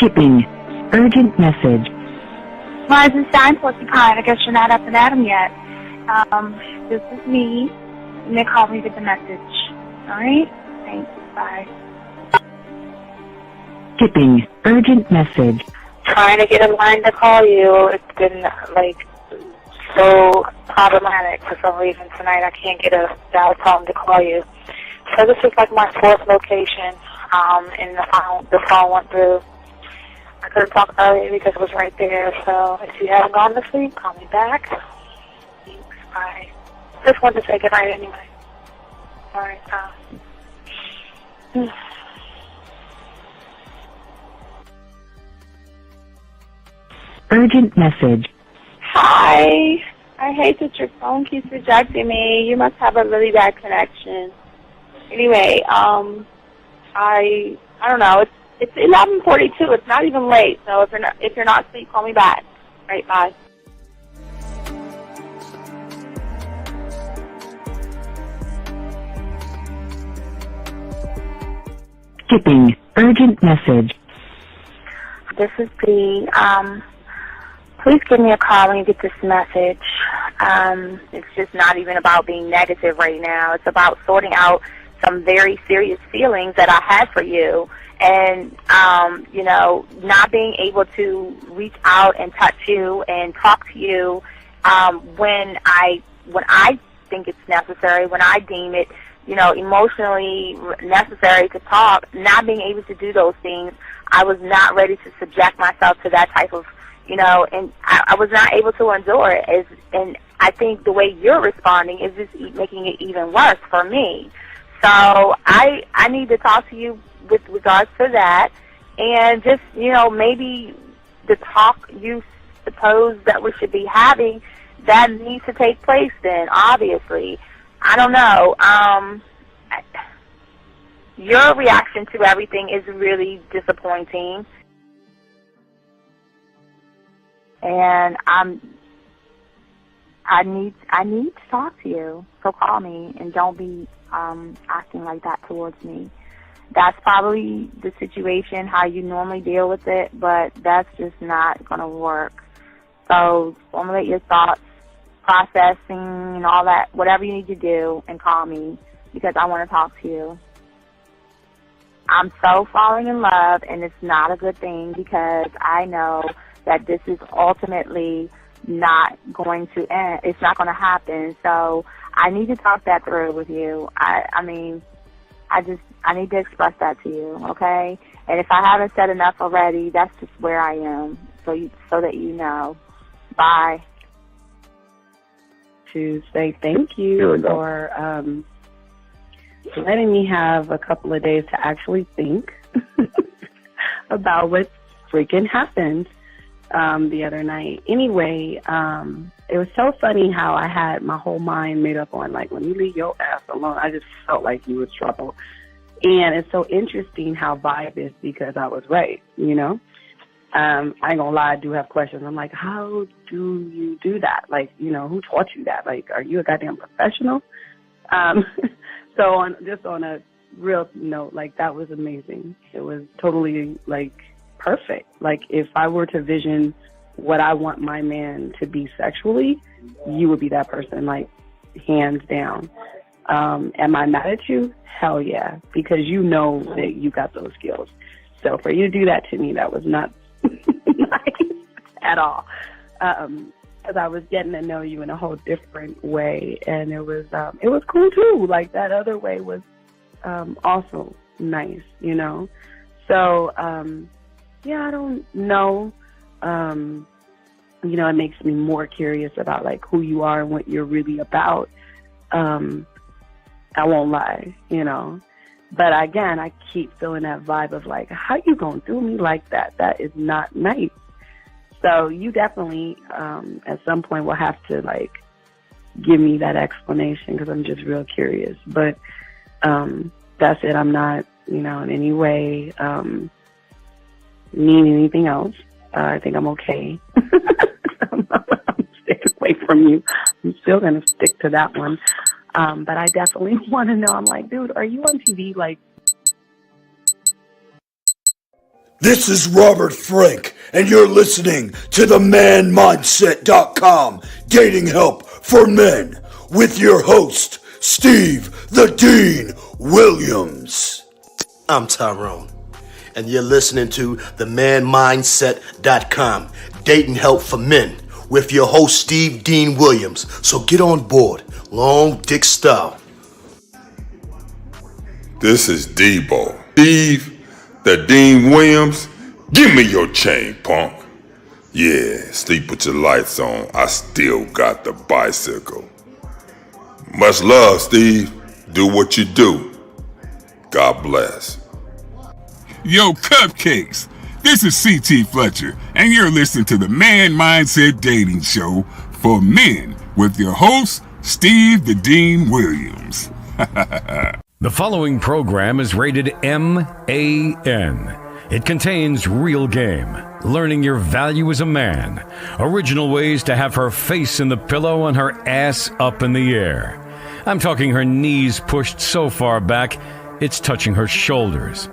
Skipping. Urgent message. Eisenstein, Porcupine. I guess you're not up and at 'em yet. This is me. You may call me with the message. All right? Thanks. Bye. Skipping. Urgent message. Trying to get a line to call you. It's been, so problematic for some reason tonight. I can't get a dial tone to call you. So this is my fourth location, and the phone went through. I couldn't talk earlier because it was right there, so if you haven't gone to sleep, call me back. Thanks, bye. Just wanted to say goodnight anyway. All right, Urgent message. Hi. I hate that your phone keeps rejecting me. You must have a really bad connection. Anyway, I don't know. It's 11:42. It's not even late. So if you're not asleep, call me back. All right, bye. Skipping. Urgent message. This is B. Please give me a call when you get this message. It's just not even about being negative right now. It's about sorting out some very serious feelings that I had for you. And, not being able to reach out and touch you and talk to you when I think it's necessary, when I deem it, emotionally necessary to talk, not being able to do those things. I was not ready to subject myself to that type of, and I was not able to endure it. And I think the way you're responding is just making it even worse for me. So I need to talk to you with regards to that, and just, maybe the talk you suppose that we should be having, that needs to take place then, obviously. I don't know. Your reaction to everything is really disappointing. And I need to talk to you. So call me and don't be acting like that towards me. That's probably the situation, how you normally deal with it, but that's just not going to work. So formulate your thoughts, processing and all that, whatever you need to do, and call me because I want to talk to you. I'm so falling in love, and it's not a good thing because I know that this is ultimately not going to end. It's not going to happen. So I need to talk that through with you. I need to express that to you, okay? And if I haven't said enough already, that's just where I am, so that you know. Bye. To say thank you for letting me have a couple of days to actually think about what freaking happened the other night. Anyway, it was so funny how I had my whole mind made up on, when you leave your ass alone, I just felt like you was trouble. And it's so interesting how vibe is because I was right, I ain't gonna lie, I do have questions. I'm like, how do you do that? Who taught you that? Are you a goddamn professional? So on a real note, that was amazing. It was totally, perfect. If I were to vision what I want my man to be sexually, you would be that person, hands down. Am I mad at you? Hell yeah, because you know that you got those skills. So for you to do that to me, that was not nice at all. Because I was getting to know you in a whole different way, and it was cool too. That other way was also nice, So yeah, I don't know. It makes me more curious about who you are and what you're really about. I won't lie, But again, I keep feeling that vibe of how you gonna do me like that? That is not nice. So you definitely, at some point, will have to give me that explanation because I'm just real curious. But that's it. I'm not, in any way need anything else. I think I'm okay. I'm staying away from you. I'm still gonna stick to that one. But I definitely want to know. I'm dude, are you on TV? This is Robert Frank, and you're listening to the ManMindset.com Dating Help for Men with your host, Steve the Dean Williams. I'm Tyrone, and you're listening to the ManMindset.com Dating Help for Men with your host, Steve Dean Williams. So get on board, long dick style. This is Debo. Steve the Dean Williams, give me your chain, punk. Yeah, sleep with your lights on. I still got the bicycle. Much love, Steve. Do what you do. God bless. Yo, cupcakes. This is C.T. Fletcher, and you're listening to the Man Mindset Dating Show for Men with your host, Steve the Dean Williams. The following program is rated MAN. It contains real game, learning your value as a man, original ways to have her face in the pillow and her ass up in the air. I'm talking her knees pushed so far back, it's touching her shoulders.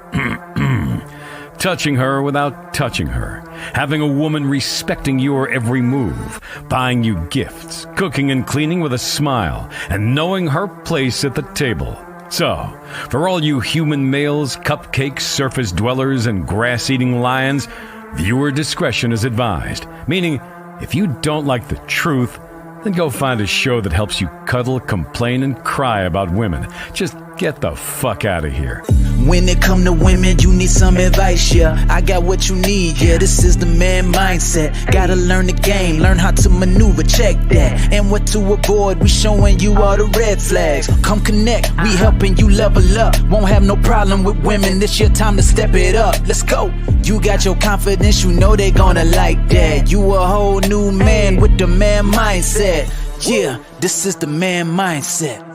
Touching her without touching her. Having a woman respecting your every move. Buying you gifts. Cooking and cleaning with a smile. And knowing her place at the table. So, for all you human males, cupcake surface dwellers, and grass-eating lions, viewer discretion is advised. Meaning, if you don't like the truth, then go find a show that helps you cuddle, complain, and cry about women. Just get the fuck out of here. When it come to women, you need some advice, yeah. I got what you need, yeah. This is the man mindset. Gotta learn the game, learn how to maneuver, check that. And what to avoid, we showing you all the red flags. Come connect, we helping you level up. Won't have no problem with women, this your time to step it up. Let's go. You got your confidence, you know they gonna like that. You a whole new man with the man mindset. Yeah, this is the man mindset.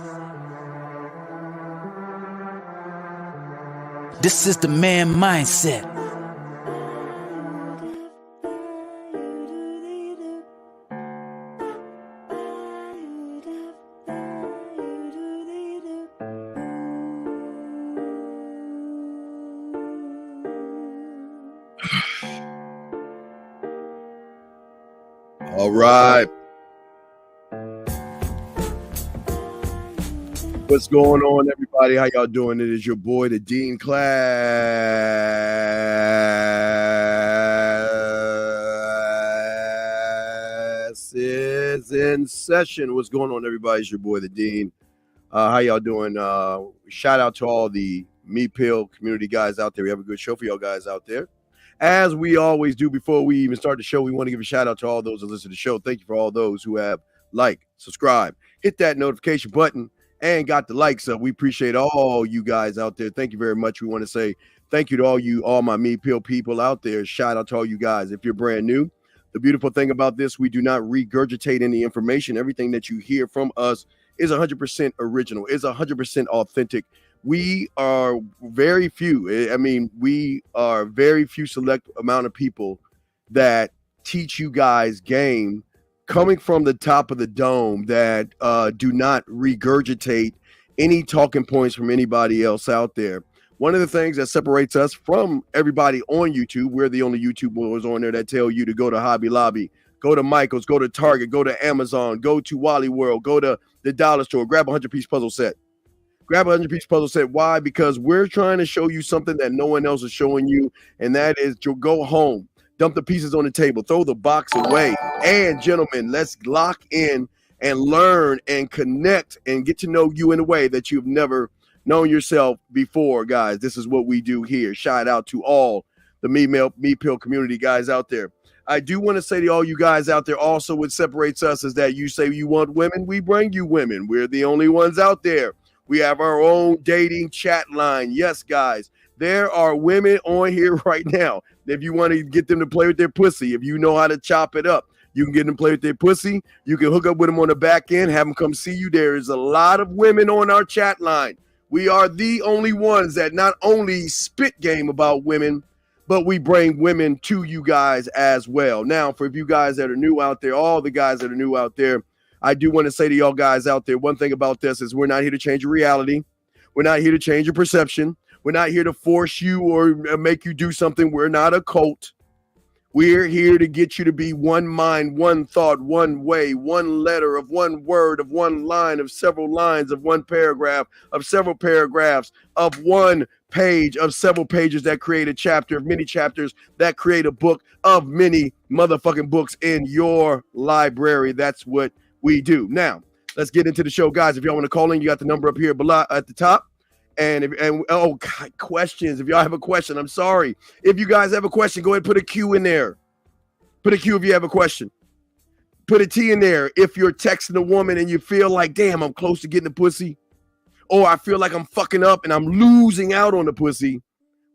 This is the man mindset. All right. What's going on, everybody? How y'all doing? It is your boy, the Dean Class is in session. What's going on, everybody? It's your boy, the Dean. How y'all doing? Shout out to all the Me Pill community guys out there. We have a good show for y'all guys out there. As we always do before we even start the show, we want to give a shout out to all those that listen to the show. Thank you for all those who have liked, subscribed, hit that notification button, and got the likes up. We appreciate all you guys out there. Thank you very much. We want to say thank you to all my Me Pill people out there. Shout out to all you guys. If you're brand new, the beautiful thing about this, we do not regurgitate any information. Everything that you hear from us is 100% original, is 100% authentic. We are very few. I mean, we are very few select amount of people that teach you guys game coming from the top of the dome that do not regurgitate any talking points from anybody else out there. One of the things that separates us from everybody on YouTube, we're the only YouTubers on there that tell you to go to Hobby Lobby, go to Michael's, go to Target, go to Amazon, go to Wally World, go to the dollar store, grab a 100-piece puzzle set. Grab a 100-piece puzzle set. Why? Because we're trying to show you something that no one else is showing you, and that is to go home, dump the pieces on the table, throw the box away. And gentlemen, let's lock in and learn and connect and get to know you in a way that you've never known yourself before, guys. This is what we do here. Shout out to all the Me Pill community guys out there. I do want to say to all you guys out there also, what separates us is that you say you want women, we bring you women. We're the only ones out there. We have our own dating chat line. Yes, guys, there are women on here right now. If you want to get them to play with their pussy, if you know how to chop it up, you can get them to play with their pussy. You can hook up with them on the back end, have them come see you. There is a lot of women on our chat line. We are the only ones that not only spit game about women, but we bring women to you guys as well. Now, for you guys that are new out there, all the guys that are new out there, I do want to say to y'all guys out there, one thing about this is we're not here to change your reality. We're not here to change your perception. We're not here to force you or make you do something. We're not a cult. We're here to get you to be one mind, one thought, one way, one letter of one word, of one line, of several lines, of one paragraph, of several paragraphs, of one page, of several pages that create a chapter, of many chapters that create a book, of many motherfucking books in your library. That's what we do. Now, let's get into the show, guys. If y'all want to call in, you got the number up here below at the top. And oh God, questions. If y'all have a question, I'm sorry. If you guys have a question, go ahead and put a Q in there. Put a Q if you have a question. Put a T in there if you're texting a woman and you feel like, damn, I'm close to getting a pussy. Or I feel like I'm fucking up and I'm losing out on the pussy.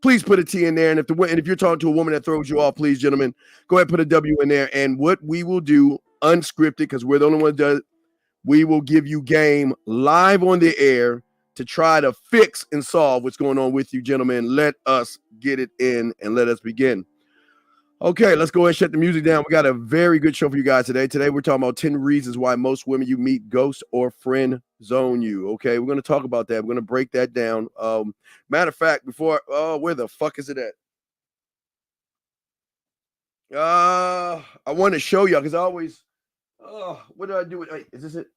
Please put a T in there. And if you're talking to a woman that throws you off, please, gentlemen, go ahead and put a W in there. And what we will do, unscripted, because we're the only one that does it, we will give you game live on the air to try to fix and solve what's going on with you, gentlemen. Let us get it in and let us begin. Okay, let's go ahead and shut the music down. We got a very good show for you guys today. Today, we're talking about 10 reasons why most women you meet ghost or friend zone you. Okay, we're going to talk about that. We're going to break that down. Matter of fact, where the fuck is it at? I want to show y'all because I always, what do I do? Wait, is this it?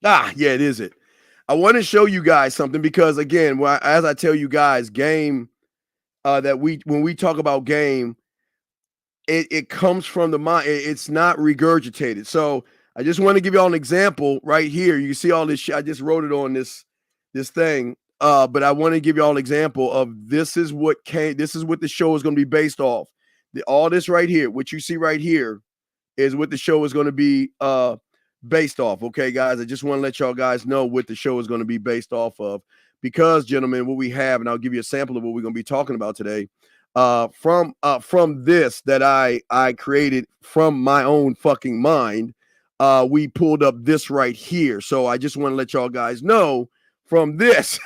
Yeah, it is it. I want to show you guys something because, again, as I tell you guys, game when we talk about game, it comes from the mind. It's not regurgitated. So I just want to give y'all an example right here. You see all this shit. I just wrote it on this thing. But I want to give y'all an example of this is what the show is going to be based off. All this right here, what you see right here, is what the show is going to be based off. Okay, guys, I just want to let y'all guys know what the show is going to be based off of, because, gentlemen, what we have, and I'll give you a sample of what we're going to be talking about today, from this that I created from my own fucking mind. We pulled up this right here, so I just want to let y'all guys know from this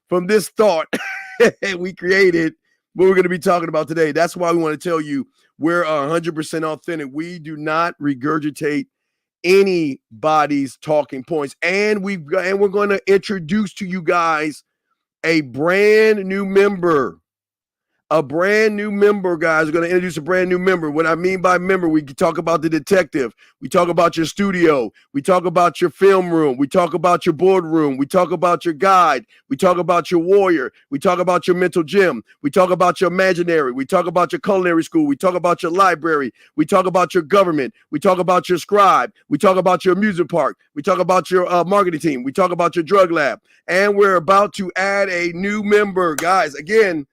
from this thought we created what we're going to be talking about today. That's why we want to tell you we're 100% authentic. We do not regurgitate anybody's talking points, and we're going to introduce to you guys a brand new member. A brand new member, guys. We're going to introduce a brand new member. What I mean by member, we talk about the detective. We talk about your studio. We talk about your film room. We talk about your boardroom. We talk about your guide. We talk about your warrior. We talk about your mental gym. We talk about your imaginary. We talk about your culinary school. We talk about your library. We talk about your government. We talk about your scribe. We talk about your amusement park. We talk about your marketing team. We talk about your drug lab. And we're about to add a new member, guys. Again,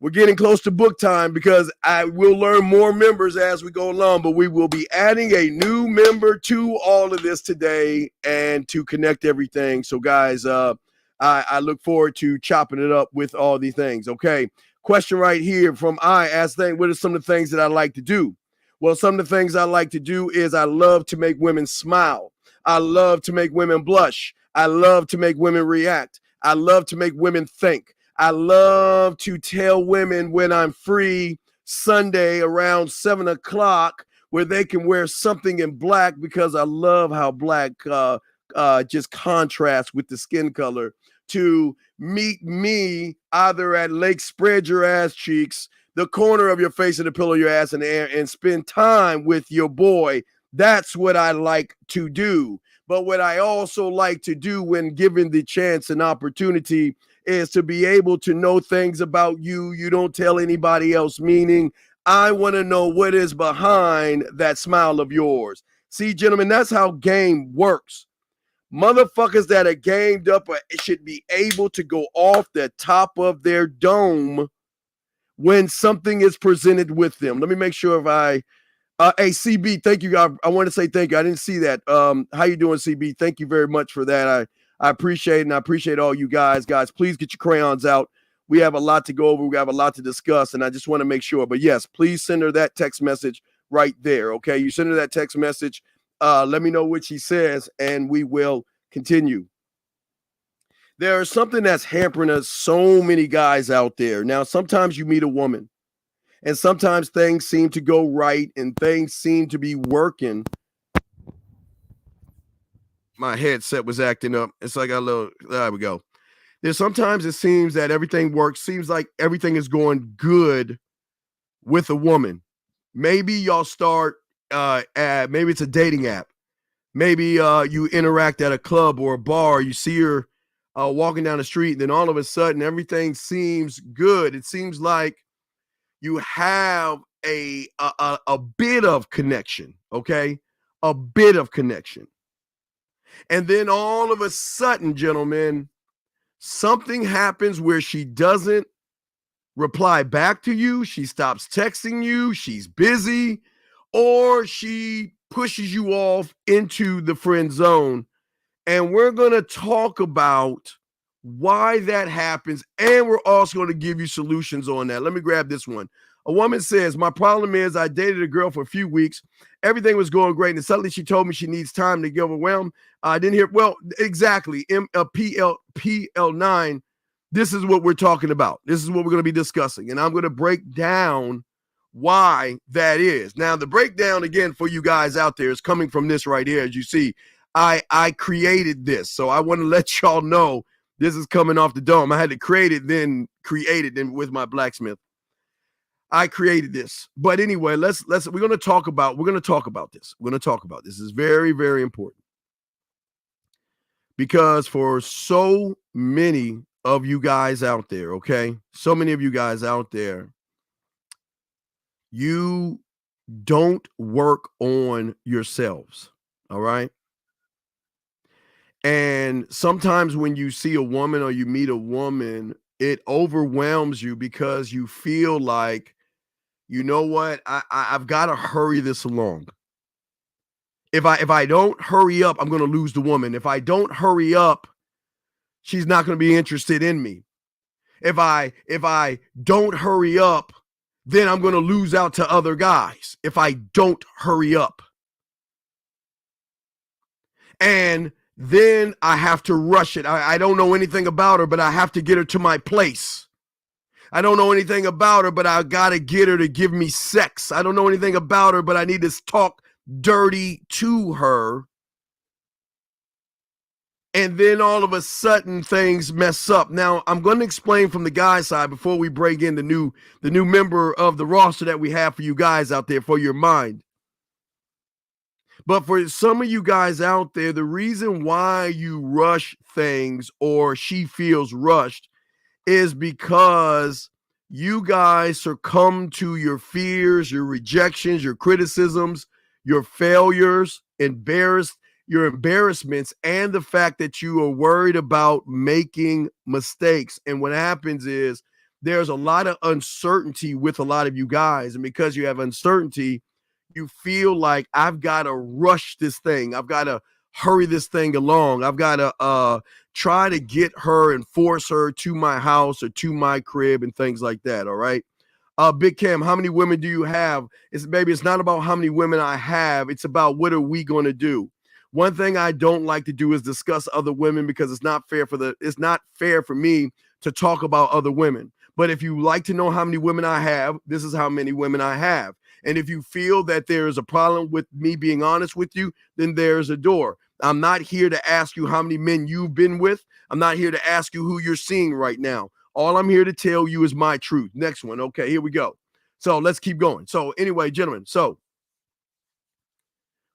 we're getting close to book time because I will learn more members as we go along, but we will be adding a new member to all of this today and to connect everything. So, guys, I look forward to chopping it up with all these things. Okay, question right here from what are some of the things that I like to do? Well, some of the things I like to do is I love to make women smile. I love to make women blush. I love to make women react. I love to make women think. I love to tell women when I'm free Sunday around 7 o'clock where they can wear something in black, because I love how black just contrasts with the skin color, to meet me either at Lake Spread Your Ass Cheeks, the corner of your face and the pillow of your ass in the air, and spend time with your boy. That's what I like to do. But what I also like to do when given the chance and opportunity is to be able to know things about you you don't tell anybody else, meaning I want to know what is behind that smile of yours. See, gentlemen, that's how game works. Motherfuckers that are gamed up should be able to go off the top of their dome when something is presented with them. Let me make sure if hey, CB, thank you. I want to say thank you. I didn't see that. How you doing, CB? Thank you very much for that. I appreciate it, and I appreciate all you guys. Guys, please get your crayons out. We have a lot to go over. We have a lot to discuss, and I just want to make sure. But yes, please send her that text message right there, okay? You send her that text message. Let me know what she says, and we will continue. There is something that's hampering us, so many guys out there. Now, sometimes you meet a woman, and sometimes things seem to go right, and things seem to be working. my headset was acting up. It's like a little, there we go. There's sometimes it seems that everything works, seems like everything is going good with a woman. Maybe y'all start maybe it's a dating app. Maybe you interact at a club or a bar, you see her walking down the street, and then all of a sudden everything seems good. It seems like you have a bit of connection, okay? A bit of connection. And then all of a sudden, gentlemen, something happens where she doesn't reply back to you. She stops texting you. She's busy, or she pushes you off into the friend zone. And we're going to talk about why that happens. And we're also going to give you solutions on that. Let me grab this one. A woman says, my problem is I dated a girl for a few weeks. Everything was going great. And suddenly she told me she needs time to get overwhelmed. I didn't hear. Well, exactly. PL9. This is what we're talking about. This is what we're going to be discussing. And I'm going to break down why that is. Now, the breakdown, again, for you guys out there is coming from this right here. As you see, I created this. So I want to let y'all know this is coming off the dome. I had to create it, then with my blacksmith. I created this. But anyway, we're going to talk about this. This is very, very important. Because for so many of you guys out there, okay? So many of you guys out there, you don't work on yourselves, all right? And sometimes when you see a woman or you meet a woman, it overwhelms you because you feel like, you know what, I've got to hurry this along. If I don't hurry up, I'm going to lose the woman. If I don't hurry up, she's not going to be interested in me. If I don't hurry up, then I'm going to lose out to other guys if I don't hurry up. And then I have to rush it. I don't know anything about her, but I have to get her to my place. I don't know anything about her, but I got to get her to give me sex. I don't know anything about her, but I need to talk dirty to her. And then all of a sudden things mess up. Now, I'm going to explain from the guy side before we bring in the new member of the roster that we have for you guys out there for your mind. But for some of you guys out there, the reason why you rush things or she feels rushed is because you guys succumb to your fears, your rejections, your criticisms, your failures, your embarrassments, and the fact that you are worried about making mistakes. And what happens is there's a lot of uncertainty with a lot of you guys. And because you have uncertainty, you feel like I've got to rush this thing. I've got to hurry this thing along. I've got to try to get her and force her to my house or to my crib and things like that. All right. Big Cam, how many women do you have? It's not about how many women I have. It's about what are we going to do? One thing I don't like to do is discuss other women because it's not fair for me to talk about other women. But if you like to know how many women I have, this is how many women I have. And if you feel that there is a problem with me being honest with you, then there's a door. I'm not here to ask you how many men you've been with. I'm not here to ask you who you're seeing right now. All I'm here to tell you is my truth. Next one. Okay, here we go. So let's keep going. So anyway, gentlemen, so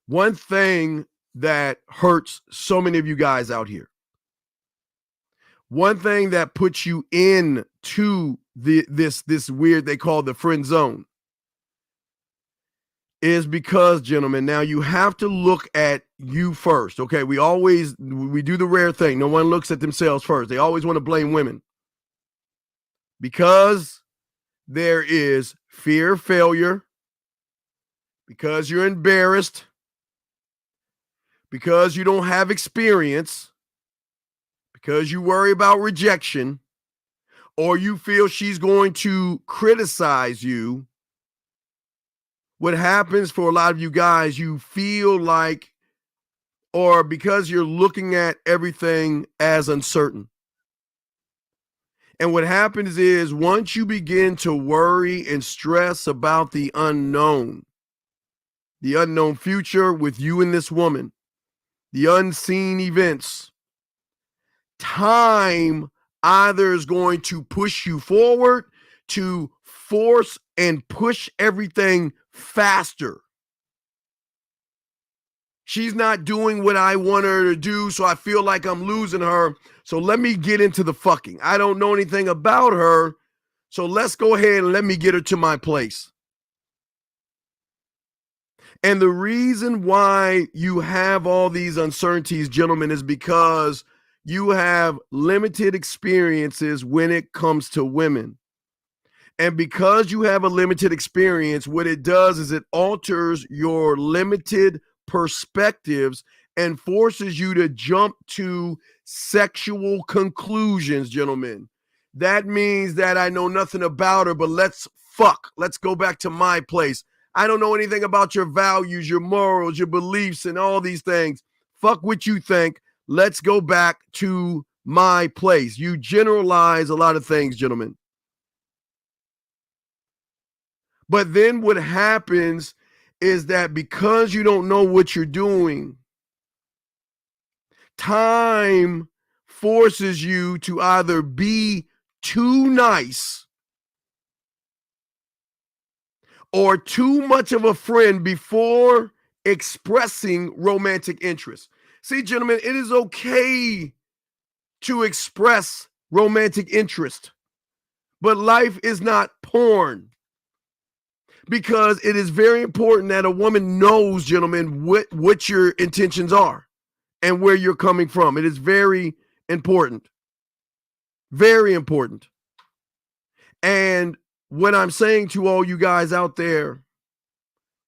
one thing that hurts so many of you guys out here, one thing that puts you into this weird, they call the friend zone, is because, gentlemen, now you have to look at you first. Okay, we do the rare thing. No one looks at themselves first. They always want to blame women because there is fear of failure, because you're embarrassed, because you don't have experience, because you worry about rejection, or you feel she's going to criticize you. What happens for a lot of you guys, you feel like, or because you're looking at everything as uncertain. And what happens is once you begin to worry and stress about the unknown future with you and this woman, the unseen events. Time either is going to push you forward, to force and push everything faster. She's not doing what I want her to do, so I feel like I'm losing her. So let me get into the fucking. I don't know anything about her, so let's go ahead and let me get her to my place. And the reason why you have all these uncertainties, gentlemen, is because you have limited experiences when it comes to women. And because you have a limited experience, what it does is it alters your limited perspectives and forces you to jump to sexual conclusions, gentlemen. That means that I know nothing about her, but let's fuck. Let's go back to my place. I don't know anything about your values, your morals, your beliefs, and all these things. Fuck what you think. Let's go back to my place. You generalize a lot of things, gentlemen. But then what happens is that because you don't know what you're doing, time forces you to either be too nice or too much of a friend before expressing romantic interest. See, gentlemen, it is okay to express romantic interest, but life is not porn. Because it is very important that a woman knows, gentlemen, what your intentions are and where you're coming from. It is very important. Very important. And what I'm saying to all you guys out there,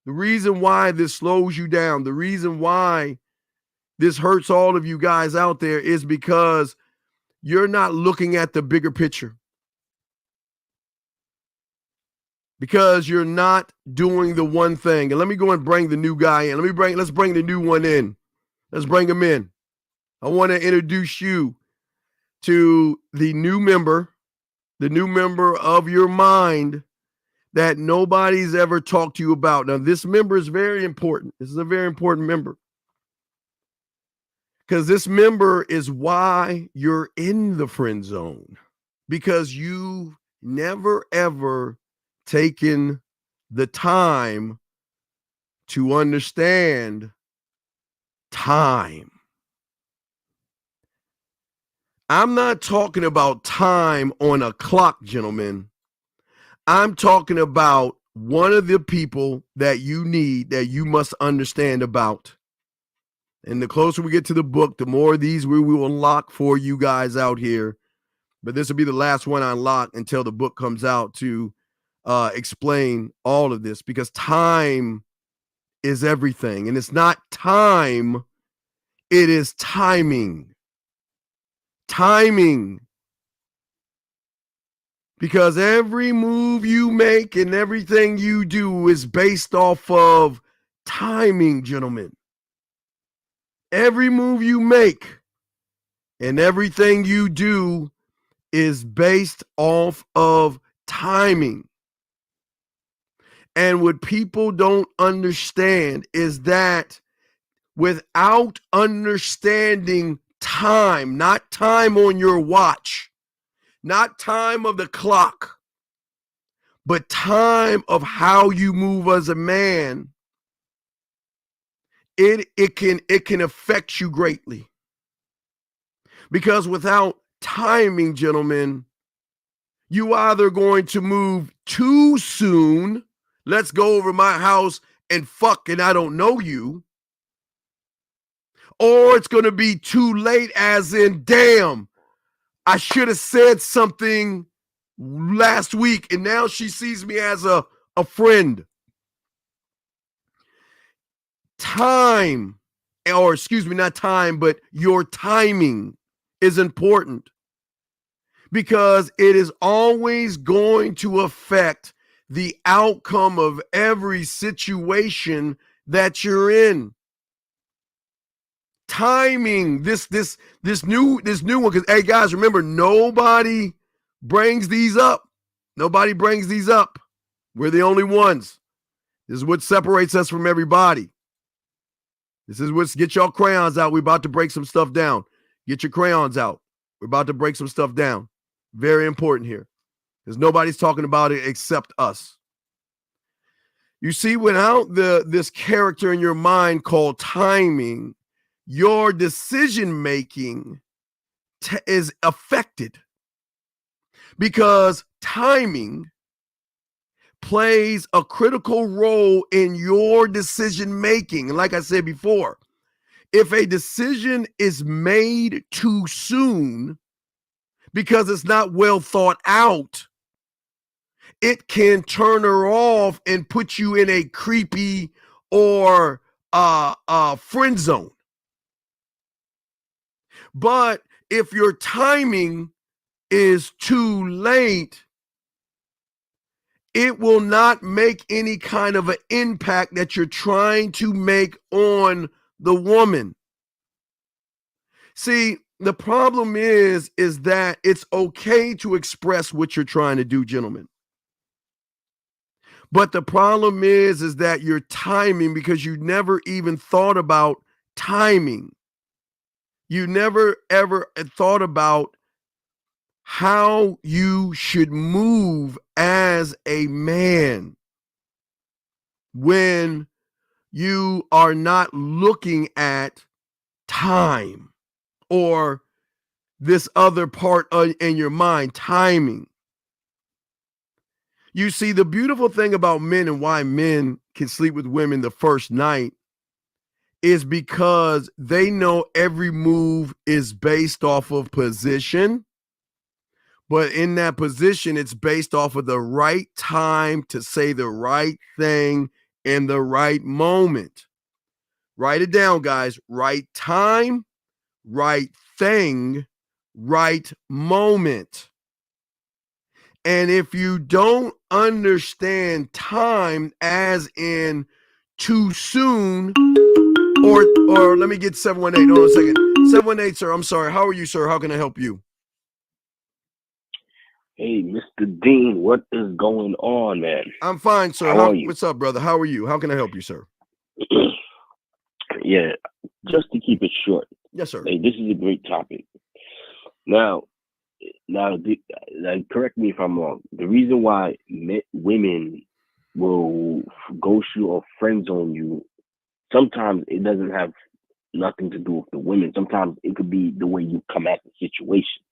the reason why this slows you down, the reason why this hurts all of you guys out there is because you're not looking at the bigger picture. Because you're not doing the one thing. And let me go and bring the new guy in. Let's bring the new one in. Let's bring him in. I want to introduce you to the new member of your mind that nobody's ever talked to you about. Now, this member is very important. This is a very important member. Because this member is why you're in the friend zone. Because you never, ever taken the time to understand time. I'm not talking about time on a clock, gentlemen. I'm talking about one of the people that you need, that you must understand about. And the closer we get to the book, the more of these we will unlock for you guys out here. But this will be the last one I unlock until the book comes out to explain all of this, because time is everything. And it's not time, it is timing. Timing. Because every move you make and everything you do is based off of timing, gentlemen. Every move you make and everything you do is based off of timing. And what people don't understand is that without understanding time, not time on your watch, not time of the clock, but time of how you move as a man, it can affect you greatly. Because without timing, gentlemen, you either going to move too soon. Let's go over my house and fuck, and I don't know you. Or it's going to be too late, as in, damn, I should have said something last week, and now she sees me as a friend. Time, or excuse me, not time, but your timing is important. Because it is always going to affect the outcome of every situation that you're in. Timing, this new one, because hey guys, remember, nobody brings these up. Nobody brings these up. We're the only ones. This is what separates us from everybody. This is what's, get y'all crayons out. We're about to break some stuff down. Get your crayons out. We're about to break some stuff down. Very important here, because nobody's talking about it except us. You see, without this character in your mind called timing, your decision making is affected, because timing plays a critical role in your decision making. And like I said before, if a decision is made too soon because it's not well thought out, it can turn her off and put you in a creepy or friend zone. But if your timing is too late, it will not make any kind of an impact that you're trying to make on the woman. See, the problem is that it's okay to express what you're trying to do, gentlemen. But the problem is that your timing, because you never even thought about timing. You never ever thought about how you should move as a man when you are not looking at time or this other part in your mind, timing. You see, the beautiful thing about men and why men can sleep with women the first night is because they know every move is based off of position. But in that position, it's based off of the right time to say the right thing in the right moment. Write it down, guys. Right time, right thing, right moment. And if you don't understand time as in too soon, or let me get 718. Hold on a second. 718, sir. I'm sorry. How are you, sir? How can I help you? Hey, Mr. Dean, what is going on, man? I'm fine, sir. How are you? What's up, brother? How are you? How can I help you, sir? Yeah, just to keep it short. Yes, sir. Hey, this is a great topic. Now, correct me if I'm wrong. The reason why women will ghost you or friend zone you, sometimes it doesn't have nothing to do with the women. Sometimes it could be the way you come at the situation.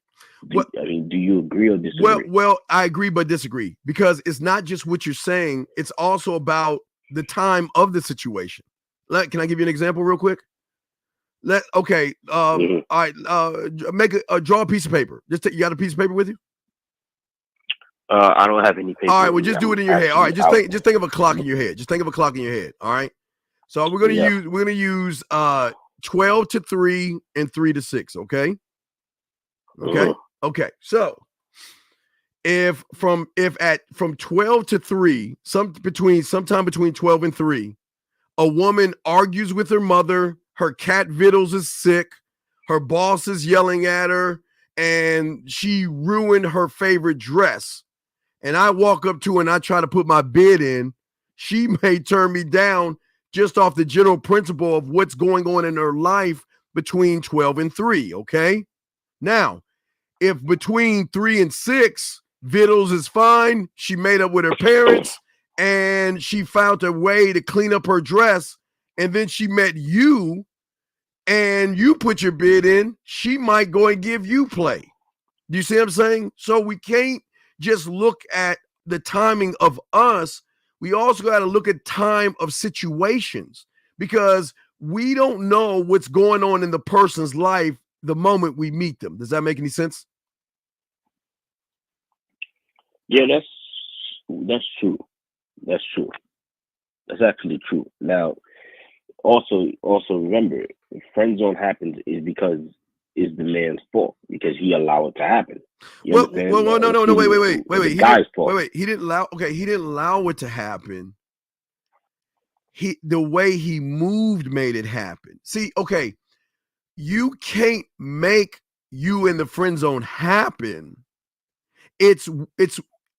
Do you agree or disagree? Well, I agree but disagree, because it's not just what you're saying. It's also about the time of the situation. Can I give you an example real quick? All right. Draw a piece of paper. You got a piece of paper with you? I don't have any paper. All right. Well, just do it in your head. All right. Just think of a clock in your head. Just think of a clock in your head. All right. So we're gonna use 12 to 3 and 3 to 6. Okay. Okay. Okay. So if from 12 to 3, sometime between 12 and 3, a woman argues with her mother, her cat Vittles is sick, her boss is yelling at her, and she ruined her favorite dress, and I walk up to her and I try to put my bid in, she may turn me down just off the general principle of what's going on in her life between 12 and 3. Okay. Now, if between 3 and 6, Vittles is fine, she made up with her parents, and she found a way to clean up her dress, and then she met you, and you put your bid in, she might go and give you play. Do you see what I'm saying? So we can't just look at the timing of us. We also got to look at time of situations, because we don't know what's going on in the person's life the moment we meet them. Does that make any sense? Yeah, that's true. That's true. That's actually true. Now, also remember, friend zone happens is because it's the man's fault, because he allowed it to happen. No, wait. He didn't allow it to happen. The way he moved made it happen. See, okay, you can't make you in the friend zone happen. It's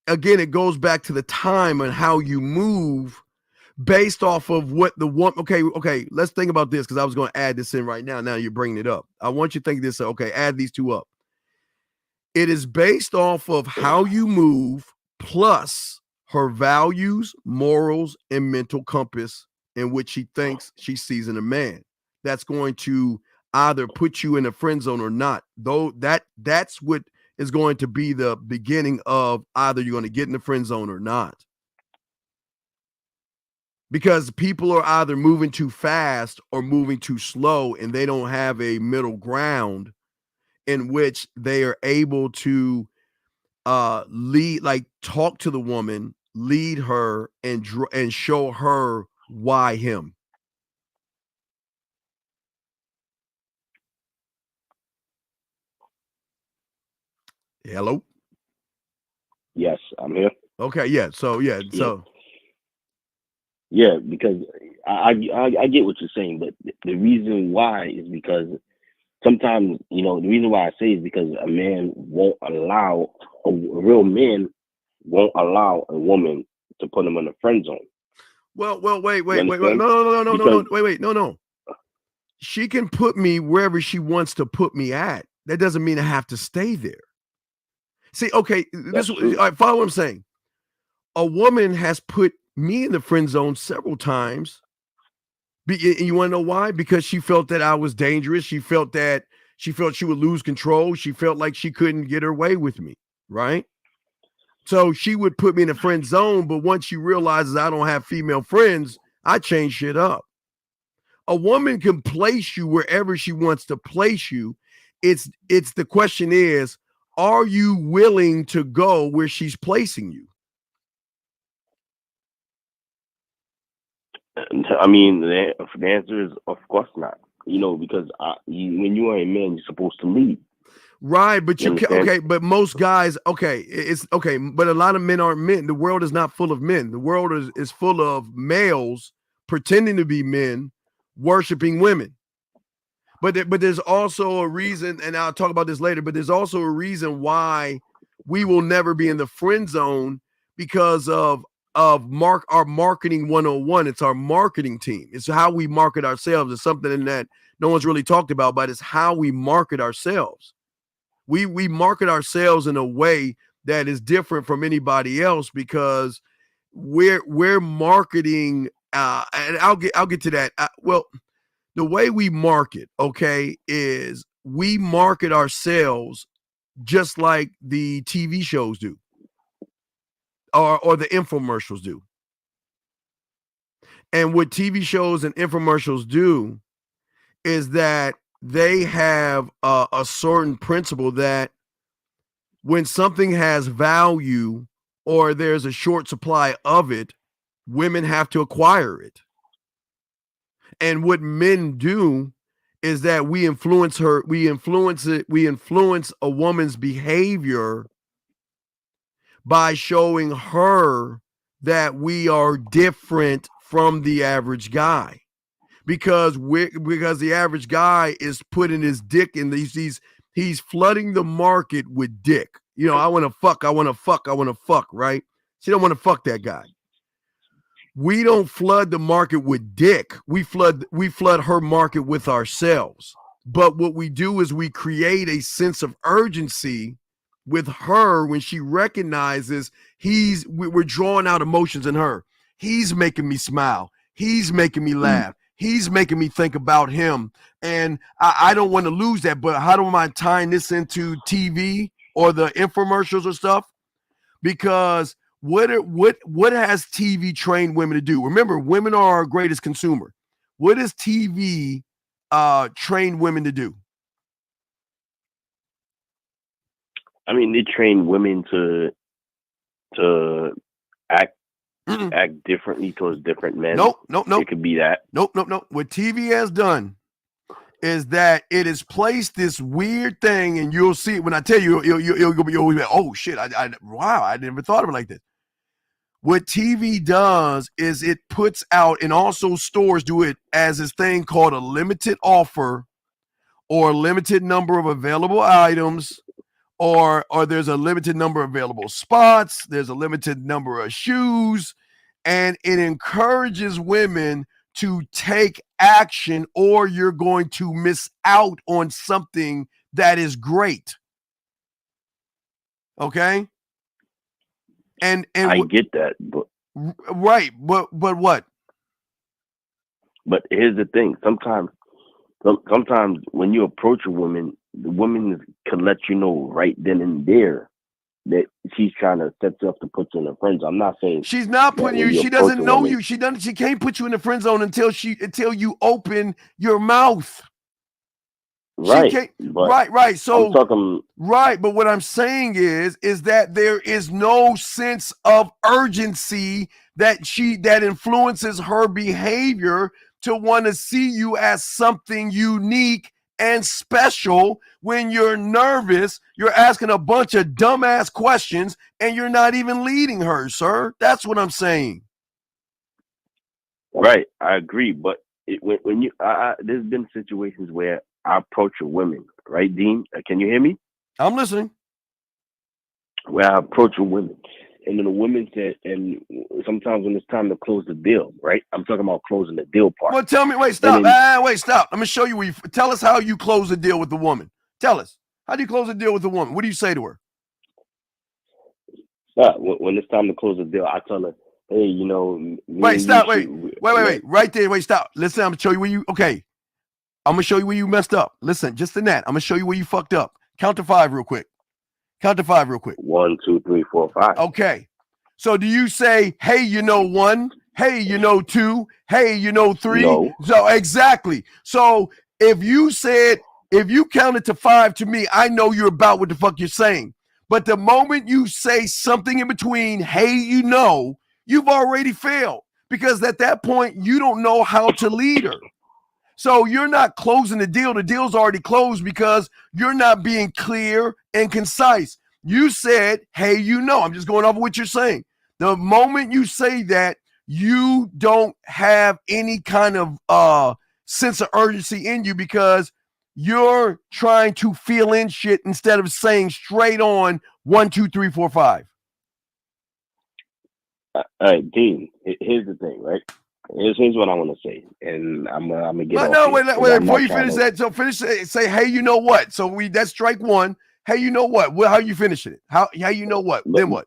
again, it goes back to the time and how you move, based off of what the one. Okay. Let's think about this because I was going to add this in right now. Now you're bringing it up. I want you to think this. Okay, add these two up. It is based off of how you move plus her values, morals, and mental compass in which she thinks she sees in a man. That's going to either put you in a friend zone or not. Though that's what is going to be the beginning of either you're going to get in the friend zone or not. Because people are either moving too fast or moving too slow, and they don't have a middle ground in which they are able to lead, like talk to the woman, lead her, and show her why him. Hello? Yes, I'm here. Okay, yeah. So yeah, because I get what you're saying, but the reason why is because sometimes, the reason why I say is because a man won't allow, a real man won't allow a woman to put him in a friend zone. Well, wait. No. She can put me wherever she wants to put me at. That doesn't mean I have to stay there. See, okay, follow what I'm saying. A woman has put me in the friend zone several times. And you want to know why? Because she felt that I was dangerous. She felt she would lose control. She felt like she couldn't get her way with me, right? So she would put me in a friend zone, but once she realizes I don't have female friends, I change shit up. A woman can place you wherever she wants to place you. It's the question is, are you willing to go where she's placing you? I mean, the answer is of course not. Because when you are a man, you're supposed to lead. Right, but but most guys, it's okay, but a lot of men aren't men. The world is not full of men. The world is full of males pretending to be men, worshiping women. But there's also a reason, and I'll talk about this later, but there's also a reason why we will never be in the friend zone because of our marketing 101. It's our marketing team. It's how we market ourselves. It's something that no one's really talked about, but it's how we market ourselves. We market ourselves in a way that is different from anybody else because we're marketing. And I'll get to that. The way we market, is we market ourselves just like the TV shows do, or the infomercials do. And what TV shows and infomercials do is that they have a certain principle that when something has value or there's a short supply of it, women have to acquire it. And what men do is that we influence a woman's behavior by showing her that we are different from the average guy. Because the average guy is putting his dick in he's flooding the market with dick. I want to fuck, right? She don't want to fuck that guy. We don't flood the market with dick. We flood her market with ourselves. But what we do is we create a sense of urgency with her when she recognizes we're drawing out emotions in her. He's making me smile. He's making me laugh. He's making me think about him. And I don't want to lose that, but how do I tie this into TV or the infomercials or stuff? Because what has TV trained women to do? Remember, women are our greatest consumer. What does TV train women to do? I mean, they train women to act differently towards different men. Nope. It could be that. Nope. What TV has done is that it has placed this weird thing, and you'll see it when I tell you, you'll be like, oh shit, wow, I never thought of it like this. What TV does is it puts out, and also stores do it as this thing called a limited offer or a limited number of available items, or there's a limited number of available spots, there's a limited number of shoes, and it encourages women to take action, or you're going to miss out on something that is great. Okay? And I get that, but right, but what? But here's the thing: sometimes when you approach a woman, the woman can let you know right then and there that she's trying to set you up to put you in the friend zone. I'm not saying she's not putting you. She doesn't know you. She can't put you in the friend zone until you open your mouth. Right. Right. So I'm talking, right, but what I'm saying is that there is no sense of urgency that influences her behavior to want to see you as something unique and special. When you're nervous, you're asking a bunch of dumbass questions and you're not even leading her, sir. That's what I'm saying. Right, I agree, but when you there's been situations where I approach a woman, right, Dean? Can you hear me? I'm listening. Where I approach a woman, and then the woman said, and sometimes when it's time to close the deal, right? I'm talking about closing the deal part. Well, tell me, stop. Let me show you tell us how you close the deal with the woman. Tell us. How do you close a deal with the woman? What do you say to her? When it's time to close the deal, I tell her, hey, you know. Wait, stop. Wait. Right there. Wait, stop. Listen, I'm going to show you where I'm going to show you where you messed up. Listen, just in that. I'm going to show you where you fucked up. Count to 5 real quick. 1, 2, 3, 4, 5. Okay. So do you say, hey, you know 1, hey, you know 2, hey, you know 3? No. So exactly. So if you counted to 5 to me, I know you're about what the fuck you're saying. But the moment you say something in between, hey, you know, you've already failed, because at that point you don't know how to lead her. So you're not closing the deal. The deal's already closed because you're not being clear and concise. You said, hey, you know. I'm just going off of what you're saying. The moment you say that, you don't have any kind of sense of urgency in you, because you're trying to fill in shit instead of saying straight on 1, 2, 3, 4, 5. All right, Dean, here's the thing, right? Here's what I want to say, and I'm gonna get off. No, wait. Before you finish that, so finish. Say, hey, you know what? So that's strike 1. Hey, you know what? Well, how you finishing it? How you know what? Then what?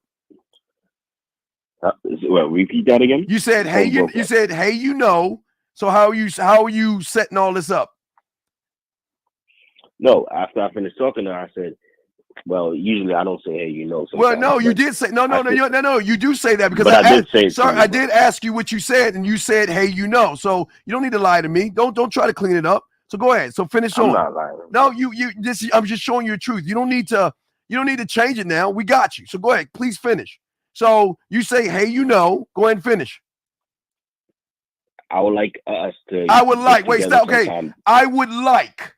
Repeat that again. You said, hey, you said, hey, you know. So how are you setting all this up? No, after I finished talking to her, I said, well, usually I don't say, hey, you know. Well, no, you did say no. You do say that, because I did ask you what you said, and you said, hey, you know. So you don't need to lie to me. Don't try to clean it up. So go ahead. So finish on. I'm not lying. No, I'm just showing you the truth. You don't need to change it now. We got you. So go ahead. Please finish. So you say, hey, you know. Go ahead and finish. I would like us to. Wait, stop. Okay. I would like.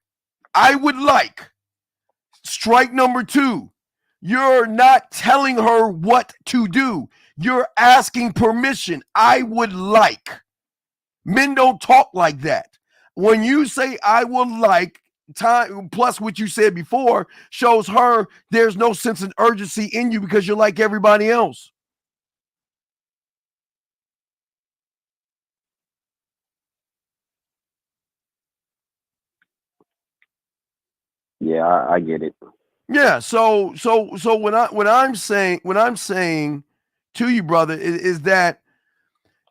Strike number 2. You're not telling her what to do. You're asking permission. I would like. Men don't talk like that. When you say I would like, time plus what you said before shows her there's no sense of urgency in you, because you're like everybody else. Yeah, I get it. Yeah, so what I'm saying to you, brother, is that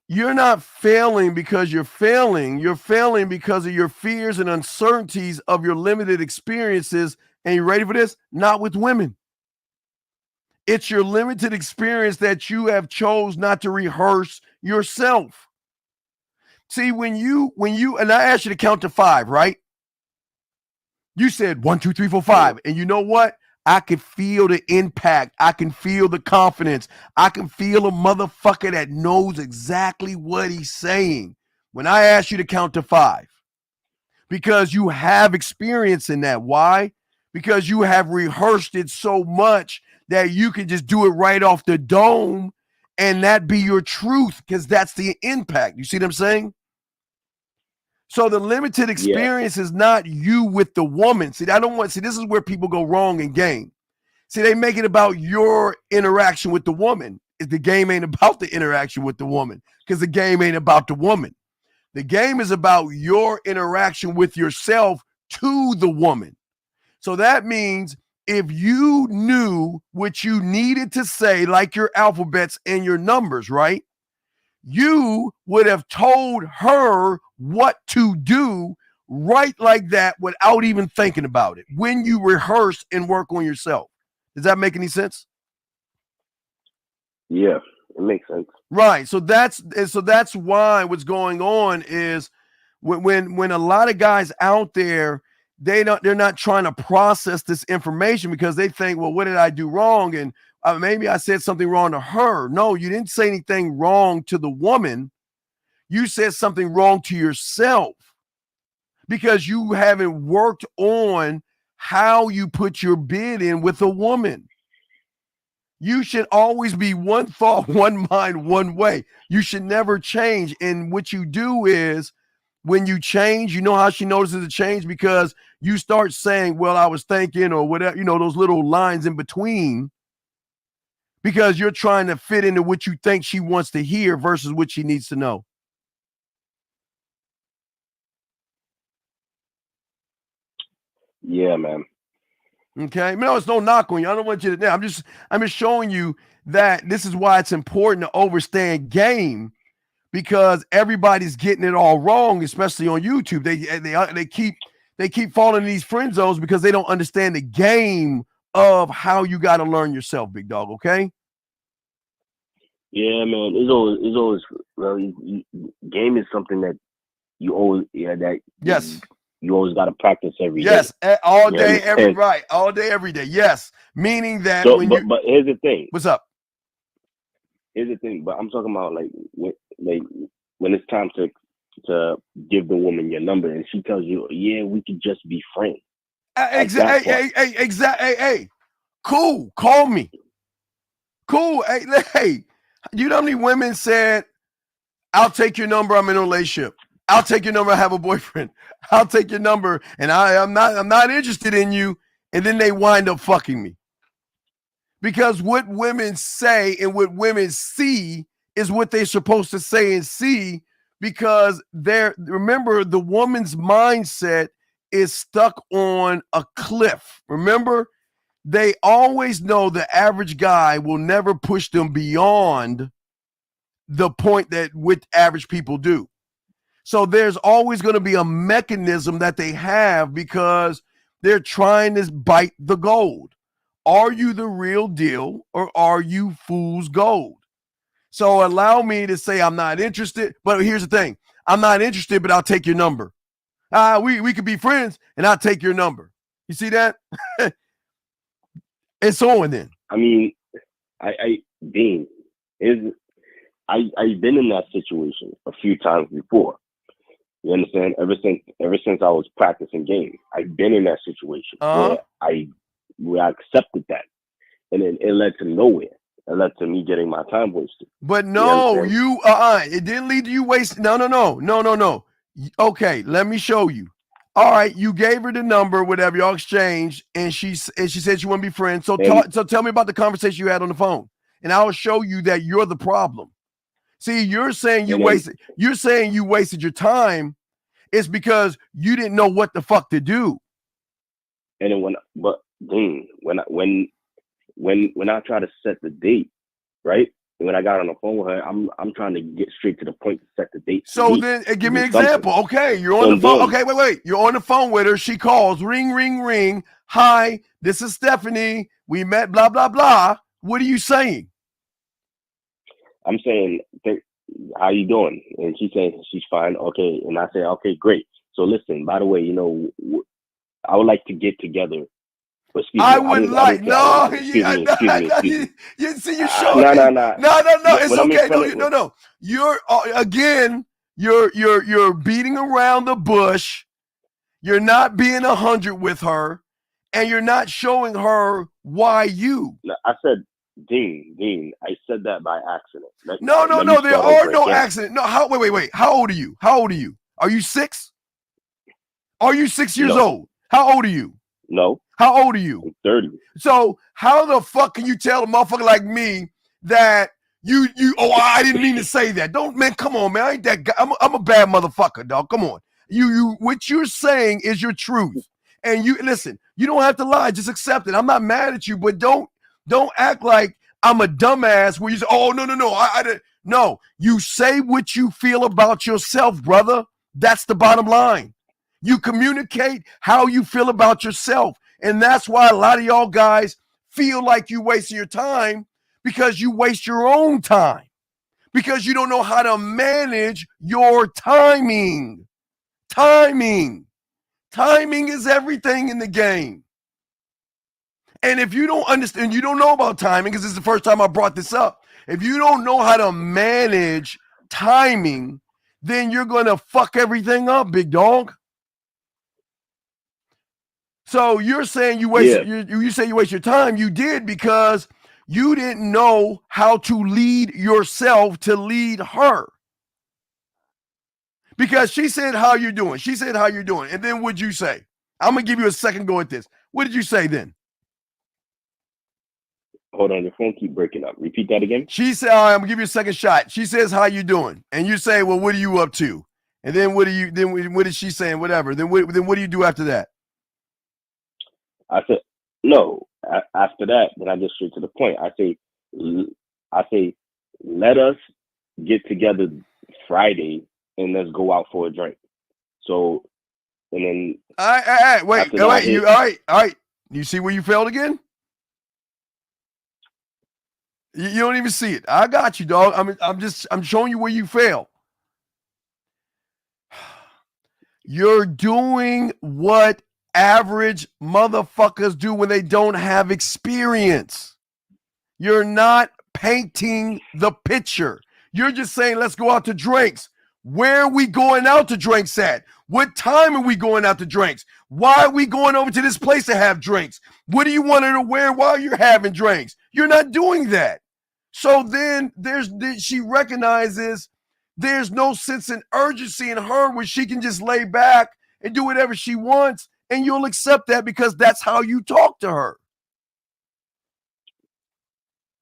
you're not failing because you're failing. You're failing because of your fears and uncertainties of your limited experiences. And you ready for this? Not with women. It's your limited experience that you have chose not to rehearse yourself. See, when you and I asked you to count to 5, right? You said 1, 2, 3, 4, 5. And you know what? I can feel the impact. I can feel the confidence. I can feel a motherfucker that knows exactly what he's saying when I ask you to count to 5. Because you have experience in that. Why? Because you have rehearsed it so much that you can just do it right off the dome and that be your truth, because that's the impact. You see what I'm saying? So the limited experience is not you with the woman. See, this is where people go wrong in game. See, they make it about your interaction with the woman. the game ain't about the interaction with the woman, because the game ain't about the woman. The game is about your interaction with yourself to the woman. So that means if you knew what you needed to say, like your alphabets and your numbers, right? You would have told her what to do right like that without even thinking about it when you rehearse and work on yourself. Does that make any sense? Yeah, it makes sense. Right. So that's why what's going on is when a lot of guys out there, they're not trying to process this information because they think, well, what did I do wrong? And maybe I said something wrong to her. No, you didn't say anything wrong to the woman. You said something wrong to yourself because you haven't worked on how you put your bid in with a woman. You should always be one thought, one mind, one way. You should never change. And what you do is when you change, you know how she notices a change because you start saying, well, I was thinking or whatever, those little lines in between because you're trying to fit into what you think she wants to hear versus what she needs to know. Yeah, man. Okay. No, it's no knock on you. I don't want you to. I'm just showing you that this is why it's important to understand game because everybody's getting it all wrong, especially on YouTube. They keep falling in these friend zones because they don't understand the game of how you got to learn yourself, big dog. Okay. Yeah, man. It's always game is something that you always yes. You always got to practice every day. Yes, all day, all day, every day. Yes, meaning that but here's the thing. What's up? Here's the thing. But I'm talking about when it's time to give the woman your number and she tells you, yeah, we could just be friends. Exactly. Hey, cool. Call me. Cool. Hey, you know how many women said, "I'll take your number. I'm in a relationship. I'll take your number. I have a boyfriend. I'll take your number, and I'm not interested in you." And then they wind up fucking me. Because what women say and what women see is what they're supposed to say and see. Because remember, the woman's mindset is stuck on a cliff. Remember, they always know the average guy will never push them beyond the point that what average people do. So there's always going to be a mechanism that they have because they're trying to bite the gold. Are you the real deal or are you fool's gold? So allow me to say I'm not interested, but here's the thing. I'm not interested, but I'll take your number. We could be friends and I'll take your number. You see that? It's on then. I mean, Dean, I've been in that situation a few times before. You understand? Ever since I was practicing game, I've been in that situation where I accepted that, and then it led to nowhere. It led to me getting my time wasted. But no, it didn't lead to you wasting. No. Okay, let me show you. All right, you gave her the number, whatever y'all exchanged, and she said she want to be friends. So tell me about the conversation you had on the phone, and I'll show you that you're the problem. See, you're saying you wasted your time. It's because you didn't know what the fuck to do. And then when I try to set the date, right? And when I got on the phone with her, I'm trying to get straight to the point to set the date. So then give me an example. Okay, you're on the phone. Okay, wait. You're on the phone with her. She calls. Ring, ring, ring. Hi, this is Stephanie. We met, blah, blah, blah. What are you saying? I'm saying, how you doing? And she's saying she's fine. Okay. And I say, okay, great. So listen, by the way, I would like to get together. I would like, no. You see, you're showing. No. It's okay. No. You're beating around the bush. You're not being 100 with her, and you're not showing her why you. I said, Dean, I said that by accident. No, there are no accidents. No, wait. How old are you? Are you 6? Are you 6 years old? How old are you? No. How old are you? I'm 30. So how the fuck can you tell a motherfucker like me that You. Oh, I didn't mean to say that. Don't, man. Come on, man. I ain't that guy. I'm a bad motherfucker, dog. Come on. You. What you're saying is your truth, and you listen. You don't have to lie. Just accept it. I'm not mad at you, but don't act like I'm a dumbass where you say, "Oh, no. I didn't." No, you say what you feel about yourself, brother. That's the bottom line. You communicate how you feel about yourself, and that's why a lot of y'all guys feel like you wasting your time. Because you waste your own time. Because you don't know how to manage your timing. Timing is everything in the game. And if you don't understand, you don't know about timing, because this is the first time I brought this up. If you don't know how to manage timing, then you're going to fuck everything up, big dog. So you're saying you wasted, you say you waste your time. You did, because you didn't know how to lead yourself to lead her. Because she said, how you doing? She said, how you doing? And then what'd you say? I'm going to give you a second go at this. What did you say then? Hold on, your phone keep breaking up. Repeat that again. She said, all right, I'm going to give you a second shot. She says, how you doing? And you say, well, what are you up to? And then what is she saying? Whatever. Then what do you do after that? I said, no. After that, then I get straight to the point. I say, let us get together Friday and let's go out for a drink. So, and then all right, wait, all right. You see where you failed again? You don't even see it. I got you, dog. I'm showing you where you fail. You're doing what average motherfuckers do when they don't have experience. You're not painting the picture. You're just saying, let's go out to drinks. Where are we going out to drinks at? What time are we going out to drinks? Why are we going over to this place to have drinks? What do you want her to wear while you're having drinks? You're not doing that. So then she recognizes there's no sense in urgency in her where she can just lay back and do whatever she wants. And you'll accept that because that's how you talk to her.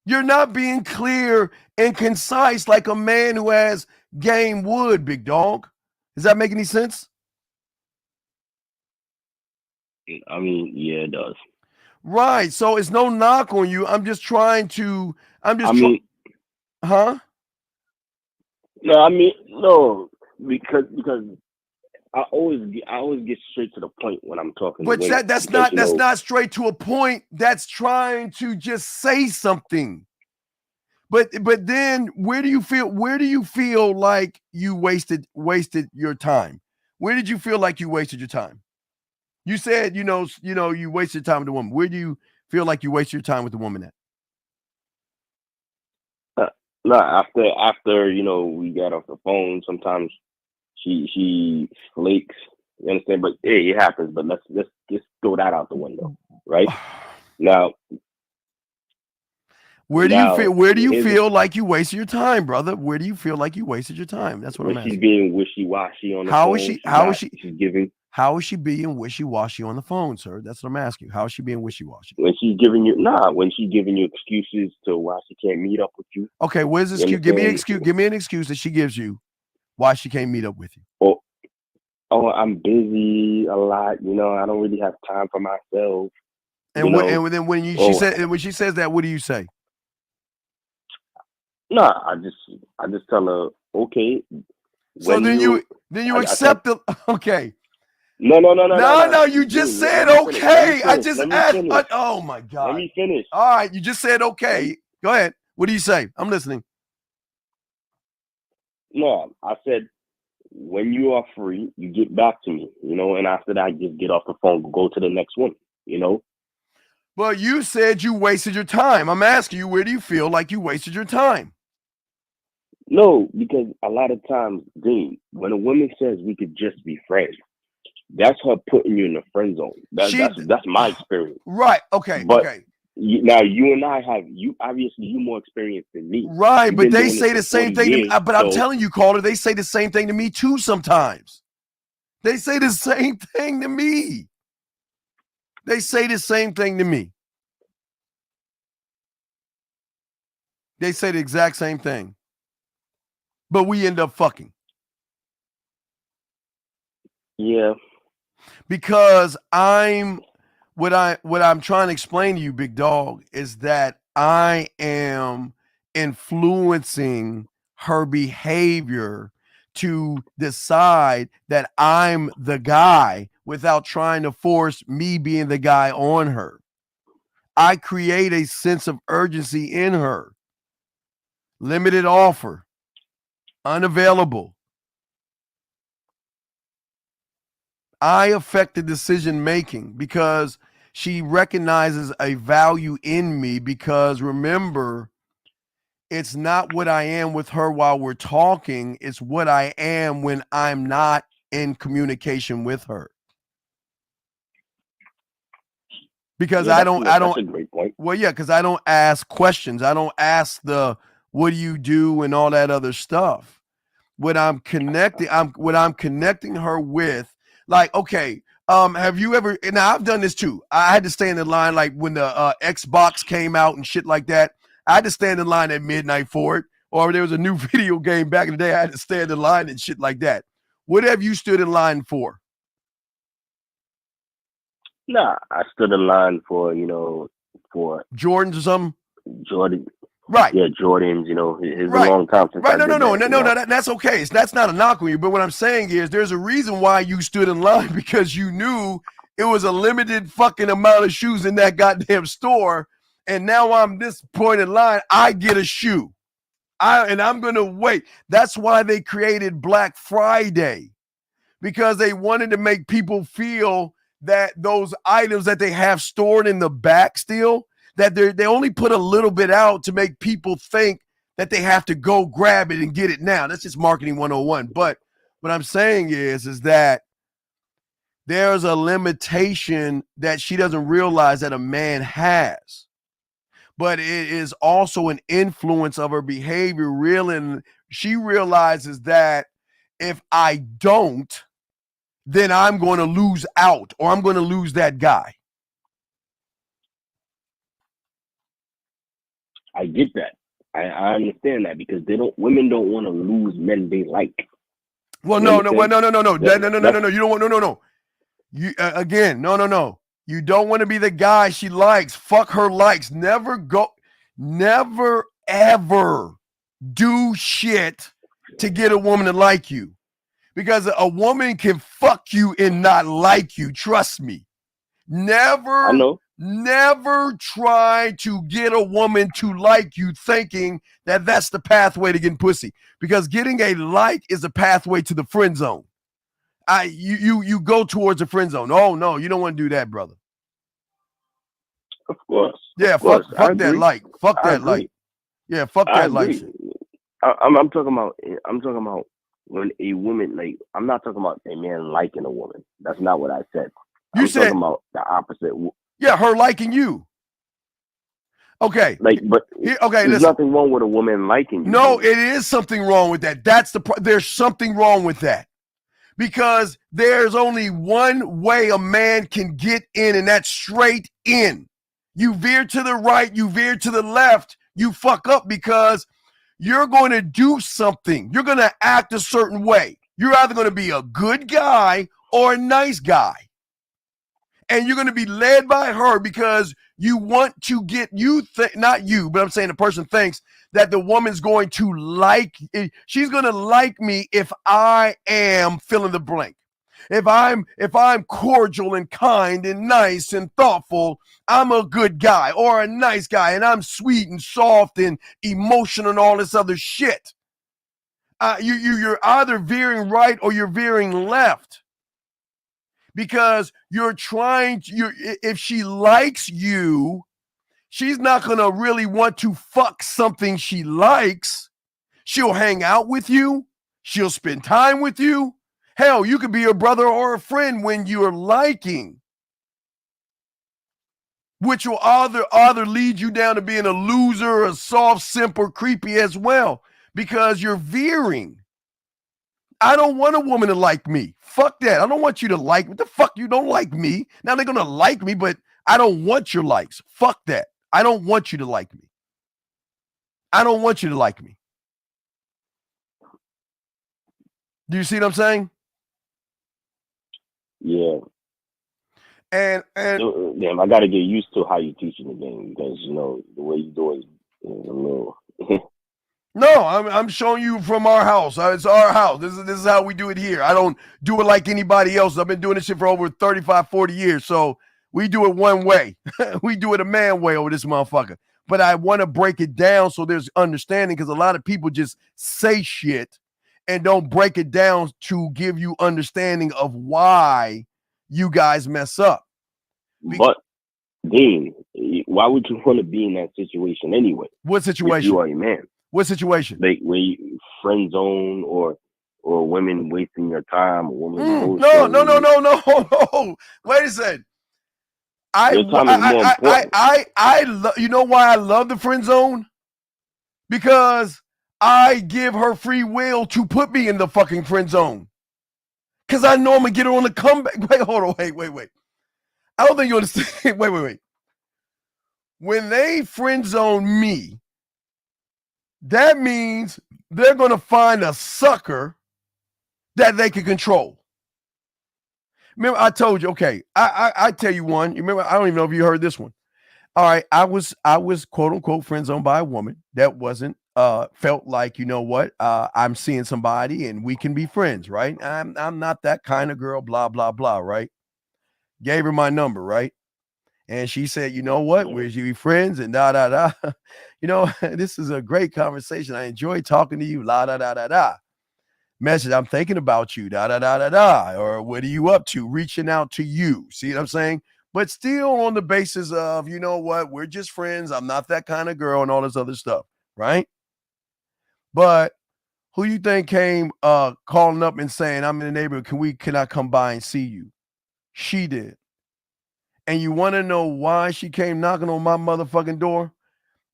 You're not being clear and concise like a man who has game wood, big dog. Does that make any sense? I mean, yeah, it does. Right. So it's no knock on you. I'm just trying to. Huh? No, I mean, no, because I always get straight to the point when I'm talking. But that's not straight to a point. That's trying to just say something. But then where do you feel like you wasted your time? Where did you feel like you wasted your time? You said you wasted time with the woman. Where do you feel like you wasted your time with the woman at? No, after we got off the phone, sometimes she flakes. You understand? But hey, it happens. But let's just throw that out the window, right? Now, where do you feel like you wasted your time, brother? Where do you feel like you wasted your time? That's what I'm asking. She's being wishy-washy on the phone. How is she being wishy-washy on the phone, sir? That's what I'm asking. How is she being wishy-washy? When she's giving you excuses to why she can't meet up with you. Okay, where's this excuse? Give me an excuse that she gives you why she can't meet up with you. Oh, I'm busy a lot. I don't really have time for myself. And then when she says that, what do you say? No, I just tell her, okay. So then you accept the okay. No. You just said okay. I just asked. Oh my God. Let me finish. All right, you just said okay. Go ahead. What do you say? I'm listening. No, I said when you are free, you get back to me. And after that, just get off the phone, go to the next one. Well, you said you wasted your time. I'm asking you, where do you feel like you wasted your time? No, because a lot of times, Dean, when a woman says we could just be friends, that's her putting you in the friend zone. That's my experience. Right. Okay. But okay. Now you and I obviously you more experience than me. Right, but they say the same thing to me. But I'm telling you, caller, they say the same thing to me too sometimes. They say the same thing to me. They say the same thing to me. They say the exact same thing. But we end up fucking. Yeah. Because what I'm trying to explain to you, big dog, is that I am influencing her behavior to decide that I'm the guy without trying to force me being the guy on her. I create a sense of urgency in her. Limited offer. Unavailable. I affect the decision making because she recognizes a value in me, because remember, it's not what I am with her while we're talking, it's what I am when I'm not in communication with her. Because I don't That's a great point. Well, yeah, because I don't ask questions. I don't ask what do you do and all that other stuff. What I'm connecting her with, like, okay, have you ever, and I've done this too. I had to stand in line, like when the Xbox came out and shit like that. I had to stand in line at midnight for it. Or there was a new video game back in the day, I had to stand in line and shit like that. What have you stood in line for? Nah, I stood in line for Jordans or something? Jordan. Right. Yeah, Jordans, it's right. a long time since right. I No, did that's okay. That's not a knock on you. But what I'm saying is there's a reason why you stood in line, because you knew it was a limited fucking amount of shoes in that goddamn store. And now I'm this point in line, I get a shoe. I'm going to wait. That's why they created Black Friday, because they wanted to make people feel that those items that they have stored in the back still, that they only put a little bit out to make people think that they have to go grab it and get it now. That's just marketing 101. But what I'm saying is that there's a limitation that she doesn't realize that a man has. But it is also an influence of her behavior. And she realizes that if I don't, then I'm going to lose out, or I'm going to lose that guy. I get that. I understand that, because women don't want to lose men they like. Well, no. You don't want, no. You again, no. You don't want to be the guy she likes. Fuck her likes. Never ever do shit to get a woman to like you. Because a woman can fuck you and not like you. Trust me. Never try to get a woman to like you thinking that that's the pathway to getting pussy. Because getting a like is a pathway to the friend zone. You go towards the friend zone. Oh, no, you don't want to do that, brother. Of course. Yeah, fuck that like. Fuck that like. Yeah, fuck that like shit. I'm talking about when a woman, like, I'm not talking about a man liking a woman. That's not what I said. I'm talking about the opposite. Yeah, her liking you. Okay. There's nothing wrong with a woman liking you. No, it is something wrong with that. There's something wrong with that. Because there's only one way a man can get in, and that's straight in. You veer to the right, you veer to the left, you fuck up, because you're going to do something. You're going to act a certain way. You're either going to be a good guy or a nice guy. And you're going to be led by her because you want to get not you, but I'm saying the person thinks that the woman's going to like, she's going to like me if I am fill in the blank. If I'm cordial and kind and nice and thoughtful, I'm a good guy or a nice guy, and I'm sweet and soft and emotional and all this other shit. You're either veering right or you're veering left, because you're trying to, if she likes you, she's not going to really want to fuck something she likes. She'll hang out with you. She'll spend time with you. Hell, you could be a brother or a friend when you're liking, which will either lead you down to being a loser, a soft simp, or creepy as well, because you're veering. I don't want a woman to like me. Fuck that. I don't want you to like me. What the fuck? You don't like me. Now they're going to like me, but I don't want your likes. Fuck that. I don't want you to like me. I don't want you to like me. Do you see what I'm saying? Yeah. And damn, I got to get used to how you teaching the game because the way you do it is a little. No, I'm showing you from our house. It's our house. This is how we do it here. I don't do it like anybody else. I've been doing this shit for over 35, 40 years. So we do it one way. We do it a man way over this motherfucker. But I want to break it down so there's understanding because a lot of people just say shit and don't break it down to give you understanding of why you guys mess up. But Dean, why would you want to be in that situation anyway? What situation? If you are a man. What situation? Like where you friend zone or women wasting your time or women No. Wait a second. You know why I love the friend zone? Because I give her free will to put me in the fucking friend zone. Because I know I'm gonna get her on the comeback. Wait, hold on, wait. I don't think you understand. Wait. When they friend zone me, that means they're going to find a sucker that they can control. Remember, I told you, okay, I tell you one. You remember, I don't even know if you heard this one. All right, I was quote unquote friend zoned by a woman that wasn't felt like, you know what, I'm seeing somebody and we can be friends, right? I'm not that kind of girl, blah, blah, blah, right? Gave her my number, right? And she said, you know what, we're you friends and da, da, da. This is a great conversation. I enjoy talking to you, la, da, da, da, da. Message, I'm thinking about you, da, da, da, da, da. Or what are you up to? Reaching out to you. See what I'm saying? But still on the basis of, you know what, we're just friends. I'm not that kind of girl and all this other stuff, right? But who you think came calling up and saying, I'm in the neighborhood, can I come by and see you? She did. And you want to know why she came knocking on my motherfucking door?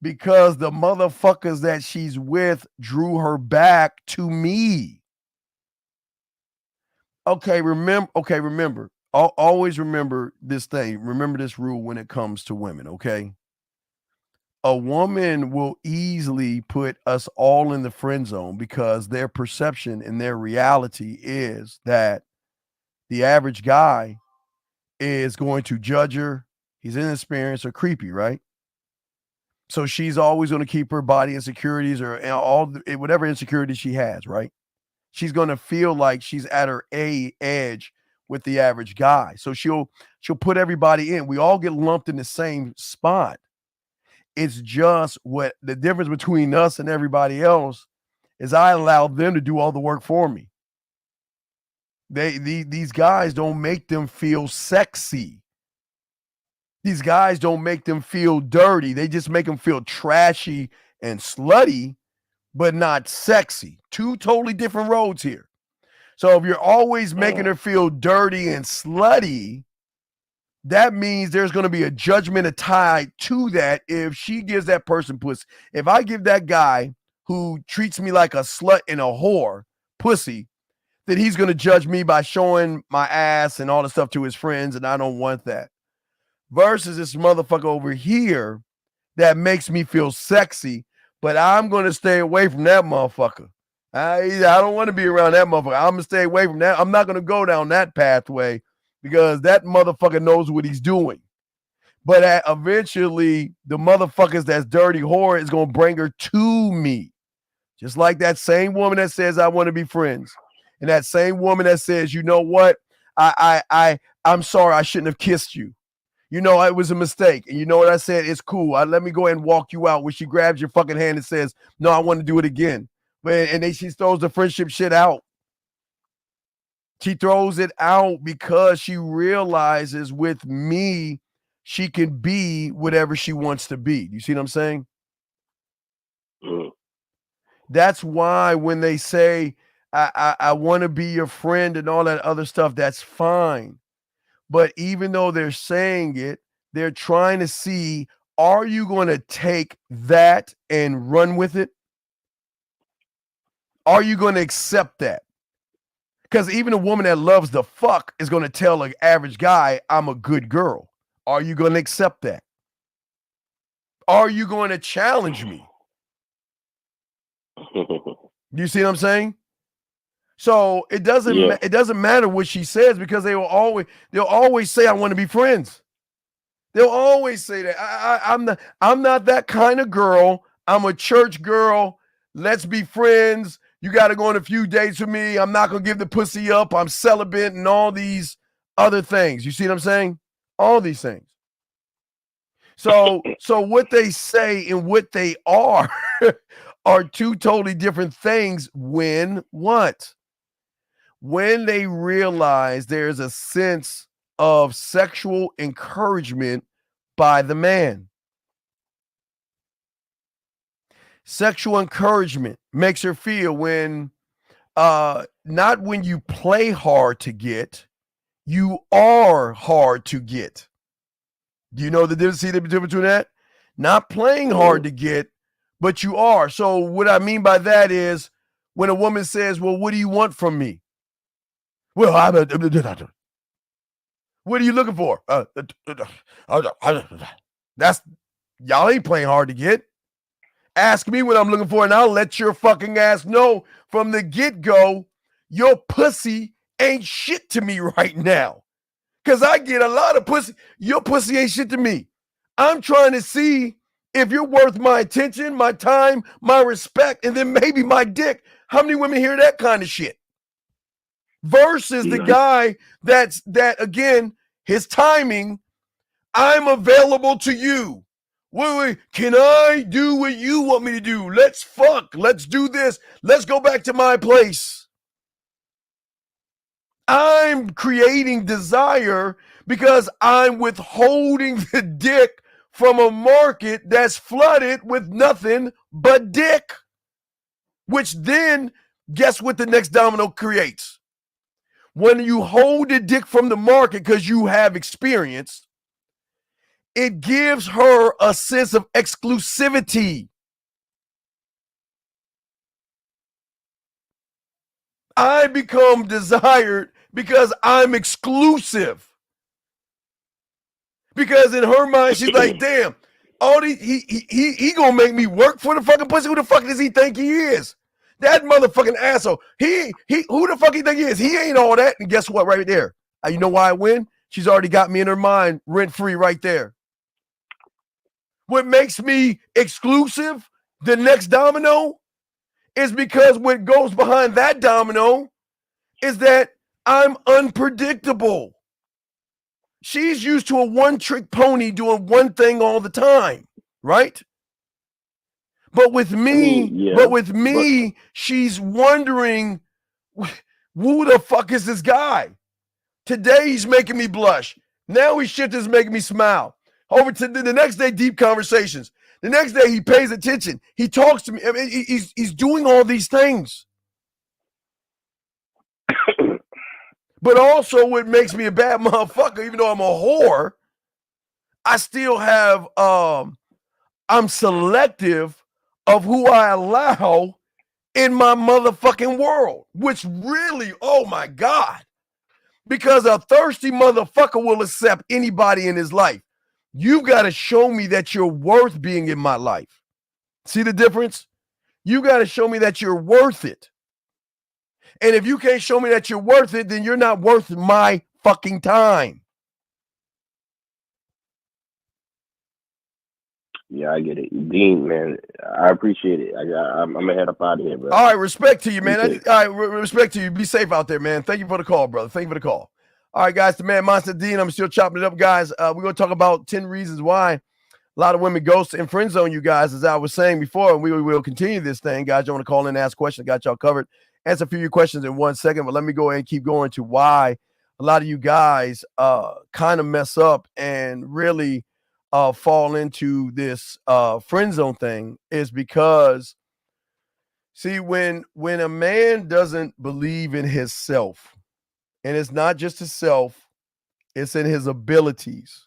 Because the motherfuckers that she's with drew her back to me. Okay, remember. Always remember this thing. Remember this rule when it comes to women, okay? A woman will easily put us all in the friend zone because their perception and their reality is that the average guy is going to judge her. He's inexperienced or creepy, right? So she's always going to keep her body insecurities or whatever insecurity she has, right? She's going to feel like she's at her edge with the average guy. So she'll put everybody in. We all get lumped in the same spot. It's just what the difference between us and everybody else is I allow them to do all the work for me. These guys don't make them feel sexy. These guys don't make them feel dirty. They just make them feel trashy and slutty, but not sexy. Two totally different roads here. So if you're always making her feel dirty and slutty, that means there's going to be a judgment tied to that if she gives that person pussy. If I give that guy who treats me like a slut and a whore pussy, then he's going to judge me by showing my ass and all the stuff to his friends, and I don't want that. Versus this motherfucker over here that makes me feel sexy, but I'm going to stay away from that motherfucker. I don't want to be around that motherfucker. I'm going to stay away from that. I'm not going to go down that pathway because that motherfucker knows what he's doing. But eventually, the motherfuckers that's dirty whore is going to bring her to me. Just like that same woman that says, I want to be friends. And that same woman that says, you know what? I'm sorry, I shouldn't have kissed you. You know, it was a mistake. And you know what I said? It's cool. Let me go ahead and walk you out. When she grabs your fucking hand and says, no, I want to do it again. And then she throws the friendship shit out. She throws it out because she realizes with me, she can be whatever she wants to be. You see what I'm saying? That's why when they say, I want to be your friend and all that other stuff, that's fine. But even though they're saying it, they're trying to see, are you going to take that and run with it? Are you going to accept that? Because even a woman that loves the fuck is going to tell an average guy, I'm a good girl. Are you going to accept that? Are you going to challenge me? Do you see what I'm saying? So it doesn't it doesn't matter what she says, because they'll always say, I want to be friends. They'll always say that. I'm not that kind of girl. I'm a church girl. Let's be friends. You got to go on a few dates with me. I'm not going to give the pussy up. I'm celibate and all these other things. You see what I'm saying? All these things. So what they say and what they are two totally different things when what? When they realize there's a sense of sexual encouragement by the man. Sexual encouragement makes her feel when, not when you play hard to get, you are hard to get. Do you know the difference? See the difference between that? Not playing hard to get, but you are. So what I mean by that is when a woman says, well, what do you want from me? Well, what are you looking for? That's y'all ain't playing hard to get. Ask me what I'm looking for, and I'll let your fucking ass know from the get-go, your pussy ain't shit to me right now. Because I get a lot of pussy. Your pussy ain't shit to me. I'm trying to see if you're worth my attention, my time, my respect, and then maybe my dick. How many women hear that kind of shit? Versus the guy that again, his timing, I'm available to you. Wait, can I do what you want me to do? Let's fuck. Let's do this. Let's go back to my place. I'm creating desire because I'm withholding the dick from a market that's flooded with nothing but dick. Which then, guess what the next domino creates? When you hold the dick from the market because you have experience, it gives her a sense of exclusivity. I become desired because I'm exclusive. Because in her mind, she's like, damn, all these, he gonna make me work for the fucking pussy. Who the fuck does he think he is? That motherfucking asshole. Who the fuck he think he is? He ain't all that. And guess what? Right there. You know why I win? She's already got me in her mind rent-free right there. What makes me exclusive, the next domino, is because what goes behind that domino is that I'm unpredictable. She's used to a one-trick pony doing one thing all the time, right? But with me, she's wondering, who the fuck is this guy? Today he's making me blush. Now he shit is making me smile. Over to the next day, deep conversations. The next day he pays attention. He talks to me. I mean, he's doing all these things. But also what makes me a bad motherfucker, even though I'm a whore, I still have, I'm selective of who I allow in my motherfucking world, which really, oh my God, because a thirsty motherfucker will accept anybody in his life. You've got to show me that you're worth being in my life. See the difference? You got to show me that you're worth it. And if you can't show me that you're worth it, then you're not worth my fucking time. Yeah, I get it. Dean, man, I appreciate it. I'm going to head up out of here, bro. All right, respect to you, man. All right, respect to you. Be safe out there, man. Thank you for the call, brother. Thank you for the call. All right, guys, the man, Monster Dean. I'm still chopping it up, guys. We're going to talk about 10 reasons why a lot of women ghost and friend zone you guys, as I was saying before, and we will continue this thing. Guys, you want to call in and ask questions, got y'all covered. Answer a few of your questions in 1 second, but let me go ahead and keep going to why a lot of you guys kind of mess up and really fall into this friend zone thing is because, see, when a man doesn't believe in himself, and it's not just himself, it's in his abilities.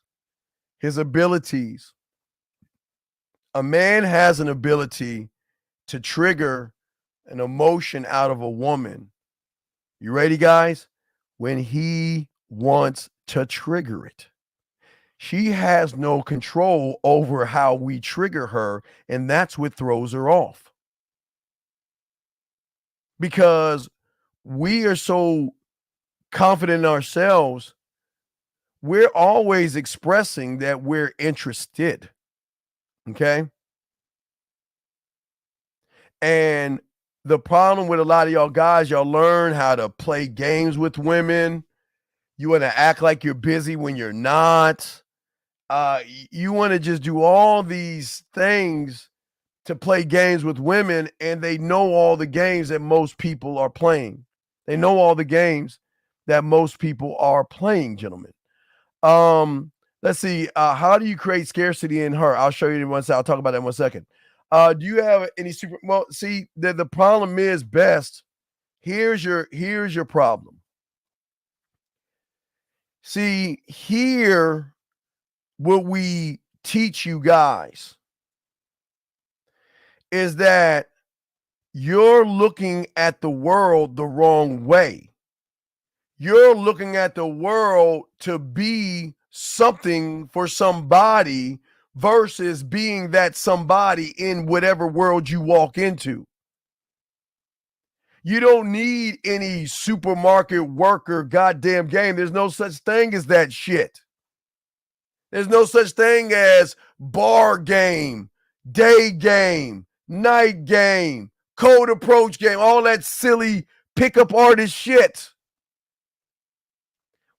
His abilities. A man has an ability to trigger an emotion out of a woman. You ready, guys? When he wants to trigger it. She has no control over how we trigger her, and that's what throws her off. because we are so confident in ourselves. We're always expressing that we're interested. Okay. And the problem with a lot of y'all guys, y'all learn how to play games with women. You want to act like you're busy when you're not. You want to just do all these things to play games with women, and they know all the games that most people are playing. They know all the games that most people are playing, gentlemen. Let's see. How do you create scarcity in her? I'll show you in one second. I'll talk about that in 1 second. Do you have any super? Well, see, the problem is best. Here's your problem. See, here what we teach you guys is that you're looking at the world the wrong way. You're looking at the world to be something for somebody versus being that somebody in whatever world you walk into. You don't need any supermarket worker goddamn game. There's no such thing as that shit. There's no such thing as bar game, day game, night game, code approach game, all that silly pickup artist shit.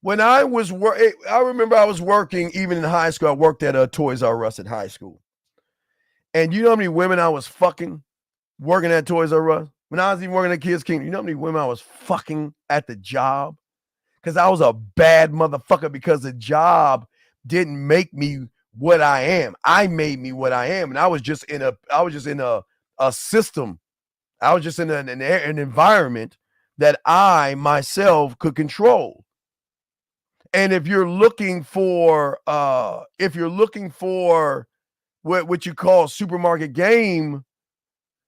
When I was I remember I was working even in high school. I worked at a Toys R Us at high school. And you know how many women I was fucking working at Toys R Us? When I was even working at Kids Kingdom, you know how many women I was fucking at the job? Because I was a bad motherfucker because the job didn't make me what I am. I made me what I am. And I was just in a system. I was just in an environment that I myself could control. And if you're looking for what you call supermarket game,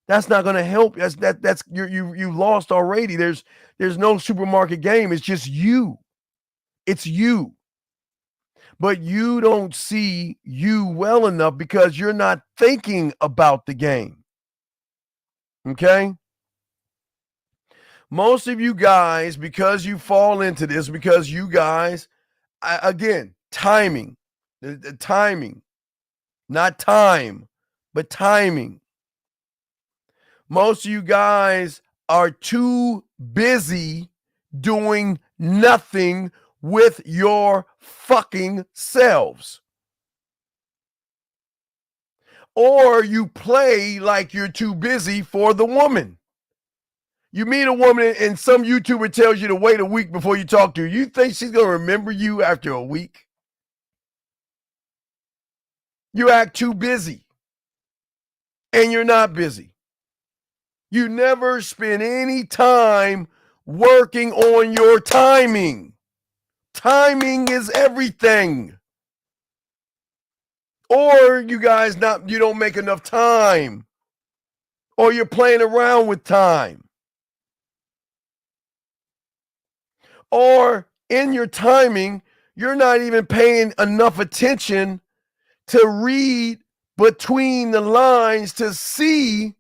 that's not going to help. That's you lost already. There's no supermarket game. It's just you. It's you. But you don't see you well enough because you're not thinking about the game. Okay? Most of you guys, because you fall into this, because you guys, again, timing, the timing, not time, but timing. Most of you guys are too busy doing nothing with your fucking selves. Or you play like you're too busy for the woman. You meet a woman and some YouTuber tells you to wait a week before you talk to her. You think she's going to remember you after a week? You act too busy. And you're not busy. You never spend any time working on your timing. Timing is everything. Or you guys you don't make enough time. Or you're playing around with time. Or in your timing, you're not even paying enough attention to read between the lines to see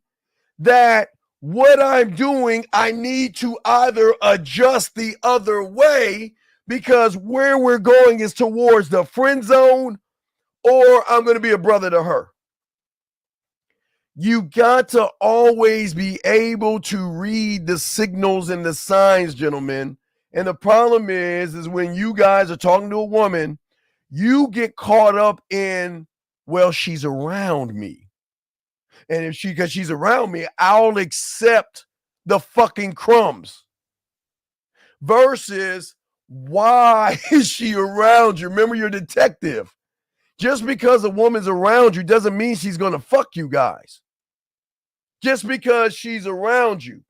that what I'm doing, I need to either adjust the other way because where we're going is towards the friend zone, or I'm going to be a brother to her. You got to always be able to read the signals and the signs, gentlemen. And the problem is when you guys are talking to a woman, you get caught up in, well, she's around me. And because she's around me, I'll accept the fucking crumbs. Versus, why is she around you? Remember, you're a detective. Just because a woman's around you doesn't mean she's going to fuck you guys. Just because she's around you.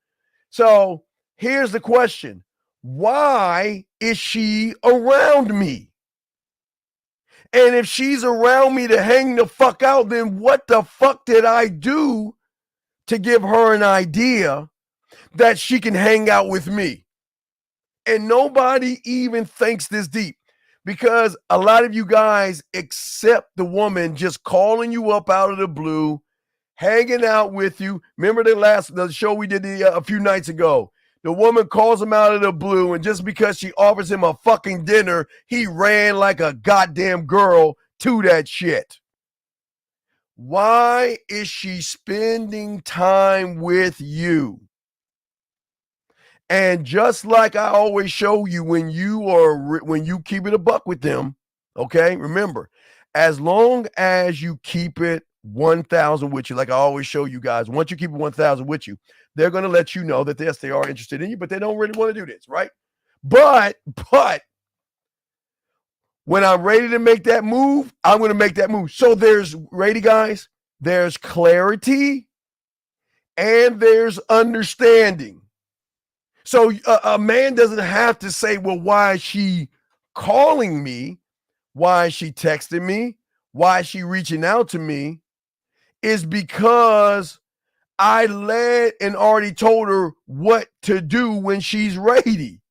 So here's the question. Why is she around me? And if she's around me to hang the fuck out, then what the fuck did I do to give her an idea that she can hang out with me? And nobody even thinks this deep because a lot of you guys accept the woman just calling you up out of the blue. hanging out with you. Remember the show we did a few nights ago? The woman calls him out of the blue, and just because she offers him a fucking dinner, he ran like a goddamn girl to that shit. Why is she spending time with you? And just like I always show you when you keep it a buck with them, okay? Remember, as long as you keep it 1,000 with you, like I always show you guys, once you keep it 1,000 with you, they're going to let you know that yes, they are interested in you, but they don't really want to do this, right? But when I'm ready to make that move, I'm going to make that move. So there's, ready guys, there's clarity and there's understanding. So a man doesn't have to say, well, why is she calling me? Why is she texting me? Why is she reaching out to me? Is because I led and already told her what to do when she's ready.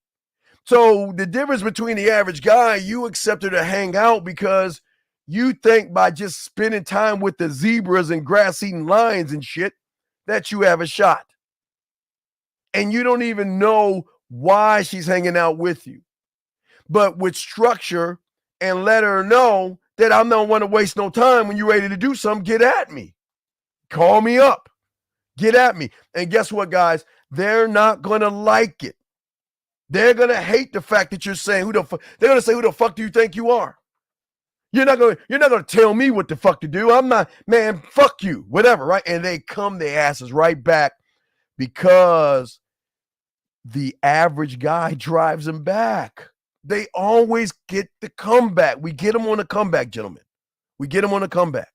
So the difference between the average guy, you accept her to hang out because you think by just spending time with the zebras and grass-eating lions and shit that you have a shot. And you don't even know why she's hanging out with you. But with structure and let her know that I don't want to waste no time. When you're ready to do something, get at me. Call me up. Get at me. And guess what, guys? They're not going to like it. They're going to hate the fact that you're saying, they're going to say, who the fuck do you think you are? You're not going to tell me what the fuck to do. I'm not, man, fuck you, whatever, right? And they come their asses right back because the average guy drives them back. They always get the comeback. We get them on a comeback, gentlemen. We get them on a comeback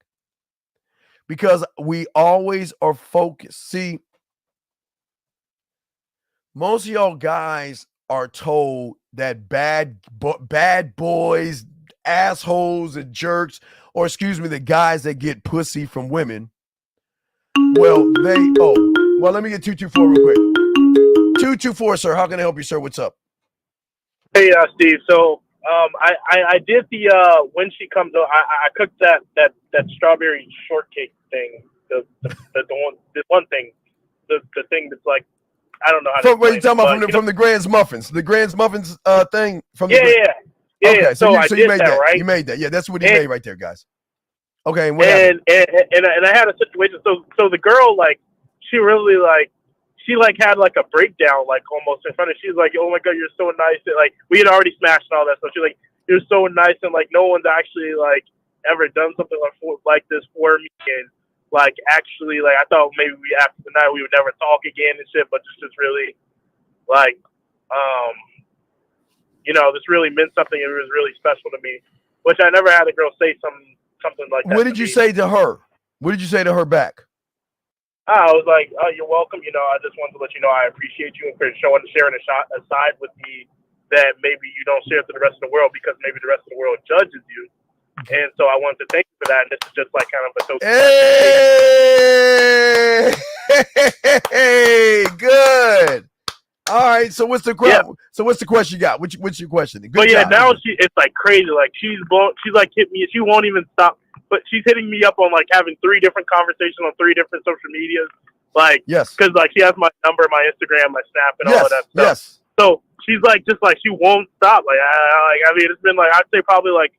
because we always are focused. See, most of y'all guys are told that bad boys, assholes, and jerks, or excuse me, the guys that get pussy from women. Well, let me get 224 real quick. 224, sir. How can I help you, sir? What's up? Hey, Steve. So, I did the when she comes. I cooked that strawberry shortcake thing. The one thing, the thing that's like, I don't know how to. What are you talking about from the Grand's Muffins? The Grand's Muffins thing from the Okay, so you made that, right? You made that. Yeah, that's what he made right there, guys. Okay, and I had a situation. So the girl, like, she really had like a breakdown, like almost in front of. She's like, "Oh my God, you're so nice." And, like, we had already smashed and all that stuff. She's like, "You're so nice," and like no one's actually like ever done something like this for me. And like actually, like I thought maybe after the night we would never talk again and shit, but just really like this really meant something. It was really special to me, which I never had a girl say something like that. What did you say to her? What did you say to her back? I was like, "Oh, you're welcome. I just wanted to let you know I appreciate you and for sharing a side with me that maybe you don't share to the rest of the world because maybe the rest of the world judges you. And so I wanted to thank you for that. And this is just like kind of a token. Hey, good. All right. So what's the question? Yeah. So what's the question you got? What's your question? Good job. Now it's like crazy. Like she's like hit me. She won't even stop. But she's hitting me up on like having 3 different conversations on 3 different social medias. Like, yes, because like she has my number, my Instagram, my Snap, and all of that stuff. Yes. So she's like, just like she won't stop. Like, I mean, it's been like I'd say probably like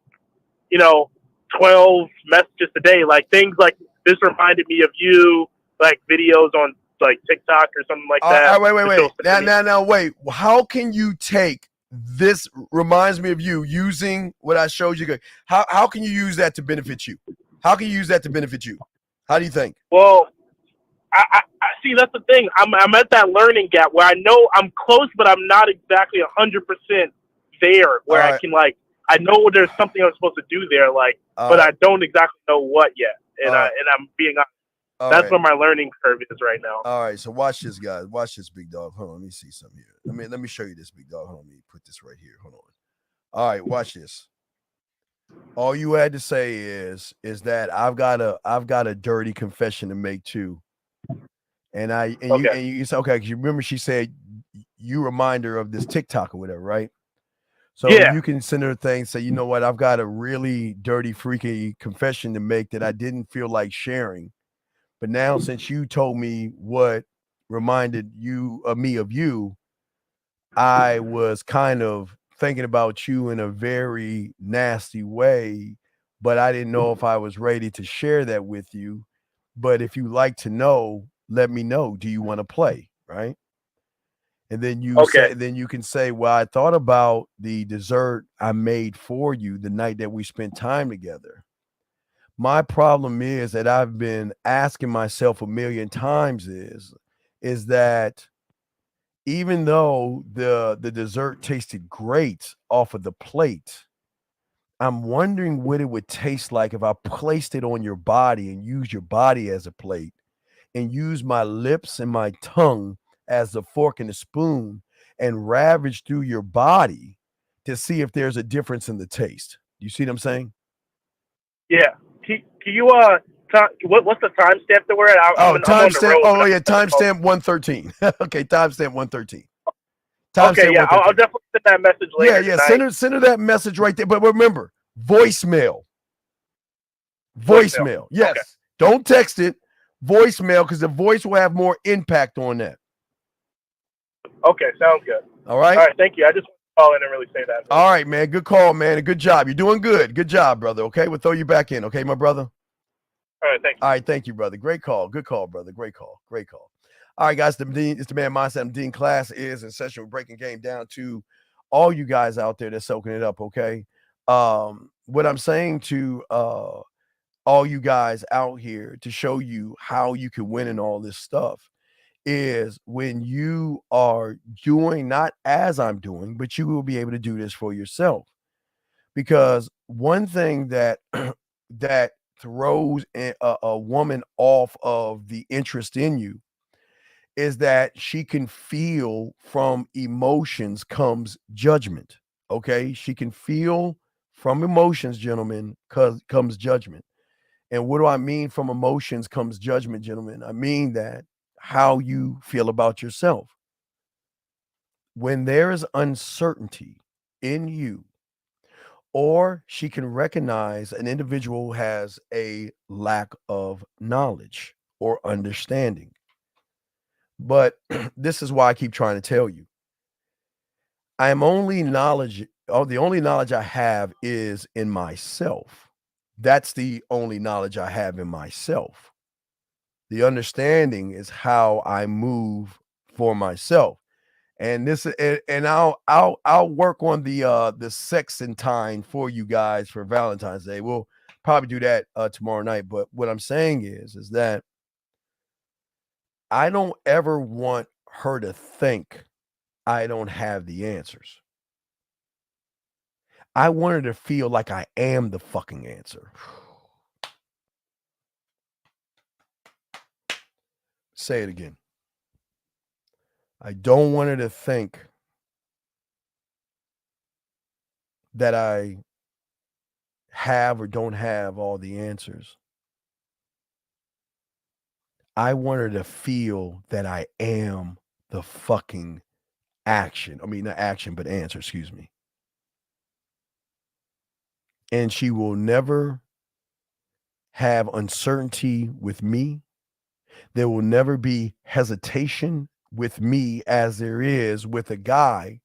12 messages a day. Like things like this reminded me of you. Like videos on like TikTok or something like that. Wait. Now, wait. How can you take this reminds me of you using what I showed you? How can you use that to benefit you? How can you use that to benefit you? How do you think? Well, I see. That's the thing. I'm at that learning gap where I know I'm close, but I'm not exactly 100% there. Where I can I know there's something I'm supposed to do there, but I don't exactly know what yet. And I'm being honest. That's where my learning curve is right now. All right, so watch this, guys. Watch this, big dog. Hold on, let me see something here. Let me show you this, big dog. Hold on, let me put this right here. Hold on. All right, watch this. All you had to say is that I've got a dirty confession to make too. And you said okay, because you remember she said you remind her of this TikTok or whatever, right? So you can send her a thing, say, you know what, I've got a really dirty, freaky confession to make that I didn't feel like sharing. But now, since you told me what reminded you of me of you, I was kind of thinking about you in a very nasty way, but I didn't know if I was ready to share that with you. But if you like to know, let me know. Do you want to play? Right. And then you can say, well, I thought about the dessert I made for you the night that we spent time together. My problem is that I've been asking myself a million times is that even though the dessert tasted great off of the plate, I'm wondering what it would taste like if I placed it on your body and used your body as a plate and used my lips and my tongue as the fork and the spoon and ravaged through your body to see if there's a difference in the taste. You see what I'm saying? Yeah. Can you what's the timestamp that we're at? Timestamp. Oh yeah, timestamp 113. Okay, timestamp 113. Okay, yeah, I'll definitely send that message later. Yeah. Send her that message right there. But remember, voicemail. Yes. Okay. Don't text it. Voicemail, because the voice will have more impact on that. Okay, sounds good. All right. All right, thank you. I just want to call in and really say that. All right, man. Good call, man. And good job. You're doing good. Good job, brother. Okay, we'll throw you back in. Okay, my brother. All right, thank you. All right, thank you, brother. Great call. Good call, brother. Great call. Great call. All right, guys. It's the Man Mindset. I'm Dean. Class is in session. We're breaking game down to all you guys out there that's soaking it up. Okay. What I'm saying to all you guys out here to show you how you can win in all this stuff is when you are doing not as I'm doing, but you will be able to do this for yourself. Because one thing that that throws a woman off of the interest in you is that she can feel from emotions comes judgment. Okay, she can feel from emotions, gentlemen, comes judgment. And what do I mean from emotions comes judgment, gentlemen? I mean that how you feel about yourself. When there is uncertainty in you, or she can recognize an individual has a lack of knowledge or understanding. But this is why I keep trying to tell you. I am only knowledge, the only knowledge I have is in myself. That's the only knowledge I have in myself. The understanding is how I move for myself. And this and I'll work on the sexantine for you guys for Valentine's Day. We'll probably do that tomorrow night. But what I'm saying is that I don't ever want her to think I don't have the answers. I want her to feel like I am the fucking answer. Say it again. I don't want her to think that I have or don't have all the answers. I want her to feel that I am the fucking action. I mean, not action, but answer, excuse me. And she will never have uncertainty with me. There will never be hesitation with me as there is with a guy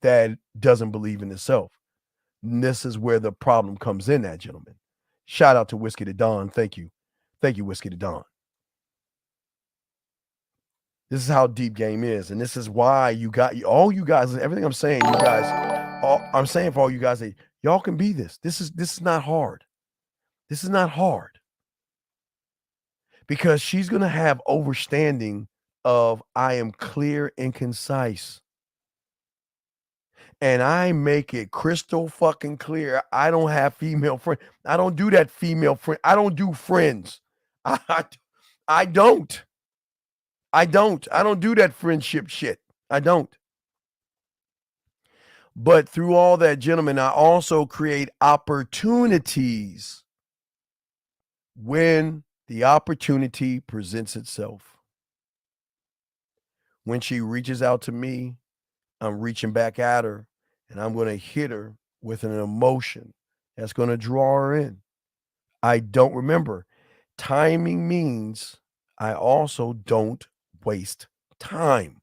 that doesn't believe in himself. And this is where the problem comes in at, gentlemen. Shout out to Whiskey to Dawn. Thank you. Thank you, Whiskey to Dawn. This is how deep game is. And this is why you got all you guys, everything I'm saying, you guys, I'm saying for all you guys, that y'all can be this. This is not hard. This is not hard. Because she's going to have overstanding of I am clear and concise. And I make it crystal fucking clear. I don't have female friends. I don't do that female friend. I don't do friends. I don't. I don't do that friendship shit. I don't. But through all that, gentlemen, I also create opportunities when the opportunity presents itself. When she reaches out to me, I'm reaching back at her, and I'm going to hit her with an emotion that's going to draw her in. I don't remember. timing means I also don't waste time.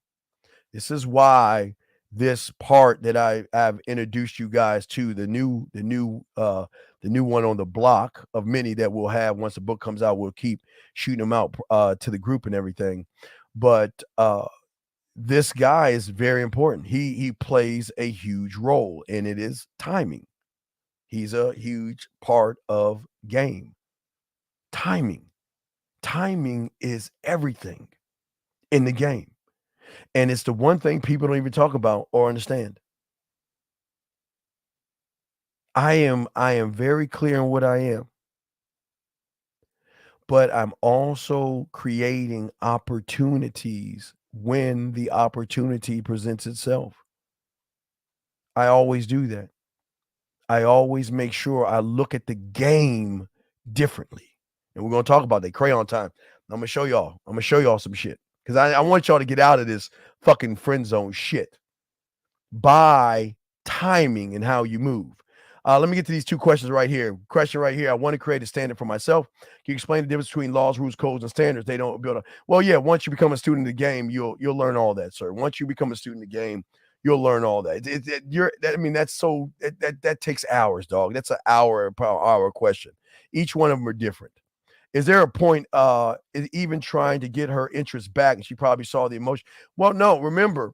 This is why this part that I've introduced you guys to, the new one on the block of many that we'll have once the book comes out. We'll keep shooting them out to the group and everything. But this guy is very important. He plays a huge role, and it is timing. He's a huge part of game. Timing is everything in the game. And it's the one thing people don't even talk about or understand. I am very clear on what I am. But I'm also creating opportunities when the opportunity presents itself. I always do that. I always make sure I look at the game differently. And we're going to talk about that crayon time. I'm going to show y'all some shit. Because I want y'all to get out of this fucking friend zone shit by timing and how you move. Let me get to these two questions right here. Question right here. I want to create a standard for myself. Can you explain the difference between laws, rules, codes, and standards? They don't build a... Well, yeah, once you become a student of the game, you'll learn all that, sir. Once you become a student of the game, you'll learn all that. That takes hours, dog. That's an hour question. Each one of them are different. Is there a point even trying to get her interest back? And she probably saw the emotion. Well, no, remember,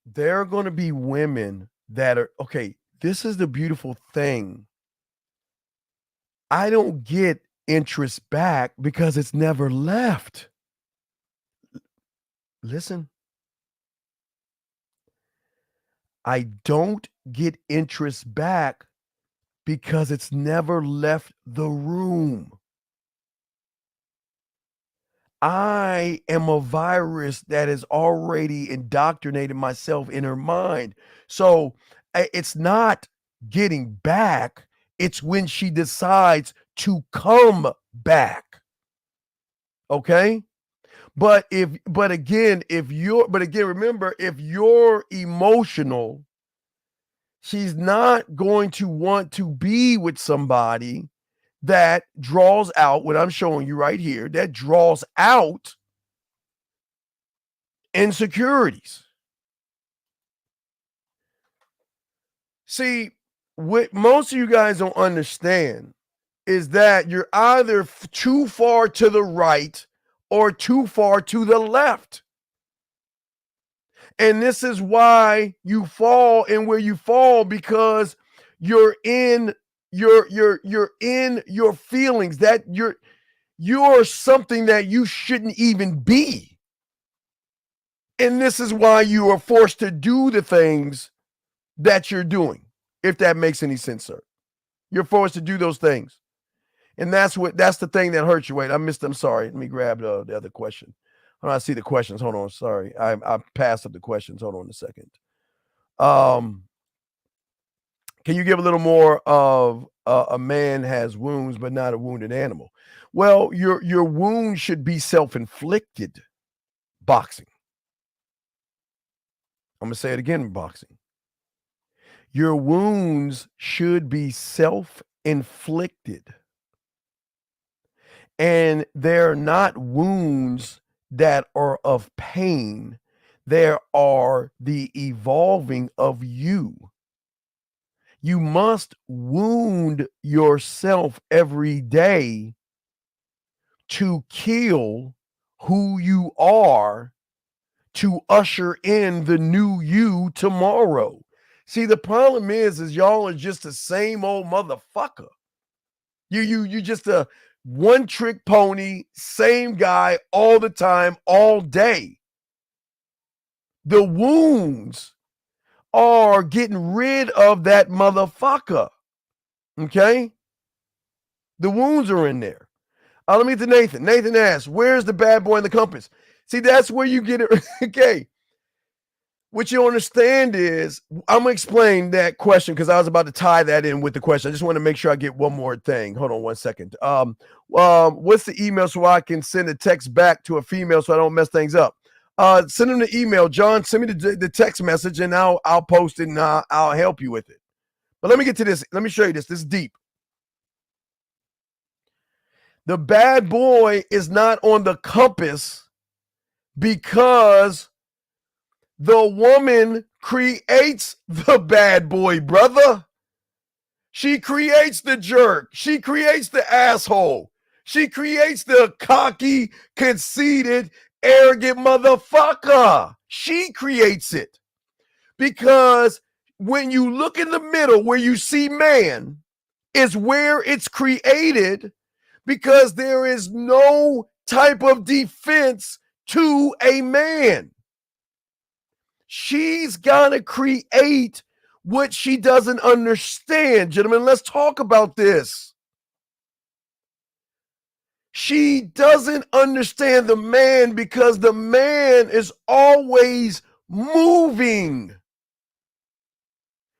there are going to be women that are, okay, this is the beautiful thing. I don't get interest back because it's never left. Listen. I don't get interest back because it's never left the room. I am a virus that has already indoctrinated myself in her mind. So it's not getting back. It's when she decides to come back. Okay? But again, remember, if you're emotional, she's not going to want to be with somebody that draws out what I'm showing you right here, that draws out insecurities. See, what most of you guys don't understand is that you're either too far to the right or too far to the left. And this is why you fall in where you fall, because you're in you're in your feelings, that you're something that you shouldn't even be. And this is why you are forced to do the things that you're doing, if that makes any sense, sir. You're forced to do those things. And that's the thing that hurts you. Wait, I'm sorry. Let me grab the other question. I see the questions. Hold on. Sorry. I passed up the questions. Hold on a second. Can you give a little more of a man has wounds, but not a wounded animal? Well, your wound should be self-inflicted. Boxing. I'm going to say it again, boxing. Your wounds should be self-inflicted. And they're not wounds that are of pain. There are the evolving of you. You must wound yourself every day to kill who you are, to usher in the new you tomorrow. See, the problem is y'all are just the same old motherfucker. You just a one-trick pony, same guy all the time, all day. The wounds are getting rid of that motherfucker. Okay? The wounds are in there. Let me get to Nathan. Nathan asks, where's the bad boy in the compass? See, that's where you get it. Okay. What you understand is, I'm going to explain that question because I was about to tie that in with the question. I just want to make sure I get one more thing. Hold on 1 second. What's the email so I can send a text back to a female so I don't mess things up? Send them the email. John, send me the text message and I'll post it and I'll help you with it. But let me get to this. Let me show you this. This is deep. The bad boy is not on the compass because the woman creates the bad boy, brother. She creates the jerk. She creates the asshole. She creates the cocky, conceited, arrogant motherfucker. She creates it. Because when you look in the middle where you see man is where it's created, because there is no type of defense to a man. She's gonna create what she doesn't understand. Gentlemen, let's talk about this. She doesn't understand the man because the man is always moving.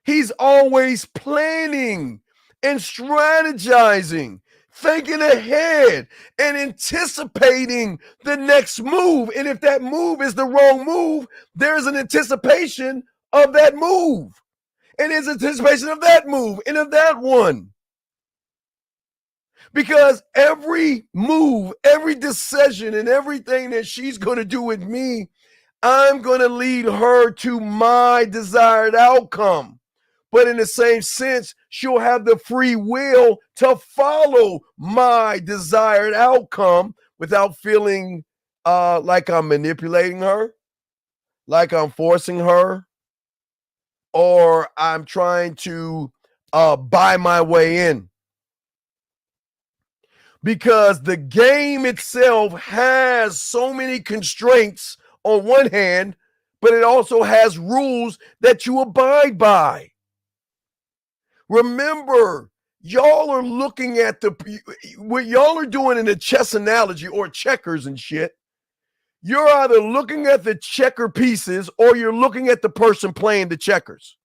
He's always planning and strategizing, thinking ahead and anticipating the next move. And if that move is the wrong move, there's an anticipation of that move. And there's anticipation of that move and of that one. Because every move, every decision, and everything that she's going to do with me, I'm going to lead her to my desired outcome. But in the same sense, she'll have the free will to follow my desired outcome without feeling like I'm manipulating her, like I'm forcing her, or I'm trying to buy my way in. Because the game itself has so many constraints on one hand, but it also has rules that you abide by. Remember, y'all are looking at what y'all are doing in a chess analogy or checkers and shit. You're either looking at the checker pieces or you're looking at the person playing the checkers.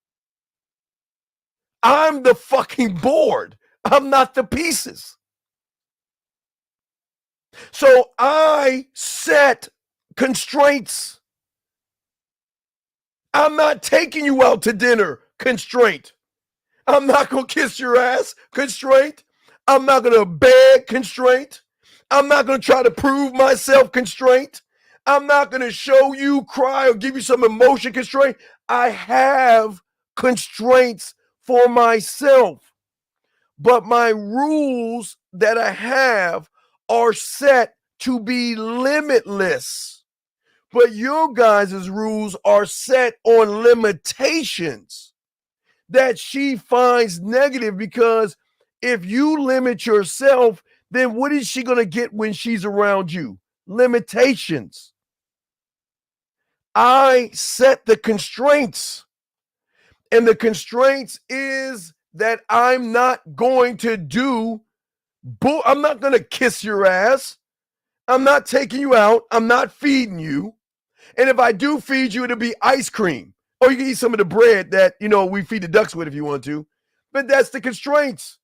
I'm the fucking board. I'm not the pieces. So I set constraints. I'm not taking you out to dinner, constraint. I'm not going to kiss your ass, constraint. I'm not going to beg, constraint. I'm not going to try to prove myself, constraint. I'm not going to show you, cry, or give you some emotion, constraint. I have constraints for myself. But my rules that I have are set to be limitless. But your guys' rules are set on limitations that she finds negative, because if you limit yourself, then what is she going to get when she's around you? Limitations. I set the constraints, and the constraints is that I'm not going to do I'm not going to kiss your ass. I'm not taking you out. I'm not feeding you. And if I do feed you, it'll be ice cream. Or you can eat some of the bread that, we feed the ducks with if you want to. But that's the constraints.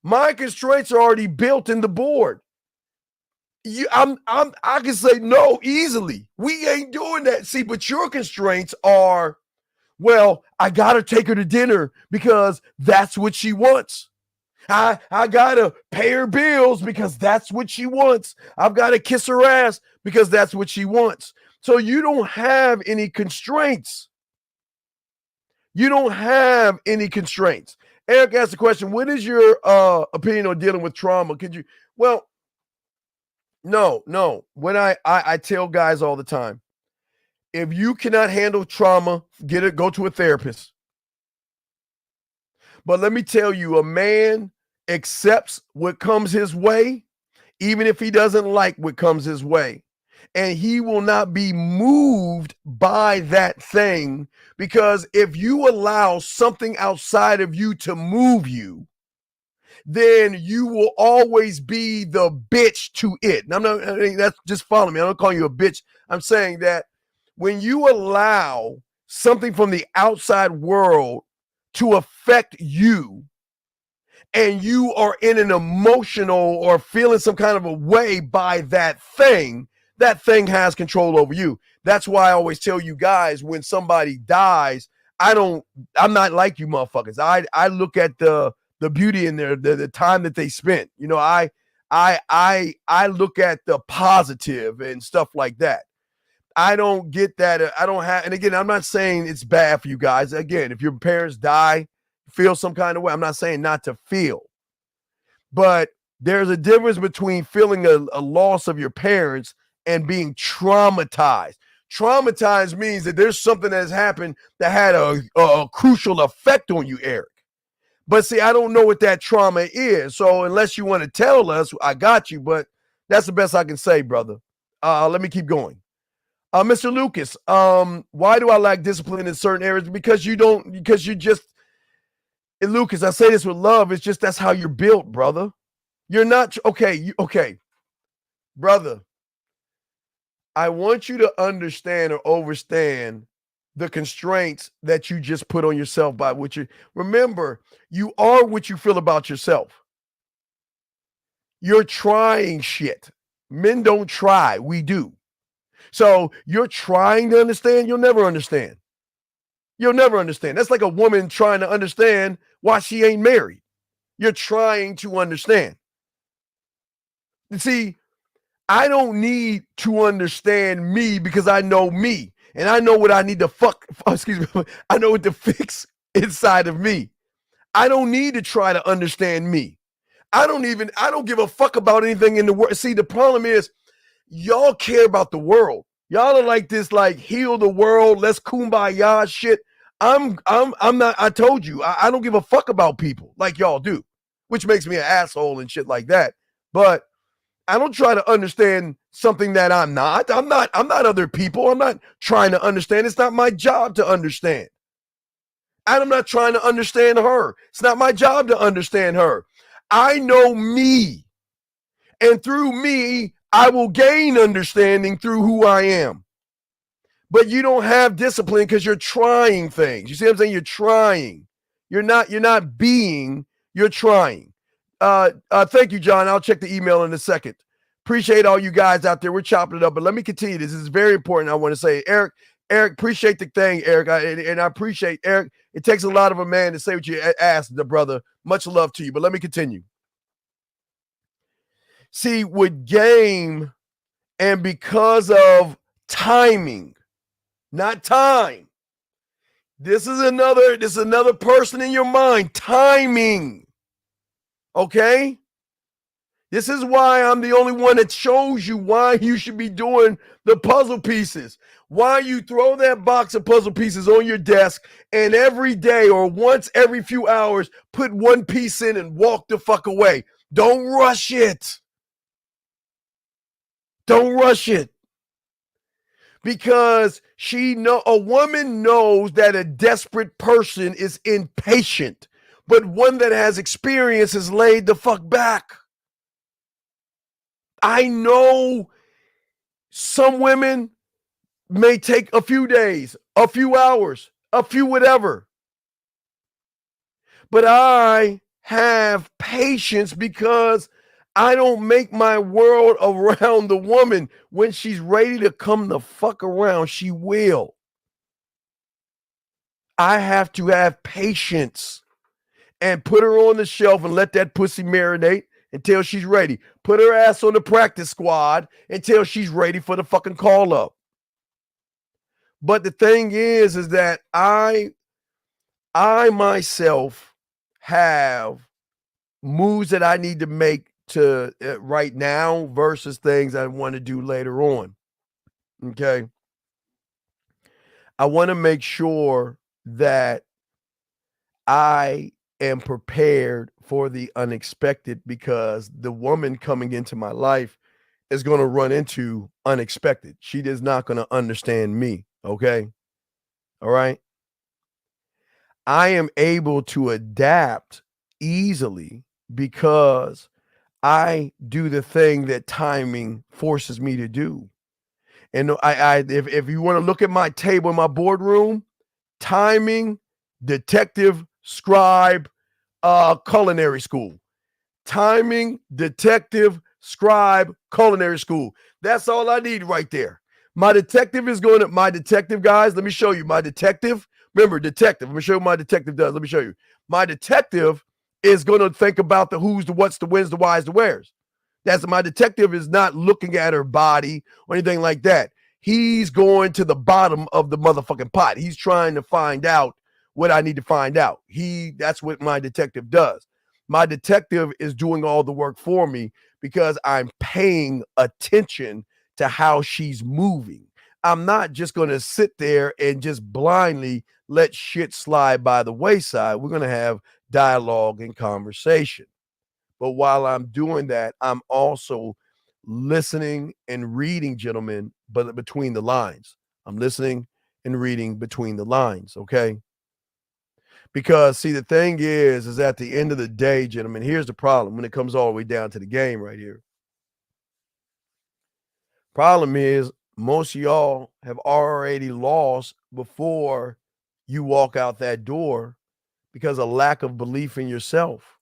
My constraints are already built in the board. I can say no easily. We ain't doing that. See, but your constraints are, well, I got to take her to dinner because that's what she wants. I got to pay her bills because that's what she wants. I've got to kiss her ass because that's what she wants. So you don't have any constraints. You don't have any constraints. Eric asked the question, what is your opinion on dealing with trauma? Could you? Well, no. When I tell guys all the time, if you cannot handle trauma, go to a therapist. But let me tell you, a man accepts what comes his way, even if he doesn't like what comes his way. And he will not be moved by that thing, because if you allow something outside of you to move you, then you will always be the bitch to it. And that's just follow me. I'm not calling you a bitch. I'm saying that when you allow something from the outside world to affect you, and you are in an emotional or feeling some kind of a way by that thing has control over you. That's why I always tell you guys, when somebody dies, I'm not like you motherfuckers. I look at the beauty in there, the time that they spent. You know, I look at the positive and stuff like that. I don't get that. I don't have, and again, I'm not saying it's bad for you guys. Again, if your parents die, feel some kind of way. I'm not saying not to feel, but there's a difference between feeling a loss of your parents and being traumatized. Traumatized means that there's something that has happened that had a crucial effect on you, Eric. But see, I don't know what that trauma is. So unless you want to tell us, I got you, but that's the best I can say, brother. Let me keep going. Mr. Lucas, why do I lack discipline in certain areas? Because you just, and Lucas, I say this with love. It's just, that's how you're built, brother. You're not, okay, brother. I want you to understand or overstand the constraints that you just put on yourself by what you, remember, you are what you feel about yourself. You're trying shit. Men don't try, we do. So you're trying to understand, you'll never understand. You'll never understand. That's like a woman trying to understand why she ain't married. You're trying to understand. You see, I don't need to understand me because I know me. And I know what I need to I know what to fix inside of me. I don't need to try to understand me. I don't give a fuck about anything in the world. See, the problem is, y'all care about the world. Y'all are like this, like, heal the world, let's kumbaya shit. I'm not, I told you, I don't give a fuck about people like y'all do, which makes me an asshole and shit like that. But I don't try to understand something that I'm not. I'm not other people. I'm not trying to understand. It's not my job to understand. And I'm not trying to understand her. It's not my job to understand her. I know me. And through me, I will gain understanding through who I am. But you don't have discipline because you're trying things. You see what I'm saying? You're trying. You're not being, you're trying. Thank you, John. I'll check the email in a second. Appreciate all you guys out there. We're chopping it up, but let me continue. This is very important. I want to say, Eric, appreciate the thing, Eric. And I appreciate, Eric, it takes a lot of a man to say what you asked the brother. Much love to you, but let me continue. See, with game and because of timing, not time. This is another person in your mind. Timing. Okay? This is why I'm the only one that shows you why you should be doing the puzzle pieces. Why you throw that box of puzzle pieces on your desk and every day or once every few hours, put one piece in and walk the fuck away. Don't rush it. Don't rush it. Because a woman knows that a desperate person is impatient, but one that has experience is laid the fuck back. I know some women may take a few days, a few hours, a few whatever. But I have patience because I don't make my world around the woman. When she's ready to come the fuck around, she will. I have to have patience and put her on the shelf and let that pussy marinate until she's ready. Put her ass on the practice squad until she's ready for the fucking call up. But the thing is that I myself have moves that I need to make to right now versus things I want to do later on. Okay. I want to make sure that I am prepared for the unexpected because the woman coming into my life is going to run into unexpected. She is not going to understand me. Okay. All right. I am able to adapt easily because I do the thing that timing forces me to do. And if you want to look at my table in my boardroom, timing, detective, scribe, culinary school. Timing, detective, scribe, culinary school. That's all I need right there. My detective, guys, let me show you. My detective, Remember, detective. Let me show you what my detective does. Let me show you. My detective is going to think about the who's, the what's, the when's, the why's, the where's. That's my detective is not looking at her body or anything like that. He's going to the bottom of the motherfucking pot. He's trying to find out what I need to find out. That's what my detective does. My detective is doing all the work for me because I'm paying attention to how she's moving. I'm not just going to sit there and just blindly let shit slide by the wayside. We're going to have dialogue and conversation. But while I'm doing that, I'm also listening and reading, gentlemen, but between the lines. I'm listening and reading between the lines, okay? Because, see, the thing is at the end of the day, gentlemen, here's the problem when it comes all the way down to the game right here. Problem is, most of y'all have already lost before you walk out that door because of lack of belief in yourself.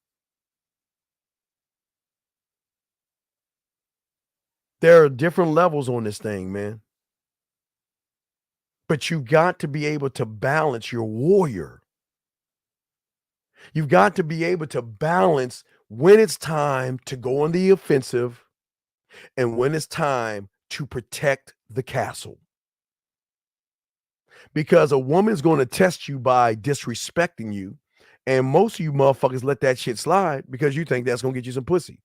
There are different levels on this thing, man. But you got to be able to balance your warrior. You've got to be able to balance when it's time to go on the offensive and when it's time to protect the castle. Because a woman's going to test you by disrespecting you. And most of you motherfuckers let that shit slide because you think that's going to get you some pussy.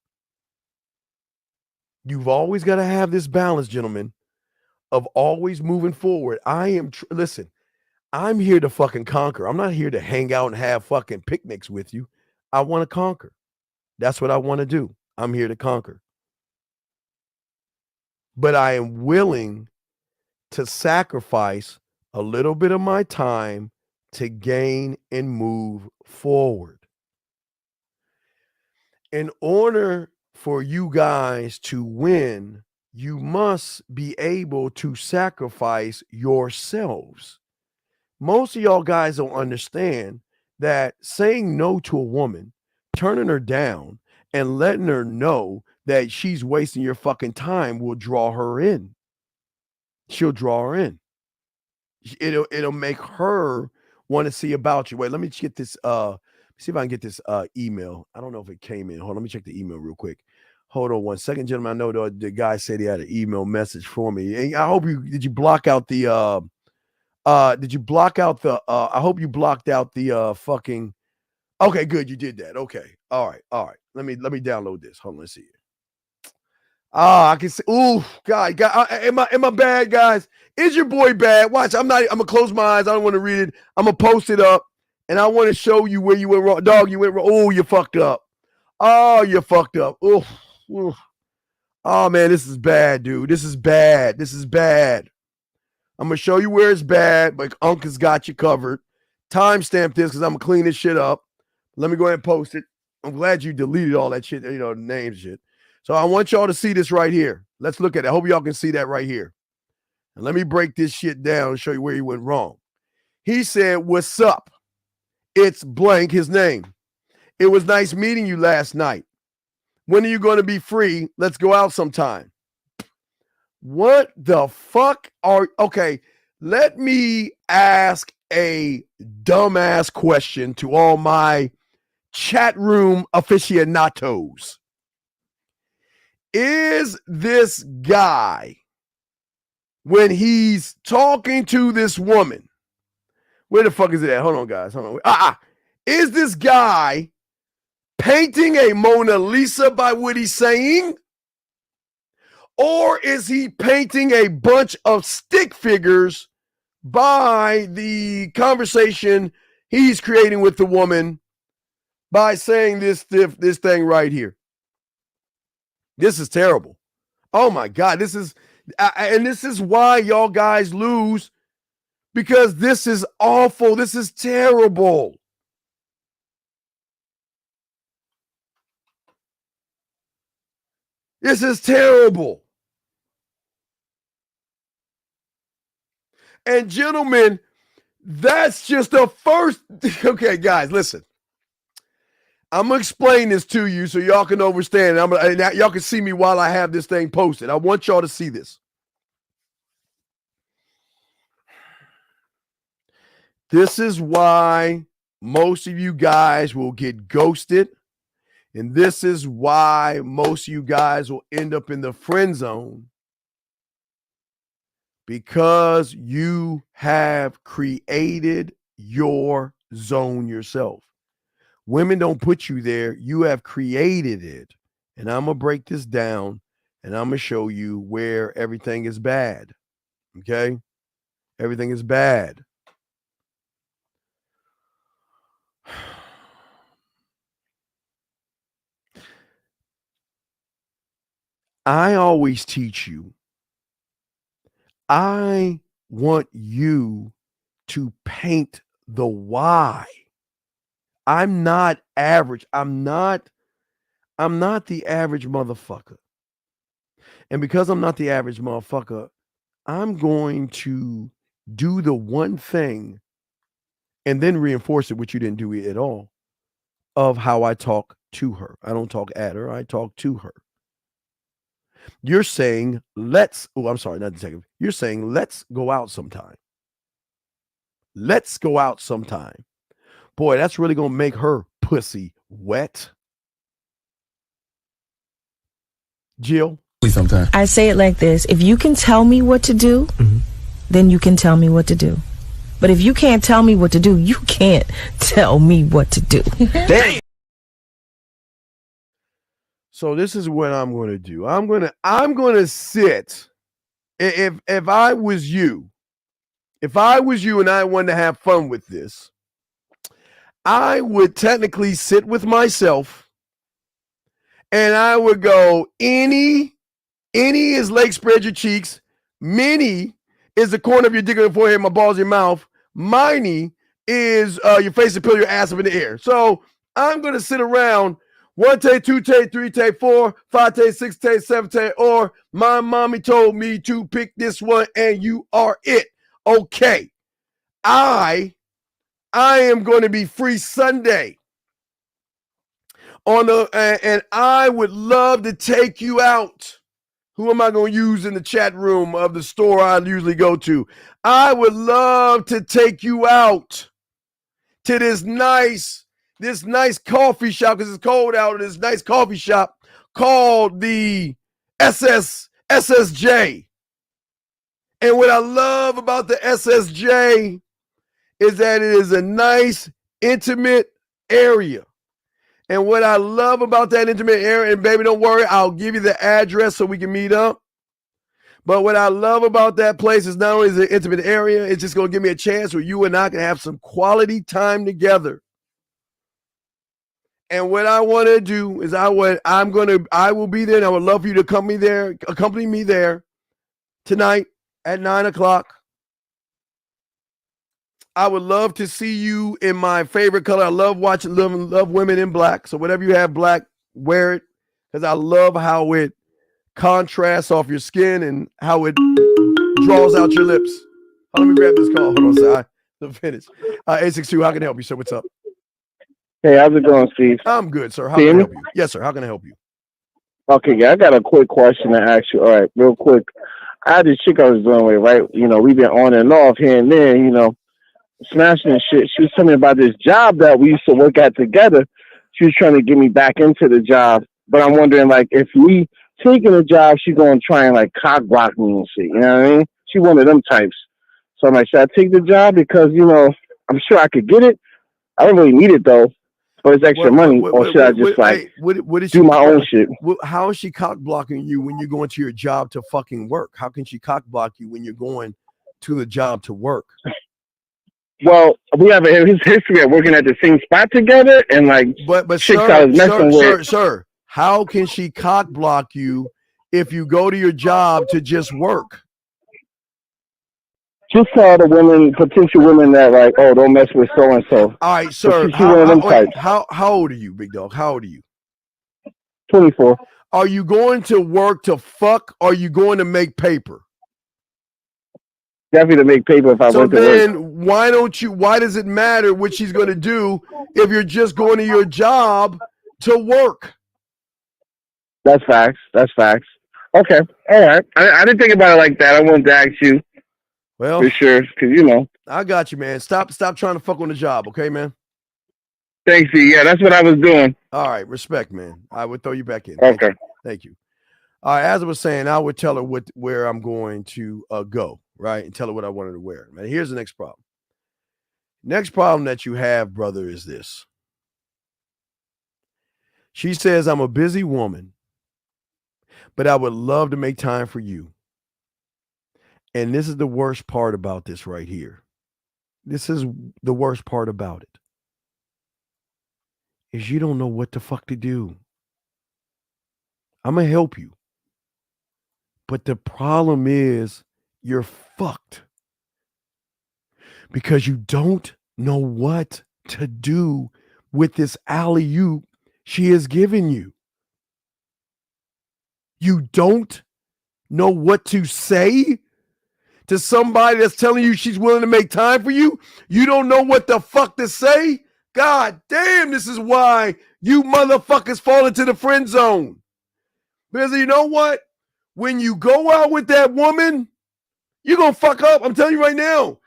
You've always got to have this balance, gentlemen, of always moving forward. Listen, I'm here to fucking conquer. I'm not here to hang out and have fucking picnics with you. I want to conquer. That's what I want to do. I'm here to conquer. But I am willing to sacrifice a little bit of my time to gain and move forward. In order for you guys to win, you must be able to sacrifice yourselves. Most of y'all guys don't understand that saying no to a woman, turning her down, and letting her know that she's wasting your fucking time will draw her in. She'll draw her in. It'll make her want to see about you. Wait, let me get this. See if I can get this email. I don't know if it came in. Hold on, let me check the email real quick. Hold on 1 second, gentlemen. I know the guy said he had an email message for me. And I hope did you block out the I hope you blocked out the fucking. Okay, good. You did that. Okay. All right. Let me download this. Hold on, let's see it. I can see. Ooh, God, am I bad, guys? Is your boy bad? Watch, I'm gonna close my eyes. I don't want to read it. I'm gonna post it up, and I want to show you where you went wrong. Dog, you went wrong. Oh, you fucked up. Oh, you fucked up. Oof. Oh man, this is bad, dude. This is bad. I'm gonna show you where it's bad, but Uncle's got you covered. Timestamp this because I'm gonna clean this shit up. Let me go ahead and post it. I'm glad you deleted all that shit, names shit. So I want y'all to see this right here. Let's look at it. I hope y'all can see that right here. And let me break this shit down and show you where he went wrong. He said, "What's up? It's blank, his name. It was nice meeting you last night. When are you going to be free? Let's go out sometime." What the fuck okay, let me ask a dumbass question to all my chat room aficionados. Is this guy, when he's talking to this woman, where the fuck is it at? Hold on, guys. Hold on. Is this guy painting a Mona Lisa by what he's saying? Or is he painting a bunch of stick figures by the conversation he's creating with the woman by saying this thing right here? This is terrible. Oh my God. This is why y'all guys lose, because this is awful. This is terrible. This is terrible. And gentlemen, that's just the first. Okay, guys, listen. I'm going to explain this to you so y'all can understand. And y'all can see me while I have this thing posted. I want y'all to see this. This is why most of you guys will get ghosted. And this is why most of you guys will end up in the friend zone. Because you have created your zone yourself. Women don't put you there. You have created it. And I'm going to break this down and I'm going to show you where everything is bad. Okay? Everything is bad. I always teach you. I want you to paint the why. I'm not average. I'm not the average motherfucker. And because I'm not the average motherfucker, I'm going to do the one thing and then reinforce it, which you didn't do at all, of how I talk to her. I don't talk at her. I talk to her. You're saying, I'm sorry, not the second. You're saying, let's go out sometime. Let's go out sometime. Boy, that's really going to make her pussy wet. Jill? Sometime. I say it like this. If you can tell me what to do, then you can tell me what to do. But if you can't tell me what to do, you can't tell me what to do. Damn. So this is what I'm going to do. I'm going to sit. If I was you and I wanted to have fun with this, I would technically sit with myself and I would go, any is leg spread your cheeks. Many is the corner of your dick on your forehead, my balls in your mouth. Miney is your face and peel your ass up in the air. So I'm going to sit around 1 take, 2 take, 3 take, 4, 5 take, 6 take, 7 take, or my mommy told me to pick this one and you are it. Okay. I am going to be free Sunday. And I would love to take you out. Who am I going to use in the chat room of the store I usually go to? I would love to take you out to this nice coffee shop, because it's cold out, this nice coffee shop called the SSJ. And what I love about the SSJ is that it is a nice, intimate area. And what I love about that intimate area, and baby, don't worry, I'll give you the address so we can meet up. But what I love about that place is not only is it an intimate area, it's just going to give me a chance where you and I can have some quality time together. And what I want to do is I will be there, and I would love for you to accompany me there tonight at 9:00. I would love to see you in my favorite color. I love watching love women in black. So whatever you have black, wear it. Because I love how it contrasts off your skin and how it draws out your lips. Let me grab this call. Hold on, sir. I'm finished. 862, how can I help you, sir? What's up? Hey, how's it going, Steve? I'm good, sir. How can I help you? Yes, sir. How can I help you? Okay, yeah, I got a quick question to ask you. All right, real quick. I had this chick I was dealing with, right? You know, we've been on and off here and there, you know, smashing and shit. She was telling me about this job that we used to work at together. She was trying to get me back into the job. But I'm wondering, like, if we taking the job, she's going to try and, like, cock block me and shit. You know what I mean? She one of them types. So I'm like, should I take the job? Because, you know, I'm sure I could get it. I don't really need it, though. But it's extra money. Or should I just, do my own shit? How is she cock blocking you when you're going to your job to fucking work? How can she cock block you when you're going to the job to work? Well, we have a history of working at the same spot together, and like, but chicks I was messing with. Sir, how can she cock block you if you go to your job to just work? Just tell the women, potential women, that like, oh, don't mess with so and so. All right, sir. How old are you, big dog? How old are you? 24. Are you going to work to fuck? Or are you going to make paper? Definitely to make paper if I went to work. So then why does it matter what she's going to do if you're just going to your job to work? That's facts. Okay. All right. I didn't think about it like that. I wanted to ask you. Well, for sure, because, you know. I got you, man. Stop trying to fuck on the job, okay, man? Thanks, E. Yeah, that's what I was doing. All right, respect, man. I would throw you back in. Okay. Thank you. All right, as I was saying, I would tell her where I'm going to go, right? And tell her what I wanted to wear. Man, here's the next problem. Next problem that you have, brother, is this. She says, I'm a busy woman, but I would love to make time for you. And this is the worst part about this right here. This is the worst part about it. Is you don't know what the fuck to do. I'm going to help you. But the problem is you're fucked. Because you don't know what to do with this alley-oop she has given you. You don't know what to say to somebody that's telling you she's willing to make time for you. You don't know what the fuck to say. God damn, this is why you motherfuckers fall into the friend zone. Because you know what? When you go out with that woman, you're going to fuck up. I'm telling you right now.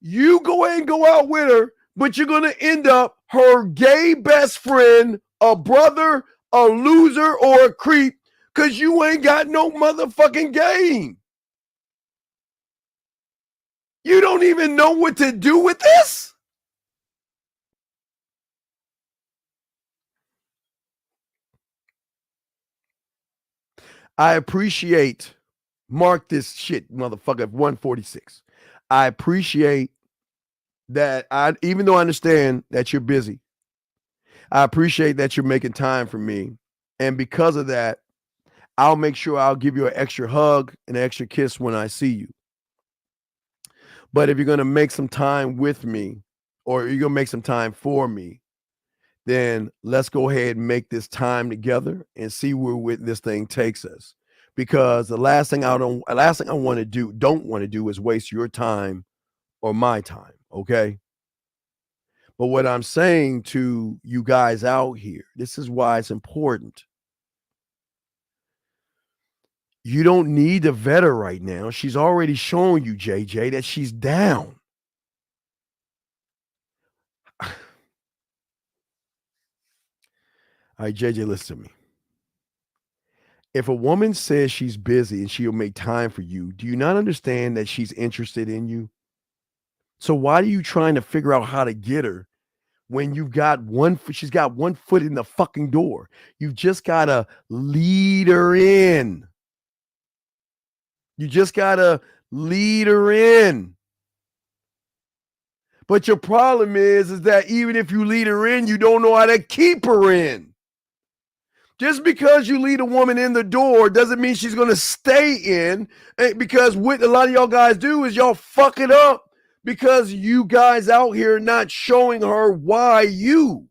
You go ahead and go out with her, but you're going to end up her gay best friend, a brother, a loser, or a creep, because you ain't got no motherfucking game. You don't even know what to do with this? I appreciate, mark this shit, motherfucker, 146. I appreciate that even though I understand that you're busy, I appreciate that you're making time for me. And because of that, I'll make sure I'll give you an extra hug and an extra kiss when I see you. But if you're going to make some time with me, or you're going to make some time for me, then let's go ahead and make this time together and see where this thing takes us. Because the last thing I don't want to do is waste your time or my time, okay? But what I'm saying to you guys out here, this is why it's important. You don't need to vet her right now. She's already shown you, JJ, that she's down. All right, JJ, listen to me. If a woman says she's busy and she'll make time for you, do you not understand that she's interested in you? So why are you trying to figure out how to get her when she's got one foot in the fucking door? You just got to lead her in. You just got to lead her in. But your problem is that even if you lead her in, you don't know how to keep her in. Just because you lead a woman in the door doesn't mean she's going to stay in. Because what a lot of y'all guys do is y'all fuck it up because you guys out here not showing her why you.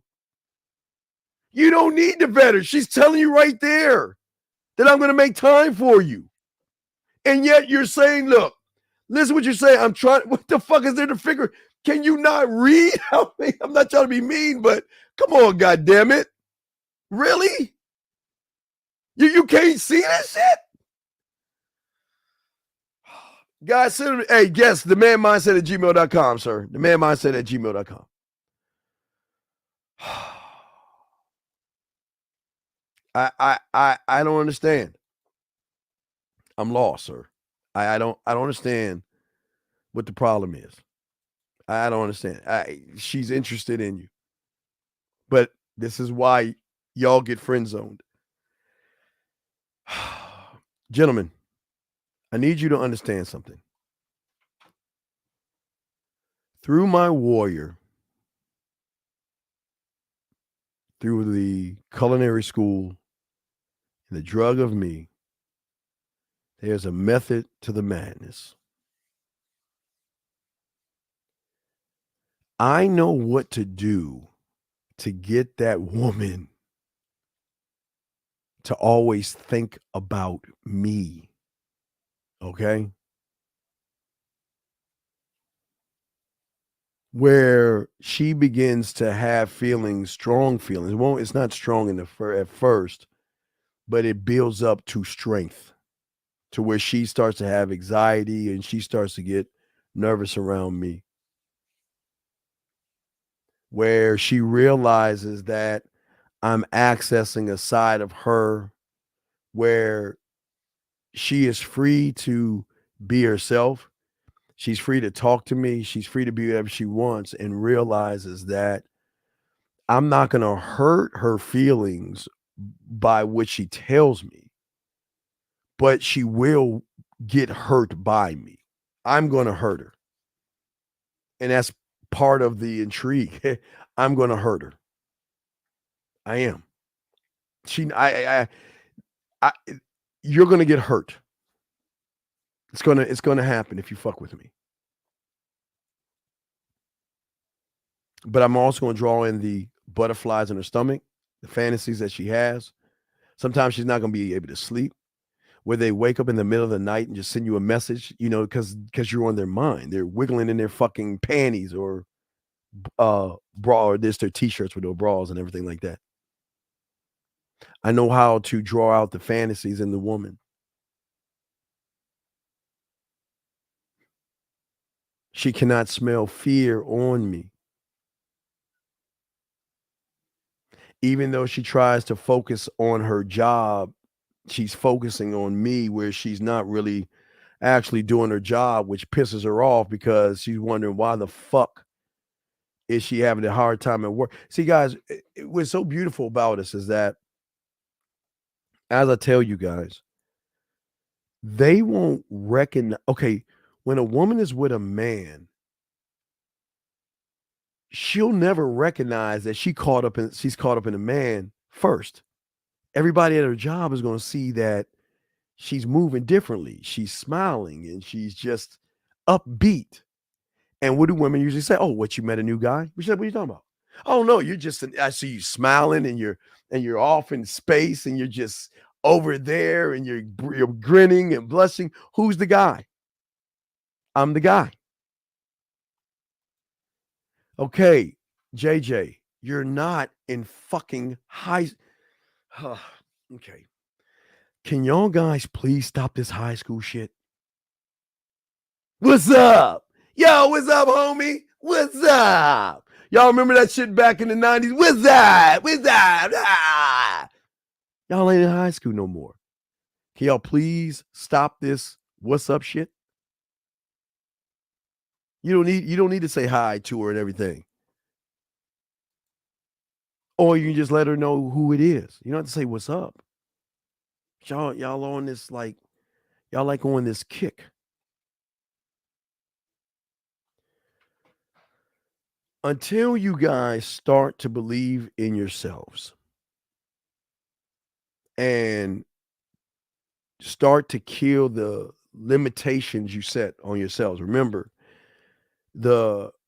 You don't need to vet her. She's telling you right there that I'm going to make time for you. And yet you're saying, look, listen what you're saying. I'm trying. What the fuck is there to figure? Can you not read? I'm not trying to be mean, but come on, goddammit. Really? You can't see that shit? Guys, send hey, yes, themanmindset@gmail.com, sir. Themanmindset@gmail.com. I don't understand. I'm lost, sir. I don't understand what the problem is. I don't understand. She's interested in you. But this is why y'all get friend zoned. Gentlemen, I need you to understand something. Through my warrior, through the culinary school, and the drug of me, there's a method to the madness. I know what to do to get that woman to always think about me. Okay? Where she begins to have feelings, strong feelings. It's not strong at first, but it builds up to strength, to where she starts to have anxiety and she starts to get nervous around me. where she realizes that I'm accessing a side of her where she is free to be herself. She's free to talk to me. She's free to be whatever she wants, and realizes that I'm not going to hurt her feelings by what she tells me, but she will get hurt by me. I'm going to hurt her. And that's part of the intrigue. I'm going to hurt her. I am. You're going to get hurt. It's going to happen if you fuck with me. But I'm also going to draw in the butterflies in her stomach, the fantasies that she has. Sometimes she's not going to be able to sleep, where they wake up in the middle of the night and just send you a message, because you're on their mind. They're wiggling in their fucking panties or bra, or their t-shirts with no bras and everything like that. I know how to draw out the fantasies in the woman. She cannot smell fear on me. Even though she tries to focus on her job, she's focusing on me, where she's not really actually doing her job, which pisses her off because she's wondering why the fuck is she having a hard time at work. See, guys, what's so beautiful about us is that, as I tell you guys, they won't recognize. Okay, when a woman is with a man, she'll never recognize that she's caught up in a man first. Everybody at her job is going to see that she's moving differently. She's smiling and she's just upbeat. And what do women usually say? Oh, what, you met a new guy? What are you talking about? Oh no, I see you smiling and you're off in space and you're just over there and you're grinning and blushing. Who's the guy? I'm the guy. Okay, JJ, you're not in fucking high. Okay. Can y'all guys please stop this high school shit? What's up? Yo, what's up, homie? What's up? Y'all remember that shit back in the 90s? What's up? What's up? Ah! Y'all ain't in high school no more. Can y'all please stop this what's up shit? You don't need to say hi to her and everything. Or you can just let her know who it is. You don't have to say what's up. Y'all on this y'all like on this kick. Until you guys start to believe in yourselves and start to kill the limitations you set on yourselves. Remember,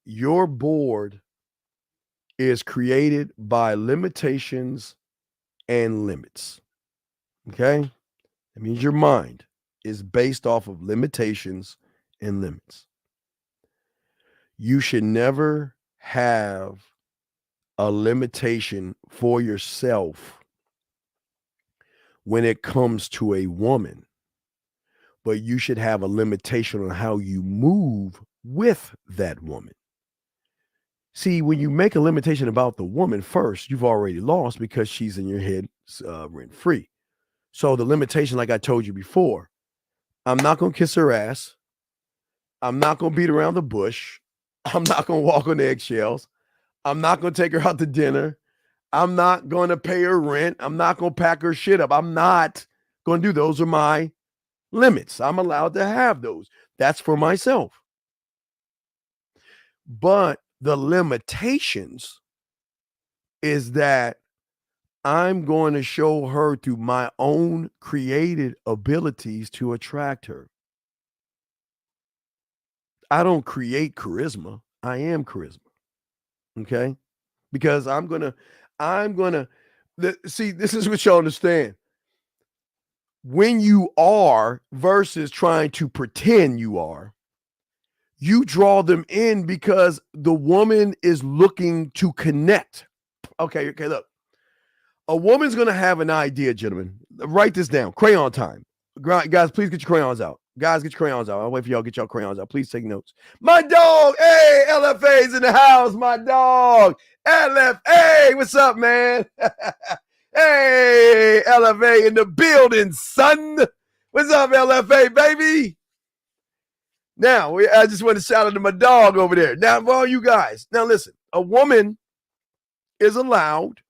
your board is created by limitations and limits. Okay? That means your mind is based off of limitations and limits. You should never have a limitation for yourself when it comes to a woman, but you should have a limitation on how you move with that woman. See, when you make a limitation about the woman first, you've already lost because she's in your head rent free. So the limitation, like I told you before, I'm not going to kiss her ass. I'm not going to beat around the bush. I'm not going to walk on eggshells. I'm not going to take her out to dinner. I'm not going to pay her rent. I'm not going to pack her shit up. I'm not going to do those. Are my limits. I'm allowed to have those. That's for myself. But the limitations is that I'm going to show her through my own created abilities to attract her. I don't create charisma. I am charisma. Okay? Because I'm going to see, this is what y'all understand. When you are versus trying to pretend you are, you draw them in because the woman is looking to connect. Okay, look. A woman's going to have an idea, gentlemen. Write this down. Crayon time. Guys, please get your crayons out. Guys, get your crayons out. I'll wait for y'all to get your crayons out. Please take notes. My dog, hey, LFA's in the house. My dog, LFA. What's up, man? Hey, LFA in the building, son. What's up, LFA, baby? Now, I just want to shout out to my dog over there. Now, for all you guys, now listen, a woman is allowed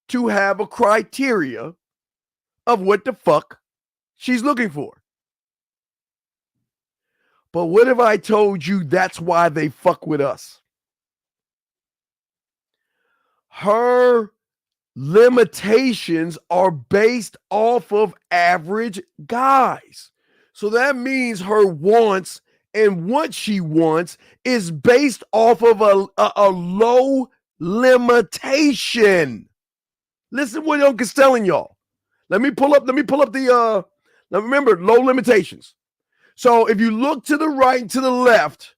to have a criteria of what the fuck she's looking for. But what if I told you that's why they fuck with us? Her limitations are based off of average guys. So that means her wants and what she wants is based off of a low limitation. Listen to what Uncle's telling y'all. Let me pull up the now remember, low limitations. So if you look to the right and to the left,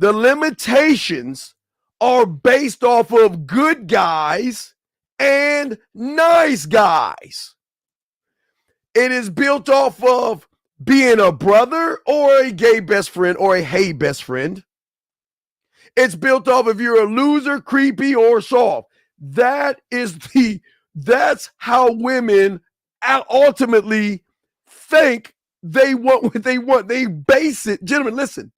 the limitations are based off of good guys and nice guys. It is built off of being a brother or a gay best friend or a hey best friend. It's built off if you're a loser, creepy, or soft. That's how women ultimately think they want what they want. They base it. Gentlemen, listen.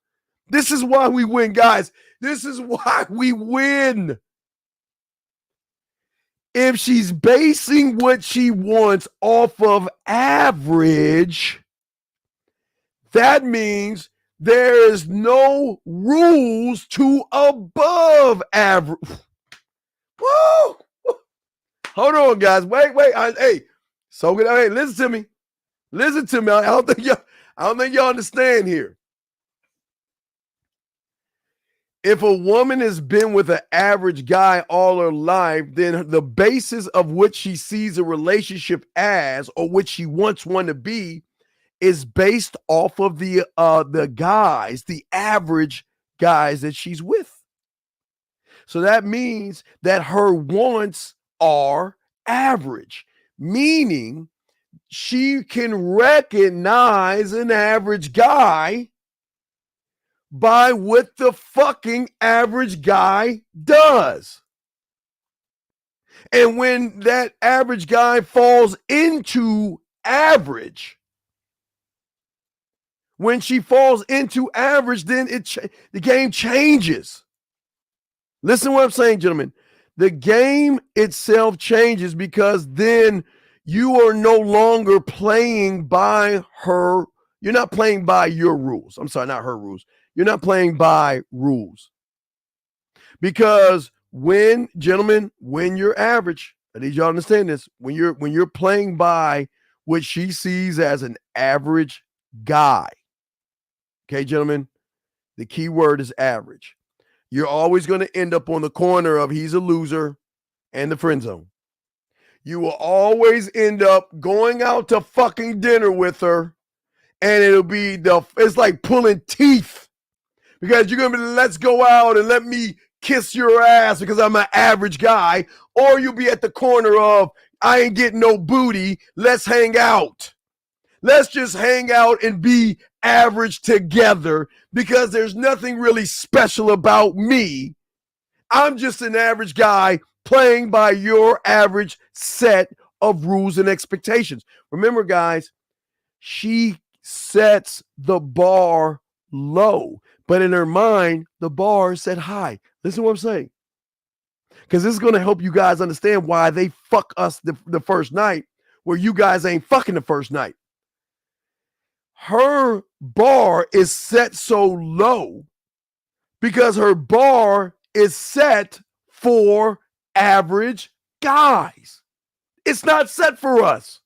This is why we win, guys. This is why we win. If she's basing what she wants off of average, that means there is no rules to above average. Woo! Hold on, guys. Wait. Hey, so good. Hey, listen to me. Listen to me. I don't think y'all understand here. If a woman has been with an average guy all her life, then the basis of what she sees a relationship as, or what she wants one to be, is based off of the guys, the average guys that she's with. So that means that her wants are average, meaning she can recognize an average guy by what the fucking average guy does. And when that average guy falls into average, when she falls into average, then the game changes. Listen to what I'm saying, gentlemen. The game itself changes because then you are no longer playing by her. You're not playing by your rules. I'm sorry, not her rules. You're not playing by rules. Because when you're average, I need y'all to understand this. When you're playing by what she sees as an average guy, okay, gentlemen, the key word is average. You're always going to end up on the corner of he's a loser and the friend zone. You will always end up going out to fucking dinner with her, and it's like pulling teeth, because you're going to be, let's go out and let me kiss your ass because I'm an average guy, or you'll be at the corner of, I ain't getting no booty, let's hang out. Let's just hang out and be average together because there's nothing really special about me. I'm just an average guy playing by your average set of rules and expectations. Remember, guys, she sets the bar low, but in her mind, the bar is set high. Listen to what I'm saying. Because this is going to help you guys understand why they fuck us the first night where you guys ain't fucking the first night. Her bar is set so low because her bar is set for average guys. It's not set for us.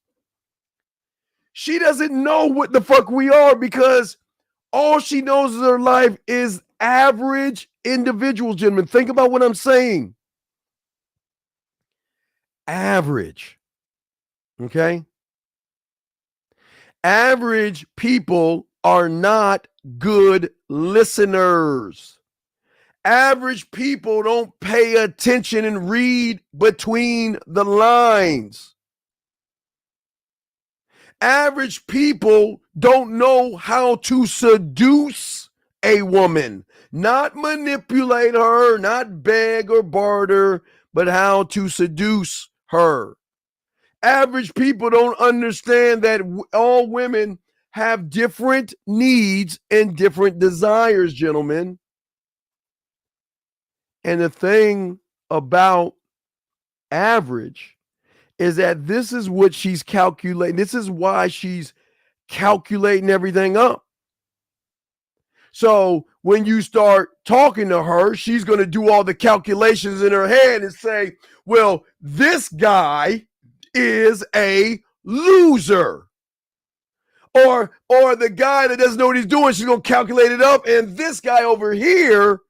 She doesn't know what the fuck we are because all she knows in her life is average individuals, gentlemen. Think about what I'm saying. Average. Okay? Average people are not good listeners. Average people don't pay attention and read between the lines. Average people don't know how to seduce a woman, not manipulate her, not beg or barter, but how to seduce her. Average people don't understand that all women have different needs and different desires, gentlemen. And the thing about average is that this is what she's calculating. This is why she's calculating everything up. So when you start talking to her, she's going to do all the calculations in her head and say, well, this guy is a loser. Or the guy that doesn't know what he's doing, she's going to calculate it up. And this guy over here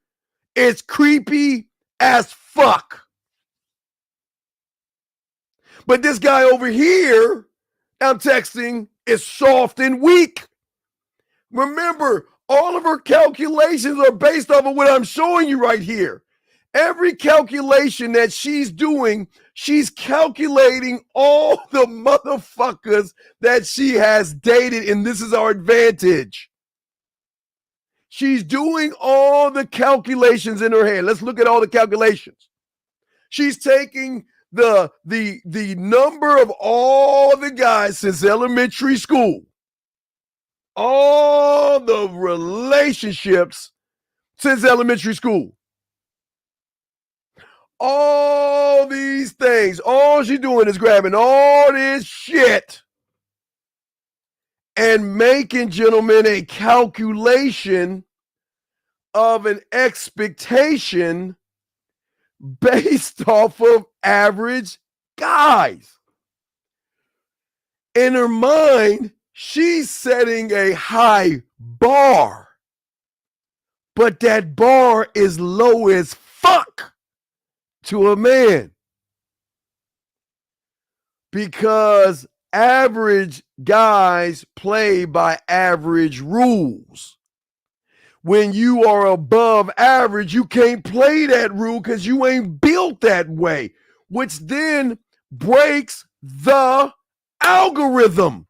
is creepy as fuck. But this guy over here, I'm texting, is soft and weak. Remember, all of her calculations are based off of what I'm showing you right here. Every calculation that she's doing, she's calculating all the motherfuckers that she has dated, and this is our advantage. She's doing all the calculations in her head. Let's look at all the calculations. She's taking the number of all the guys since elementary school, all the relationships since elementary school, all these things. All she's doing is grabbing all this shit and making, gentlemen, a calculation of an expectation based off of average guys. In her mind, she's setting a high bar, but that bar is low as fuck to a man, because average guys play by average rules. When you are above average, you can't play that rule because you ain't built that way, which then breaks the algorithm.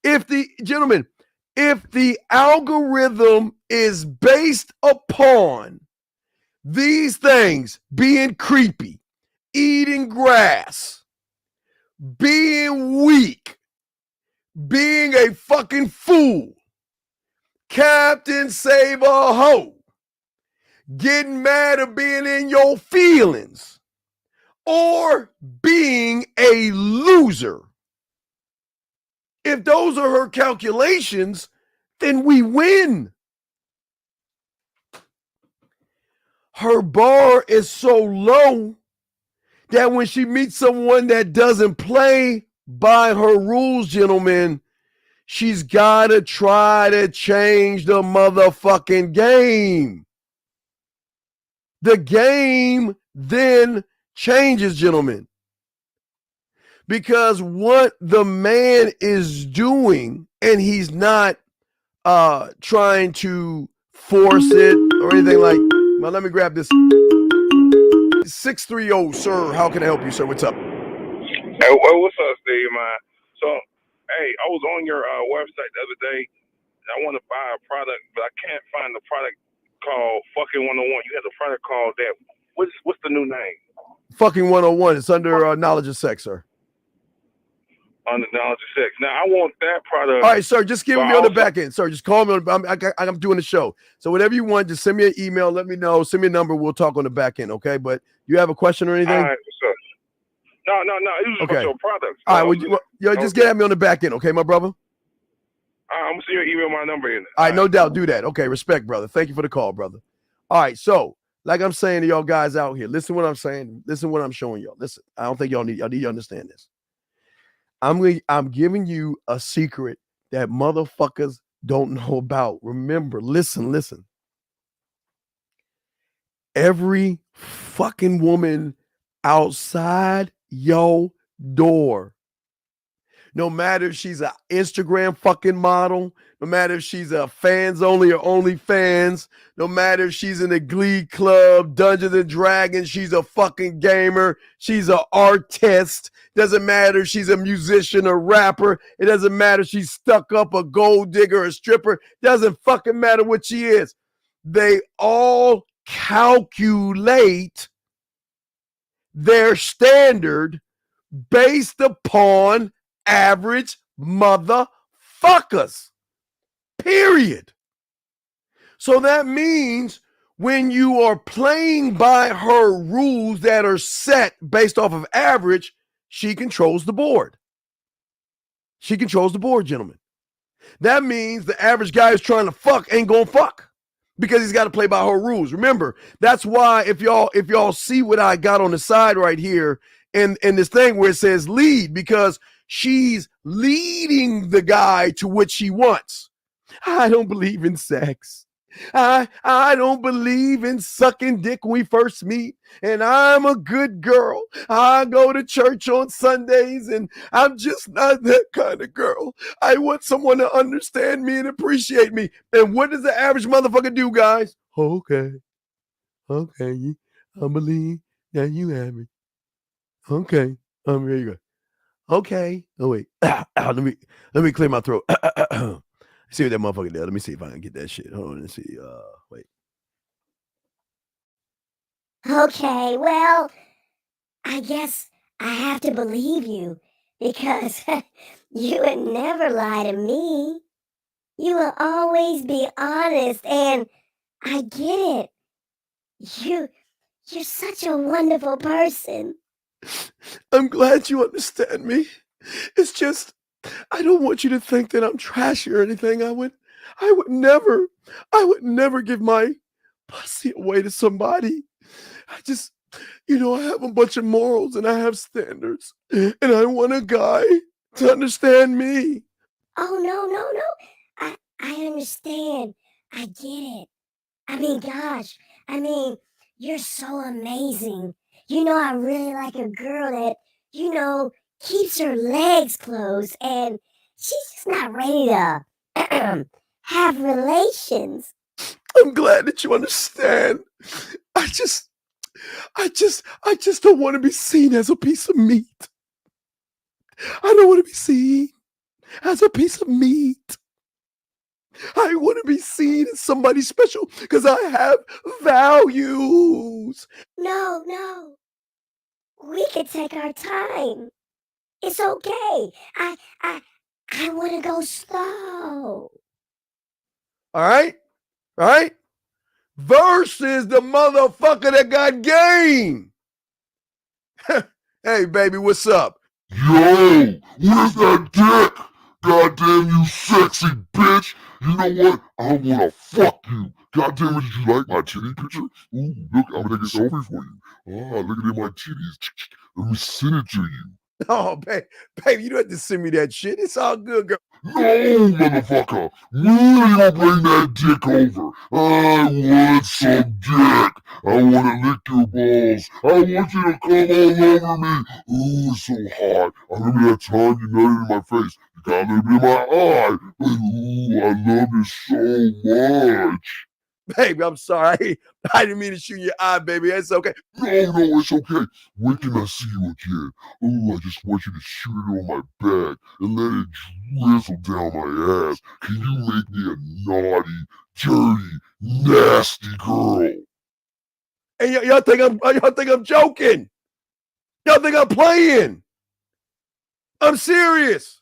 If the algorithm is based upon these things, being creepy, eating grass, being weak, being a fucking fool, Captain Save a Hoe, getting mad at being in your feelings, or being a loser. If those are her calculations, then we win. Her bar is so low that when she meets someone that doesn't play by her rules, gentlemen, she's got to try to change the motherfucking game. The game then changes, gentlemen. Because what the man is doing, and he's not trying to force it or anything like, well, let me grab this. 630, sir. How can I help you, sir? What's up? Hey, what's up, Steve, man? So, hey, I was on your website the other day. I want to buy a product, but I can't find the product called Fucking 101. You had a product called that. What's the new name? Fucking 101. It's under Knowledge of Sex, sir. Under Knowledge of Sex. Now, I want that product. All right, sir, just give me on the back end. Sir, just call me. I'm doing the show. So whatever you want, just send me an email. Let me know. Send me a number. We'll talk on the back end, okay? But you have a question or anything? All right, sir. No. It was about your products. All right, just get at me on the back end, okay, my brother? I'm going to send you email my number in. All right, no doubt. Do that. Okay, respect, brother. Thank you for the call, brother. All right, so like I'm saying to y'all guys out here, listen what I'm saying. Listen what I'm showing y'all. Listen, I don't think y'all need to understand this. I'm giving you a secret that motherfuckers don't know about. Remember, listen. Every fucking woman outside your door No matter if she's an Instagram fucking model, no matter if she's a fans only or only fans, no matter if she's in the Glee Club, Dungeons and Dragons, she's a fucking gamer, she's an artist. Doesn't matter if she's a musician or rapper. It doesn't matter if she's stuck up, a gold digger, a stripper. Doesn't fucking matter what she is. They all calculate their standard based upon average motherfuckers. Period. So that means when you are playing by her rules that are set based off of average, she controls the board. She controls the board, gentlemen. That means the average guy who's trying to fuck ain't gonna fuck because he's got to play by her rules. Remember, that's why if y'all see what I got on the side right here in this thing where it says lead, because she's leading the guy to what she wants. I don't believe in sex. I don't believe in sucking dick when we first meet. And I'm a good girl. I go to church on Sundays and I'm just not that kind of girl. I want someone to understand me and appreciate me. And what does the average motherfucker do, guys? Okay. I believe that you average. Okay. Here you go. Okay. Oh wait. Let me clear my throat. See what that motherfucker did. Let me see if I can get that shit. Hold on. Let's see. Wait. Okay, well, I guess I have to believe you because you would never lie to me. You will always be honest, and I get it. You're such a wonderful person. I'm glad you understand me. It's just I don't want you to think that I'm trashy or anything. I would never give my pussy away to somebody. I just, I have a bunch of morals and I have standards, and I want a guy to understand me. Oh, no. I understand. I get it. I mean, gosh, you're so amazing. I really like a girl that, keeps her legs closed and she's just not ready to have relations. I'm glad that you understand. I just don't want to be seen as a piece of meat. I don't want to be seen as a piece of meat. I want to be seen as somebody special because I have values. No. We could take our time. It's okay. I want to go slow. All right. Versus the motherfucker that got game. Hey, baby, what's up? Yo, where's that dick? Goddamn you sexy bitch. You know what? I wanna fuck you. Goddamn it, did you like my titty picture? Ooh, look, I'm gonna get selfie for you. Ah, look at my titties. Let me send it to you. Oh, baby, you don't have to send me that shit. It's all good, girl. No, motherfucker. When are you gonna bring that dick over? I want some dick. I want to lick your balls. I want you to come all over me. Ooh, it's so hot. I remember that time you nutted in my face. You got a little bit in my eye. But ooh, I love it so much. Baby, I'm sorry. I didn't mean to shoot your eye, baby. It's okay. No, it's okay. When can I see you again? Oh, I just want you to shoot it on my back and let it drizzle down my ass. Can you make me a naughty, dirty, nasty girl? And y'all think I'm joking? Y'all think I'm playing? I'm serious.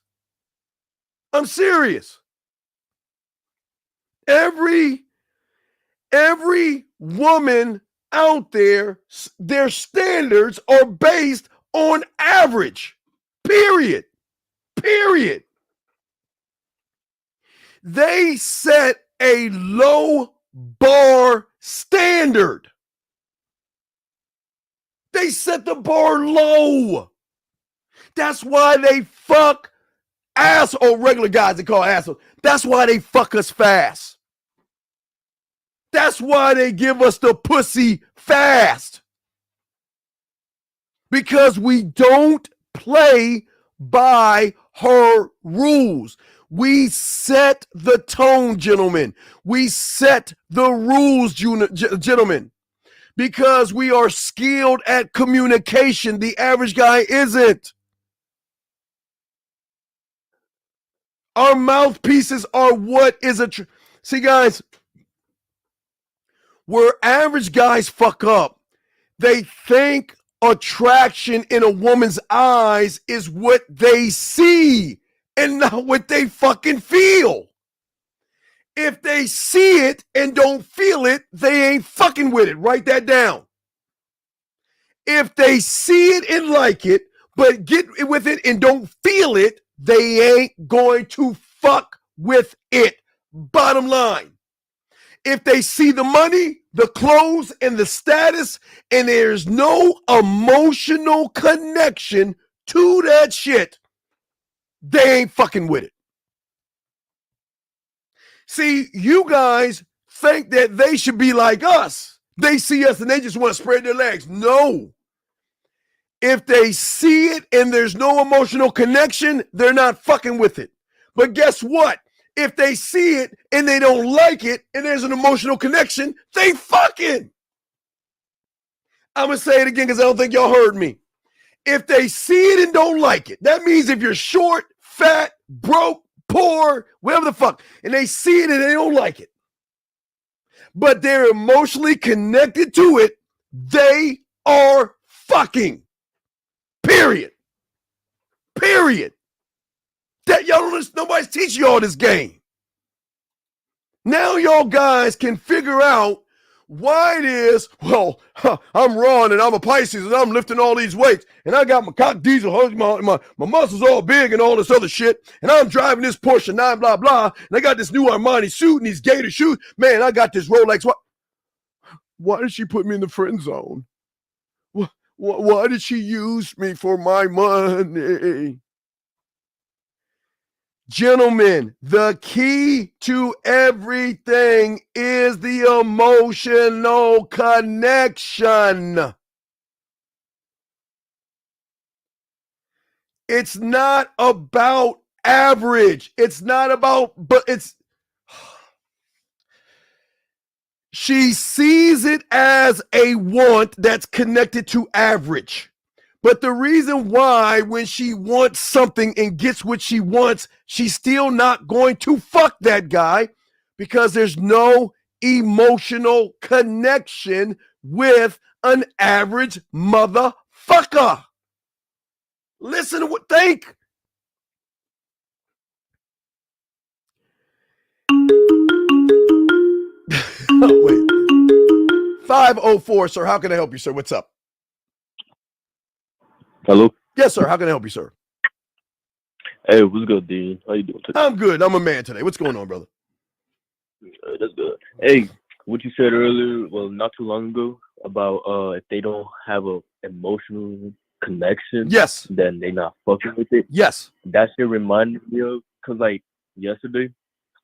Every woman out there, their standards are based on average. Period. They set a low bar standard. They set the bar low. That's why they fuck regular guys they call assholes. That's why they fuck us fast. That's why they give us the pussy fast. Because we don't play by her rules. We set the tone, gentlemen. We set the rules, gentlemen, because we are skilled at communication. The average guy isn't. Our mouthpieces are what is see, guys, where average guys fuck up, they think attraction in a woman's eyes is what they see and not what they fucking feel. If they see it and don't feel it, they ain't fucking with it. Write that down. If they see it and like it, but get with it and don't feel it, they ain't going to fuck with it. Bottom line. If they see the money, the clothes, and the status, and there's no emotional connection to that shit, they ain't fucking with it. See, you guys think that they should be like us. They see us and they just want to spread their legs. No. If they see it and there's no emotional connection, they're not fucking with it. But guess what? If they see it and they don't like it and there's an emotional connection, they fucking. I'm going to say it again because I don't think y'all heard me. If they see it and don't like it, that means if you're short, fat, broke, poor, whatever the fuck, and they see it and they don't like it, but they're emotionally connected to it, they are fucking. Period. Period. That y'all don't listen, nobody's teaching y'all this game. Now y'all guys can figure out why it is, well, I'm Ron and I'm a Pisces and I'm lifting all these weights and I got my cock diesel, my muscles all big and all this other shit, and I'm driving this Porsche 9 blah blah, and I got this new Armani suit and these Gator shoes. Man, I got this Rolex. Why did she put me in the friend zone? Why did she use me for my money? Gentlemen, the key to everything is the emotional connection. It's not about average. It's not about, but it's, she sees it as a want that's connected to average. But the reason why when she wants something and gets what she wants, she's still not going to fuck that guy because there's no emotional connection with an average motherfucker. Listen to what think. Oh, wait. 504, sir. How can I help you, sir? What's up? Hello? Yes, sir. How can I help you, sir? Hey, what's good, Dean? How you doing today? I'm good. I'm a man today. What's going on, brother? That's good. Hey, what you said earlier, well, not too long ago, about if they don't have a emotional connection, yes, then they not fucking with it. Yes. That shit reminded me of, because, like, yesterday,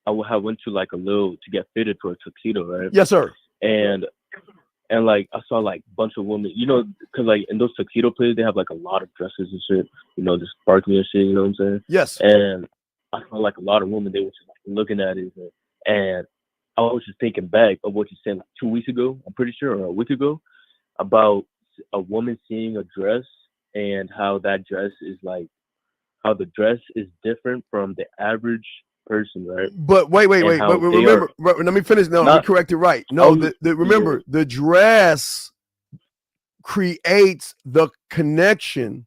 I went to, like, to get fitted for a tuxedo, right? Yes, sir. And like I saw like a bunch of women, you know, because like in those tuxedo places they have like a lot of dresses and shit, you know, just sparkly and shit, you know what I'm saying? Yes. And I saw like a lot of women, they were just like looking at it, and I was just thinking back of what you said like 2 weeks ago, I'm pretty sure, or a week ago, about a woman seeing a dress and how that dress is like, how the dress is different from the average person, right? But wait. But remember, let me finish. No, let me correct it right. No, remember, the dress creates the connection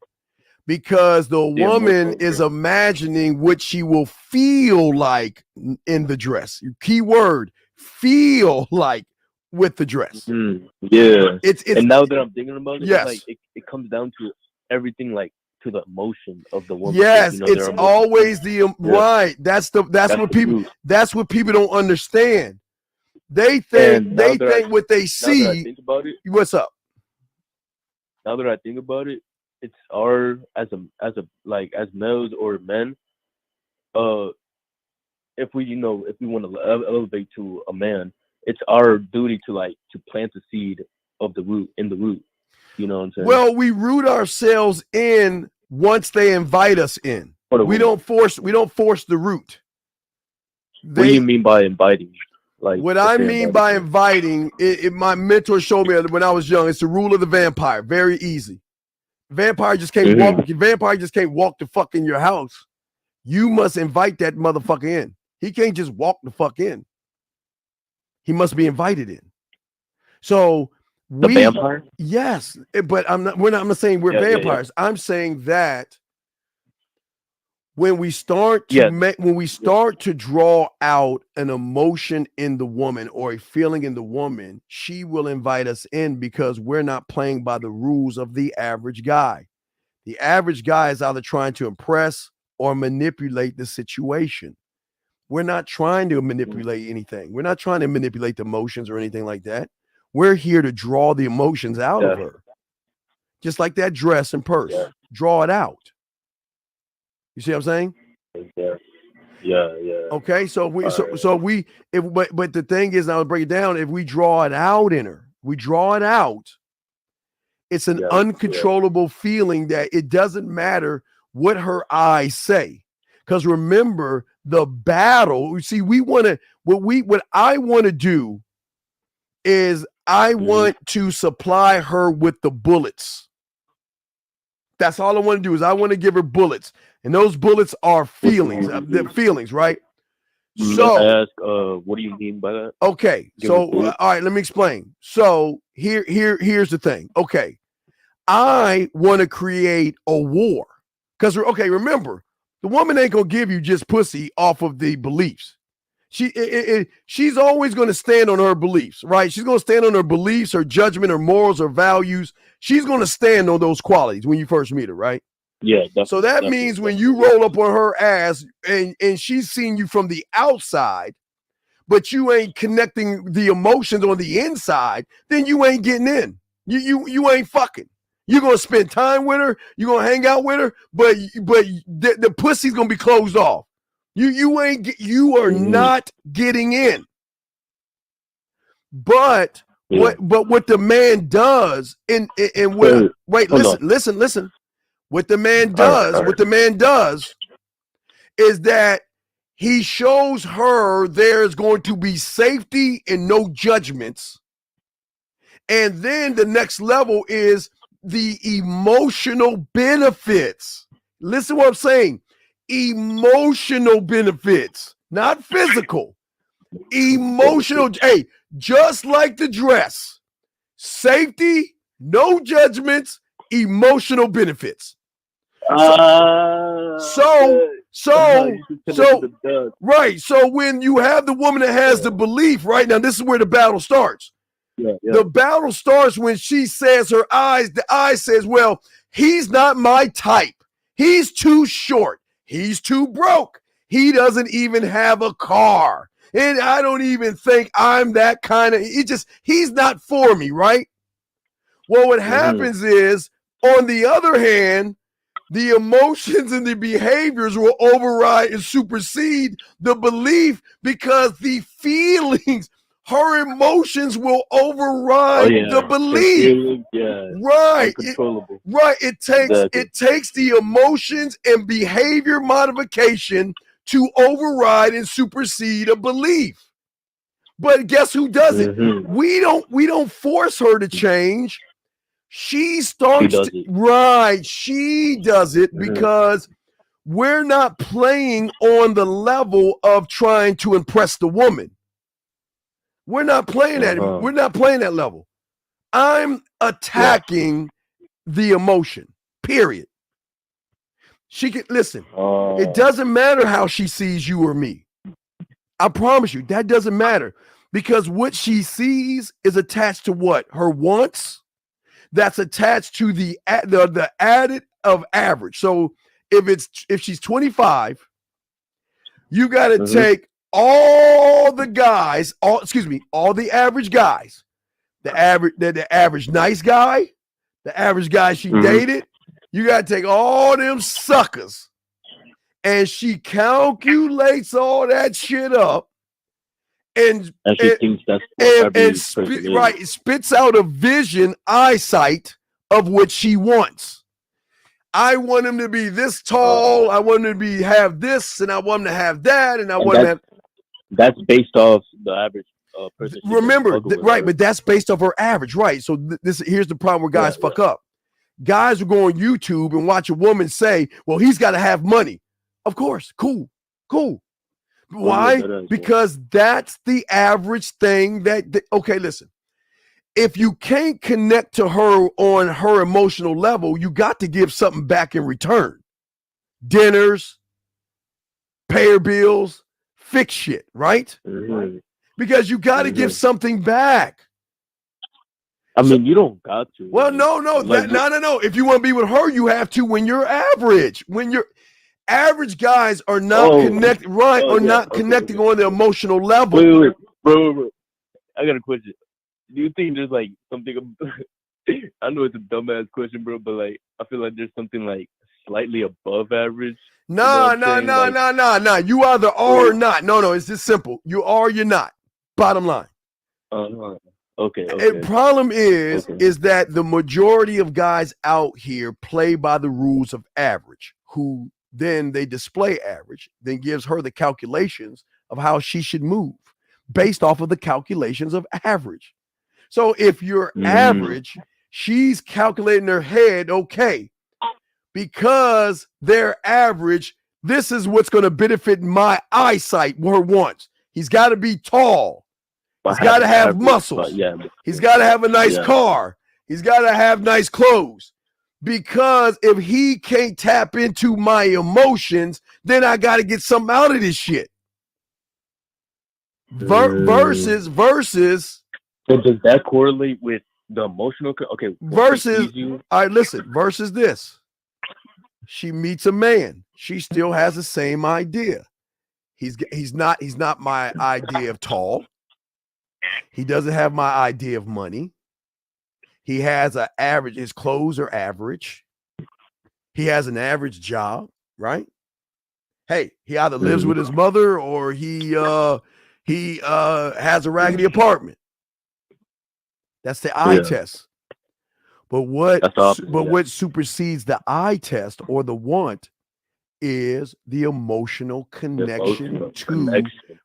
because the woman is imagining what she will feel like in the dress. Key word, feel like with the dress. Yeah. It's and now that I'm thinking about it, yes, it's like it comes down to everything, like to the emotion of the woman. Yes, you know, it's always the right. That's what people don't understand. They think what they see. Now that I think about it, what's up? Now that I think about it, it's our as males or men, if we want to elevate to a man, it's our duty to plant the seed of the root. You know what I'm saying? Well, we root ourselves in once they invite us in. We don't force the route. What do you mean by inviting? Like what I mean by inviting, my mentor showed me when I was young. It's the rule of the vampire. Very easy. Vampire just can't walk. Vampire just can't walk the fuck in your house. You must invite that motherfucker in. He can't just walk the fuck in. He must be invited in. So the vampire? Yes, but I'm not saying we're vampires. Yeah. I'm saying that when we start to draw out an emotion in the woman or a feeling in the woman, she will invite us in because we're not playing by the rules of the average guy. The average guy is either trying to impress or manipulate the situation. We're not trying to manipulate anything. We're not trying to manipulate the emotions or anything like that. We're here to draw the emotions out of her. Just like that dress and purse. Draw it out. You see what I'm saying? Yeah. Okay, so but the thing is, I'll break it down. If we draw it out in her, it's an uncontrollable feeling that it doesn't matter what her eyes say. Because remember, the battle, you see, what I want to do is I want to supply her with the bullets. That's all I want to do is I want to give her bullets. And those bullets are feelings, right? So I ask, what do you mean by that? Okay, so all right, let me explain. So here's the thing. Okay, I want to create a war because remember, the woman ain't gonna give you just pussy off of the beliefs. She's always going to stand on her beliefs, right? She's going to stand on her beliefs, her judgment, her morals, her values. She's going to stand on those qualities when you first meet her, right? Yeah. So that means when you roll up on her ass and she's seeing you from the outside, but you ain't connecting the emotions on the inside, then you ain't getting in. You ain't fucking. You're going to spend time with her. You're going to hang out with her, but the pussy's going to be closed off. You are not getting in. But what the man does listen. What the man does is that he shows her there's going to be safety and no judgments. And then the next level is the emotional benefits. Listen to what I'm saying. Emotional benefits, not physical. Emotional. Hey, just like the dress, safety, no judgments, emotional benefits. Right. So when you have the woman that has the belief, right now, this is where the battle starts. The battle starts when she says the eye says, well, he's not my type. He's too short. He's too broke. He doesn't even have a car. And I don't even think I'm that kind of, he's not for me, right? Well, what happens is, on the other hand, the emotions and the behaviors will override and supersede the belief because the feelings, her emotions will override the belief. Right. It takes the emotions and behavior modification to override and supersede a belief. But guess who does it? We don't force her to change. She starts she does it because we're not playing on the level of trying to impress the woman. We're not playing that. We're not playing that level. I'm attacking the emotion. Period. She can listen. It doesn't matter how she sees you or me. I promise you, that doesn't matter because what she sees is attached to what? Her wants. That's attached to the added of average. So if she's 25, you got to take all the guys, all the average guys, the average nice guy, the average guy she dated. You got to take all them suckers, and she calculates all that shit up, and she thinks that's spits out a vision, eyesight of what she wants. I want him to be this tall. I want him to have this, and I want him to have that, and I want him to have. That's based off the average person. Remember, right? But that's based off her average, right? So here's the problem where guys fuck up. Guys will go on YouTube and watch a woman say, "Well, he's got to have money." Of course, cool. Why? Because that's the average thing. Okay, listen. If you can't connect to her on her emotional level, you got to give something back in return. Dinners, pay her bills, fix shit, right? Mm-hmm. Because you got to give something back. I mean, you don't got to. Well, no. If you want to be with her, you have to when you're average. When you're average guys are not connecting, connecting on the emotional level. Wait, bro. I got a question. Do you think there's like something? I know it's a dumbass question, bro, but like I feel like there's something like slightly above average. No. You either are or not. No. It's just simple. You are or you're not. Bottom line. Okay. The problem is that the majority of guys out here play by the rules of average, who then they display average, then gives her the calculations of how she should move based off of the calculations of average. So if you're average, she's calculating her head, okay, because they're average, this is what's going to benefit my eyesight, her wants. He's got to be tall. He's got to have muscles. He's got to have a nice car. He's got to have nice clothes. Because if he can't tap into my emotions, then I got to get something out of this shit. Versus. So does that correlate with the emotional? Okay. Versus. All right, listen. Versus this. She meets a man. She still has the same idea. He's not my idea of tall. He doesn't have my idea of money. He has an average. His clothes are average. He has an average job, right? Hey, he either lives with his mother or he has a raggedy apartment. That's the eye test. But what supersedes the eye test or the want is the emotional connection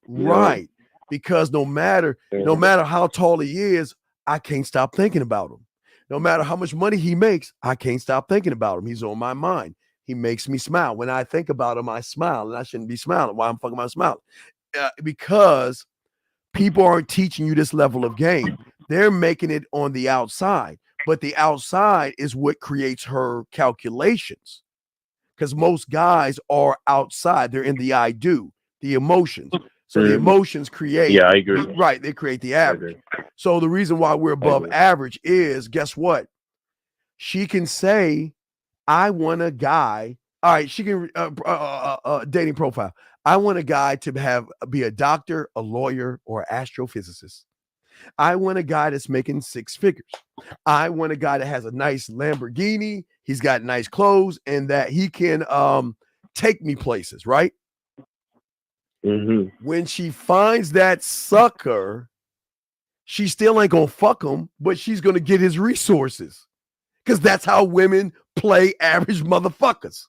right. Because no matter how tall he is, I can't stop thinking about him. No matter how much money he makes, I can't stop thinking about him. He's on my mind. He makes me smile. When I think about him, I smile, and I shouldn't be smiling. Why I'm fucking about smiling? Because people aren't teaching you this level of game. They're making it on the outside, but the outside is what creates her calculations. Because most guys are outside. They're in the I do, the emotions. So the emotions create. Yeah, I agree. Right, they create the average. So the reason why we're above average is, guess what? She can say, I want a guy. All right, she can dating profile. I want a guy to be a doctor, a lawyer, or an astrophysicist. I want a guy that's making 6 figures. I want a guy that has a nice Lamborghini. He's got nice clothes, and that he can take me places, right? When she finds that sucker, she still ain't gonna fuck him, but she's gonna get his resources. Because that's how women play average motherfuckers.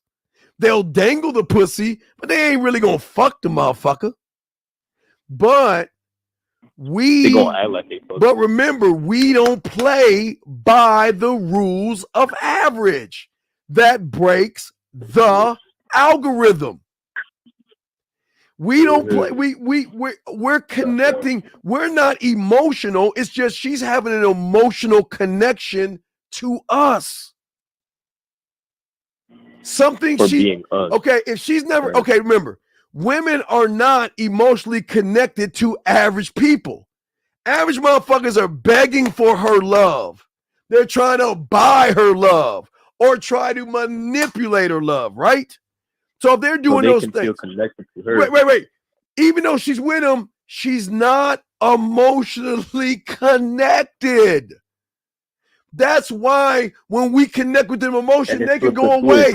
They'll dangle the pussy, but they ain't really gonna fuck the motherfucker. But they gonna act like they fuck. But remember, we don't play by the rules of average. That breaks the algorithm. We don't play. We're connecting. We're not emotional. It's just she's having an emotional connection to us. Something okay. If she's never okay, remember, women are not emotionally connected to average people. Average motherfuckers are begging for her love. They're trying to buy her love or try to manipulate her love, right? So if they're doing those things, feel connected to her. Wait. Even though she's with him, she's not emotionally connected. That's why when we connect with them emotion, they can go away.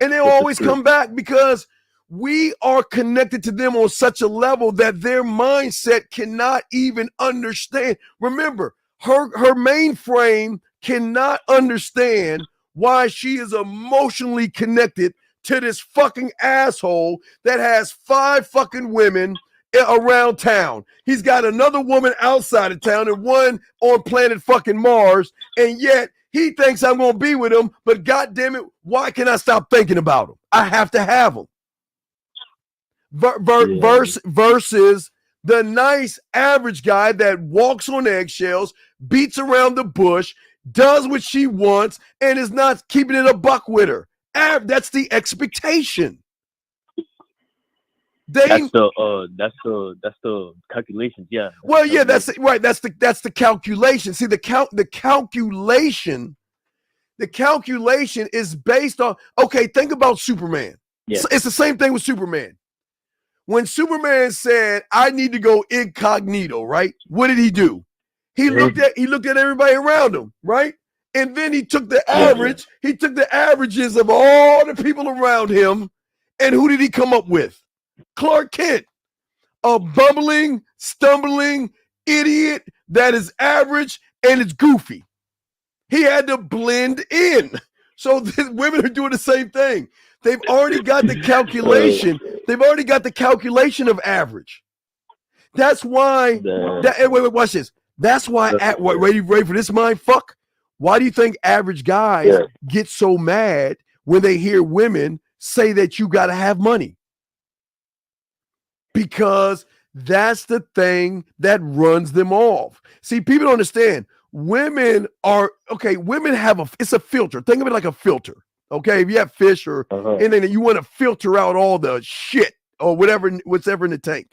And they'll always come back because we are connected to them on such a level that their mindset cannot even understand. Remember, her mainframe cannot understand why she is emotionally connected to this fucking asshole that has 5 fucking women around town. He's got another woman outside of town and one on planet fucking Mars, and yet he thinks I'm going to be with him, but goddamn it, why can I stop thinking about him? I have to have him. Versus the nice average guy that walks on eggshells, beats around the bush, does what she wants, and is not keeping it a buck with her. That's the expectation. That's the calculations, yeah. Well, yeah, that's right. That's the calculation. See, the calculation is based on, okay, think about Superman. Yeah. It's the same thing with Superman. When Superman said, I need to go incognito, right? What did he do? He looked at everybody around him, right? And then he took the average, he took the averages of all the people around him, and who did he come up with? Clark Kent, a bumbling, stumbling idiot that is average and it's goofy. He had to blend in. So women are doing the same thing. They've already got the calculation. They've already got the calculation of average. That's why. Wait, watch this. That's why. Ready for this, mind fuck? Why do you think average guys get so mad when they hear women say that you got to have money? Because that's the thing that runs them off. See, people don't understand. Women have it's a filter. Think of it like a filter. Okay, if you have fish or anything that you want to filter out all the shit or what's ever in the tank.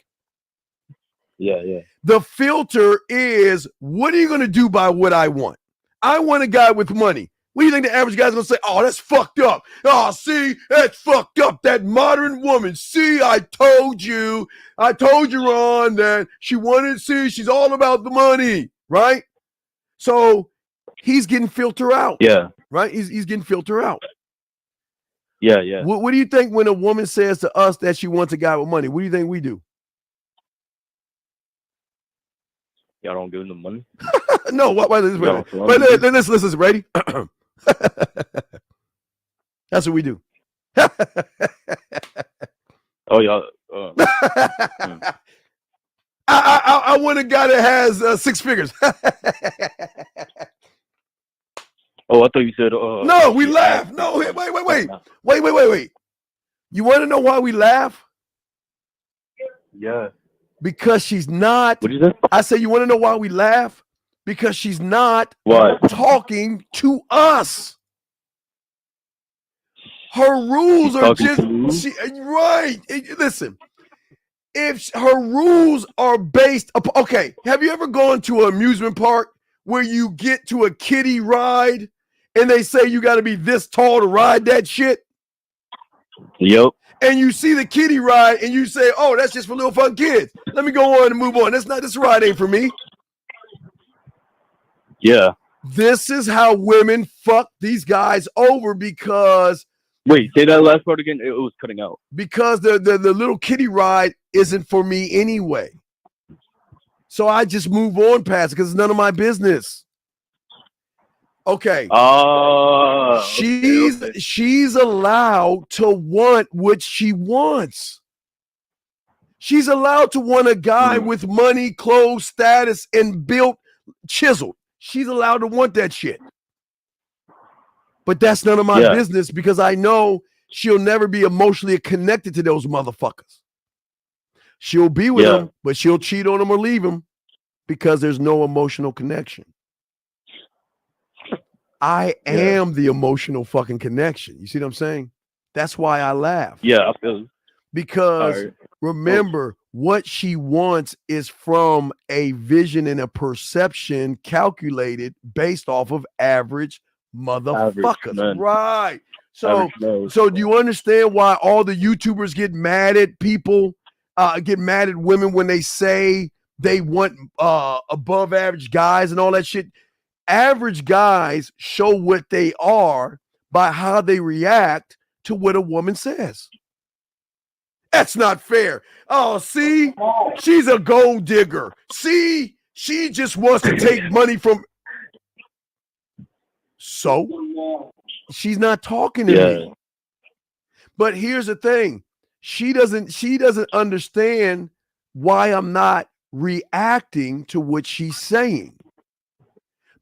Yeah. The filter is, what are you going to do by what I want? I want a guy with money. What do you think the average guy's going to say? Oh, that's fucked up. Oh, see, that's fucked up. That modern woman. See, I told you, Ron, that she wanted to see, she's all about the money, right? So he's getting filtered out. Yeah. Right? He's getting filtered out. Yeah. What do you think when a woman says to us that she wants a guy with money? What do you think we do? Y'all don't give them the money? No, listen, ready? That's what we do. Oh, y'all. I want a guy that has 6 figures. Oh, I thought you said. No, we laugh. No, wait. You want to know why we laugh? Yeah. Because she's not. What is that? I say, you want to know why we laugh? Because she's not What? talking to us. Her rules are just right. Listen, if her rules are based upon, okay, have you ever gone to an amusement park where you get to a kiddie ride and they say you got to be this tall to ride that shit? Yep. And you see the kiddie ride and you say, oh, that's just for little fun kids. Let me go on and move on. This ride ain't for me. Yeah. This is how women fuck these guys over because. Wait, say that last part again. It was cutting out. Because the little kiddie ride isn't for me anyway. So I just move on past it because it's none of my business. Okay. She's allowed to want what she wants. She's allowed to want a guy with money, clothes, status, and built, chiseled. She's allowed to want that shit. But that's none of my business because I know she'll never be emotionally connected to those motherfuckers. She'll be with them, but she'll cheat on them or leave them because there's no emotional connection. I am the emotional fucking connection. You see what I'm saying? That's why I laugh. Yeah, I feel. Because remember, what she wants is from a vision and a perception calculated based off of average motherfuckers. Right. So do you understand why all the YouTubers get mad at people, get mad at women when they say they want above average guys and all that shit? Average guys show what they are by how they react to what a woman says. That's not fair. Oh, see, she's a gold digger. See, she just wants to take money from. So she's not talking to me. But here's the thing. She doesn't understand why I'm not reacting to what she's saying.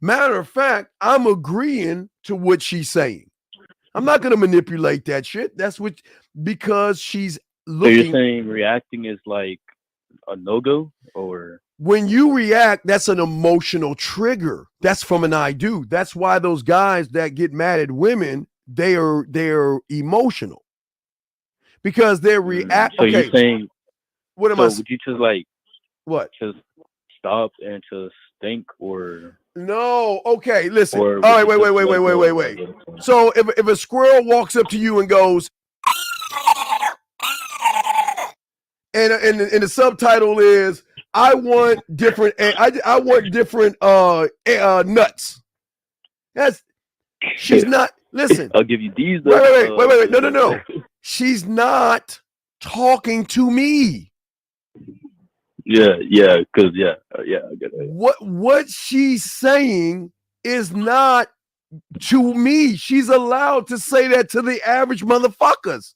Matter of fact, I'm agreeing to what she's saying. I'm not going to manipulate that shit. That's what, because she's looking. So you're saying reacting is like a no-go, or? When you react, that's an emotional trigger. That's from an I do. That's why those guys that get mad at women, they're emotional. Because they're So you're saying, what am so I would you just like what? Just stop and just think, or no? Okay, listen. Or All right, wait. So if a squirrel walks up to you and goes, and the subtitle is, I want different nuts. She's not. Listen. I'll give you these. Wait. No. She's not talking to me. Yeah, because I get it. What she's saying is not to me. She's allowed to say that to the average motherfuckers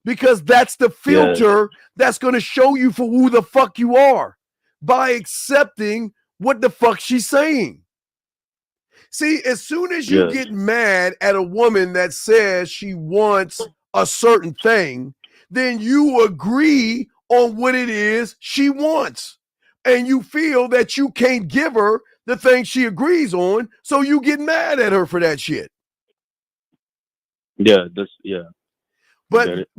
because that's the filter that's going to show you for who the fuck you are by accepting what the fuck she's saying. See, as soon as you get mad at a woman that says she wants a certain thing, then you agree on what it is she wants. And you feel that you can't give her the thing she agrees on, so you get mad at her for that shit. But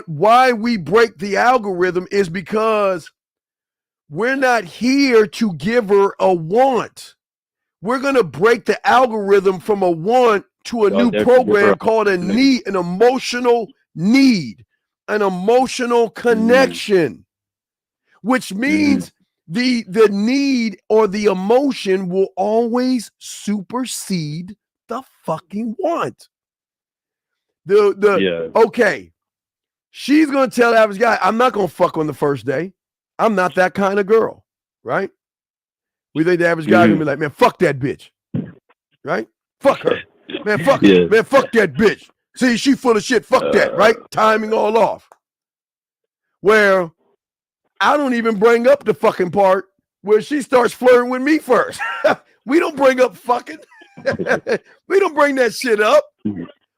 why we break the algorithm is because we're not here to give her a want. We're going to break the algorithm from a want to a new program called a need, an emotional need, an emotional connection, which means the need or the emotion will always supersede the fucking want. Okay, she's going to tell the average guy, I'm not going to fuck on the first day. I'm not that kind of girl, right? We think the average guy gonna be like, man, fuck that bitch, right? Fuck her, man. Fuck that bitch. See, she full of shit. Fuck that, right? Timing all off. Where I don't even bring up the fucking part where she starts flirting with me first. We don't bring up fucking. We don't bring that shit up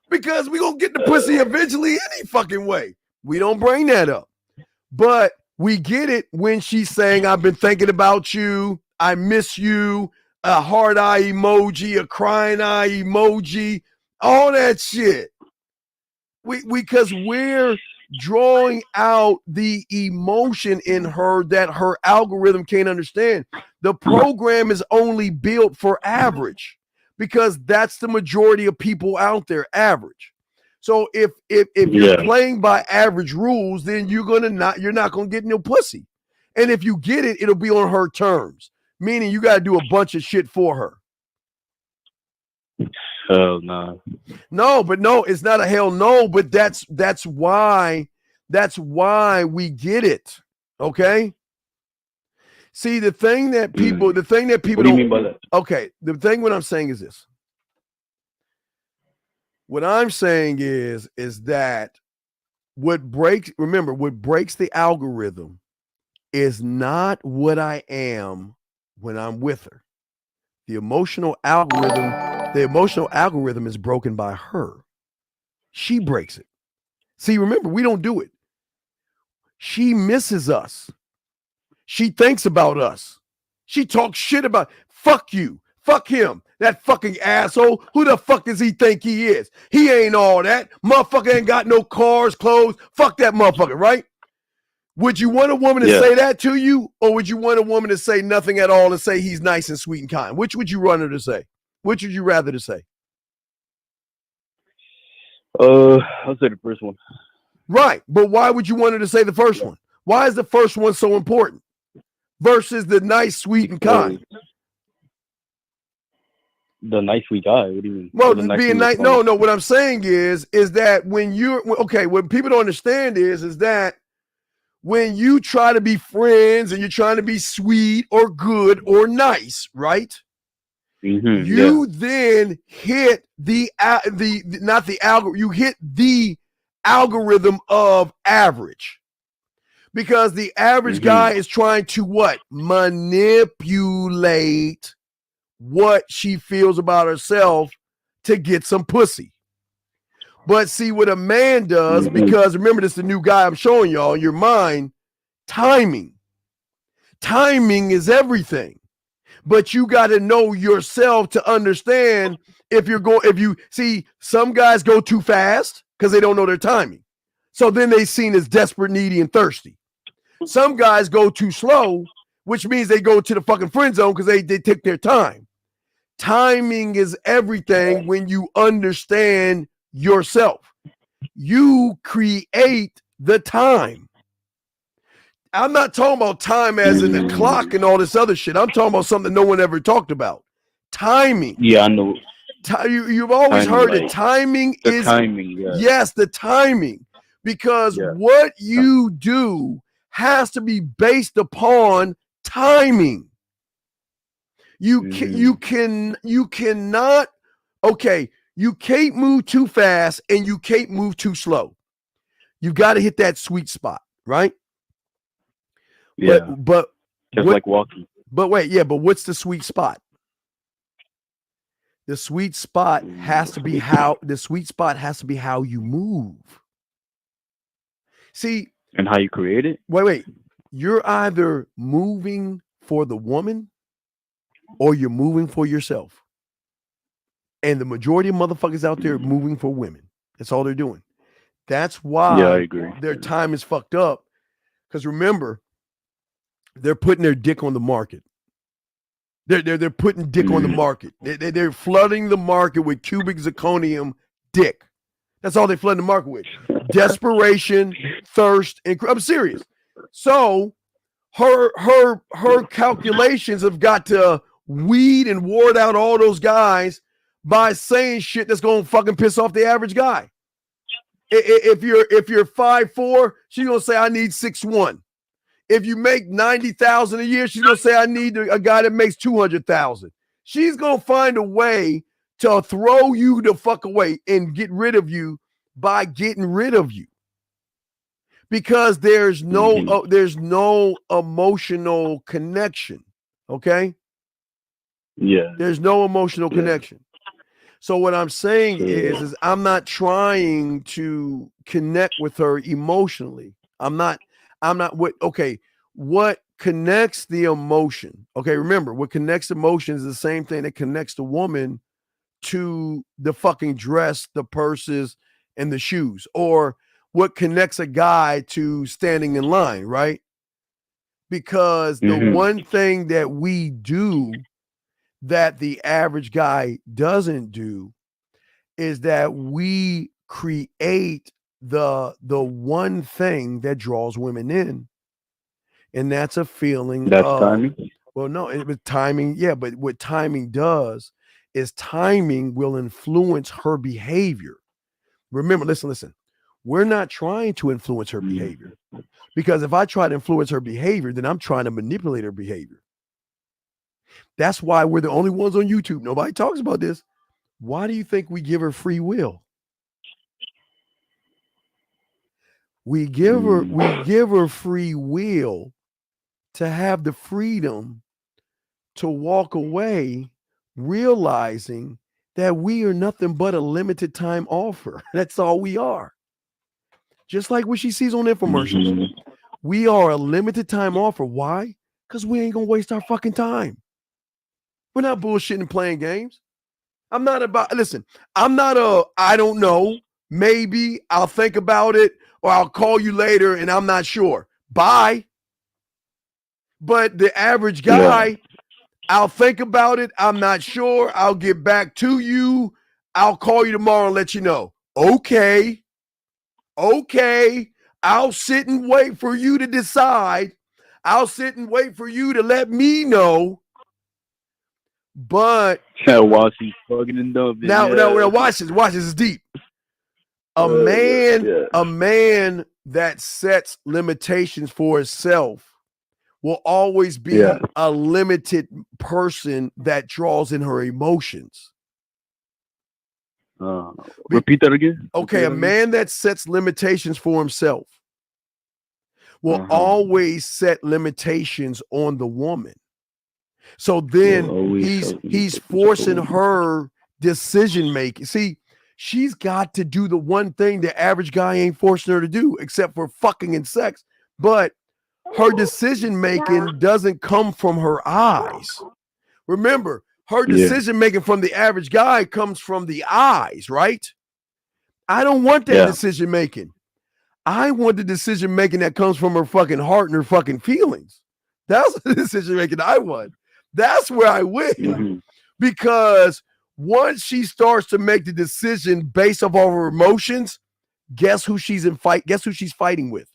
because we gonna get the pussy eventually any fucking way. We don't bring that up, but we get it when she's saying, "I've been thinking about you. I miss you," a heart eye emoji, a crying eye emoji, all that shit. Because we're drawing out the emotion in her that her algorithm can't understand. The program is only built for average because that's the majority of people out there, average. So if you're playing by average rules, then you're not gonna get no pussy. And if you get it, it'll be on her terms. Meaning you got to do a bunch of shit for her. Hell no. No, it's not a hell no, but that's why we get it. Okay? See, the thing that people what do you mean by that? Okay, what I'm saying is this. What I'm saying is that what breaks the algorithm is not what I am when I'm with her. The emotional algorithm is broken by her. She breaks it. See, remember, we don't do it. She misses us. She thinks about us. She talks shit about, fuck you, fuck him, that fucking asshole. Who the fuck does he think he is? He ain't all that. Motherfucker ain't got no cars, clothes. Fuck that motherfucker, right? Would you want a woman to say that to you, or would you want a woman to say nothing at all and say he's nice and sweet and kind? Which would you want her to say? Which would you rather to say? I'll say the first one. Right, but why would you want her to say the first one? Why is the first one so important versus the nice, sweet, and kind? The nice, sweet guy. What do you mean? Well, being nice. No. What I'm saying is that when you're okay, what people don't understand is that when you try to be friends and you're trying to be sweet or good or nice, right? You then hit not the algorithm. You hit the algorithm of average, because the average guy is trying to what? Manipulate what she feels about herself to get some pussy. But see what a man does, because remember, this is the new guy I'm showing y'all. Your mind, timing. Timing is everything. But you got to know yourself to understand if you see, some guys go too fast because they don't know their timing. So then they seen as desperate, needy, and thirsty. Some guys go too slow, which means they go to the fucking friend zone because they take their time. Timing is everything when you understand yourself. You create the time. I'm not talking about time as in the clock and all this other shit. I'm talking about something no one ever talked about. Timing. Yeah, I know. You've always heard it. Timing is timing. Yeah. Yes, the timing. Because what you do has to be based upon timing. You cannot. Okay, you can't move too fast and you can't move too slow. You got to hit that sweet spot, right? Yeah, but just like walking. But wait, but what's the sweet spot? The sweet spot has to be how you move. See, and how you create it. Wait. You're either moving for the woman or you're moving for yourself. And the majority of motherfuckers out there are moving for women. That's all they're doing. That's why I agree. Their time is fucked up. Because remember, they're putting their dick on the market. They're putting dick on the market. They're flooding the market with cubic zirconium dick. That's all they flood the market with. Desperation, thirst, and I'm serious. So her calculations have got to weed and ward out all those guys by saying shit that's gonna fucking piss off the average guy. If you're 5'4", she's gonna say I need 6'1". If you make $90,000 a year, she's gonna say I need a guy that makes $200,000. She's gonna find a way to throw you the fuck away and get rid of you by getting rid of you, because there's no emotional connection. Okay. Yeah. There's no emotional connection. So what I'm saying is I'm not trying to connect with her emotionally. What connects the emotion? Okay, remember, what connects emotion is the same thing that connects the woman to the fucking dress, the purses, and the shoes, or what connects a guy to standing in line, right? Because the one thing that we do that the average guy doesn't do is that we create the one thing that draws women in, and that's a feeling of timing. Well, no, with timing, but what timing does is timing will influence her behavior. Remember, listen. We're not trying to influence her behavior, because if I try to influence her behavior, then I'm trying to manipulate her behavior. That's why we're the only ones on YouTube. Nobody talks about this. Why do you think we give her free will? We give her free will to have the freedom to walk away, realizing that we are nothing but a limited time offer. That's all we are. Just like what she sees on infomercials. We are a limited time offer. Why? Because we ain't gonna waste our fucking time. We're not bullshitting and playing games. I don't know, maybe I'll think about it, or I'll call you later and I'm not sure. Bye. But the average guy, I'll think about it, I'm not sure, I'll get back to you, I'll call you tomorrow and let you know. Okay, I'll sit and wait for you to decide. I'll sit and wait for you to let me know. But while she's fucking and dumping. Now watch this. This is deep. A man that sets limitations for himself will always be a limited person that draws in her emotions. Repeat that again. Okay, a man that sets limitations for himself will always set limitations on the woman. So then he's forcing her decision making. See, she's got to do the one thing the average guy ain't forcing her to do, except for fucking and sex. But her decision making doesn't come from her eyes. Remember, her decision making from the average guy comes from the eyes, right? I don't want that decision making. I want the decision making that comes from her fucking heart and her fucking feelings. That's the decision making I want. That's where I win. Because once she starts to make the decision based off of her emotions, guess who she's fighting with?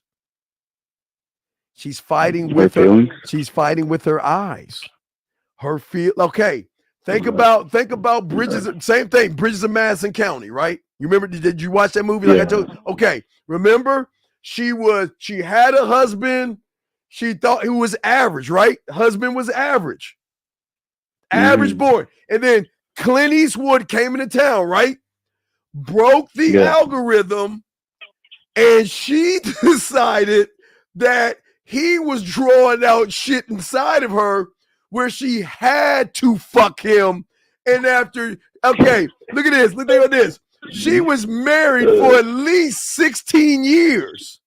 She's fighting with her. She's fighting with her eyes. Her feel. Okay. Think about Bridges. Same thing. Bridges of Madison County, right? You remember? Did you watch that movie? Like I told you? Okay. Remember? She had a husband. She thought he was average, right? Husband was average. Average boy. And then Clint Eastwood came into town, right? Broke the algorithm, and she decided that he was drawing out shit inside of her where she had to fuck him. And after, okay, look at this. Look at this. She was married for at least 16 years.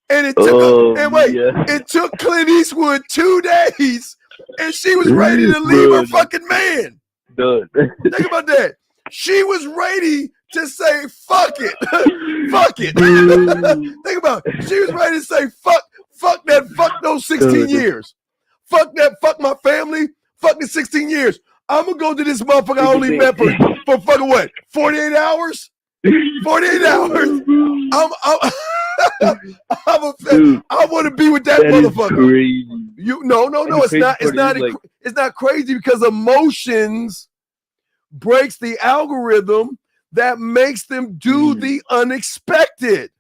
And it took it took Clint Eastwood 2 days, and she was ready to leave her fucking man. Think about that. She was ready to say fuck it. Fuck it. Think about it. She was ready to say fuck that, fuck those 16 years. Fuck that, fuck my family, fuck the 16 years. I'm gonna go to this motherfucker I only met for fucking what? 48 hours? 48 hours. I want to be with that motherfucker. It's not crazy because emotions breaks the algorithm that makes them do the unexpected.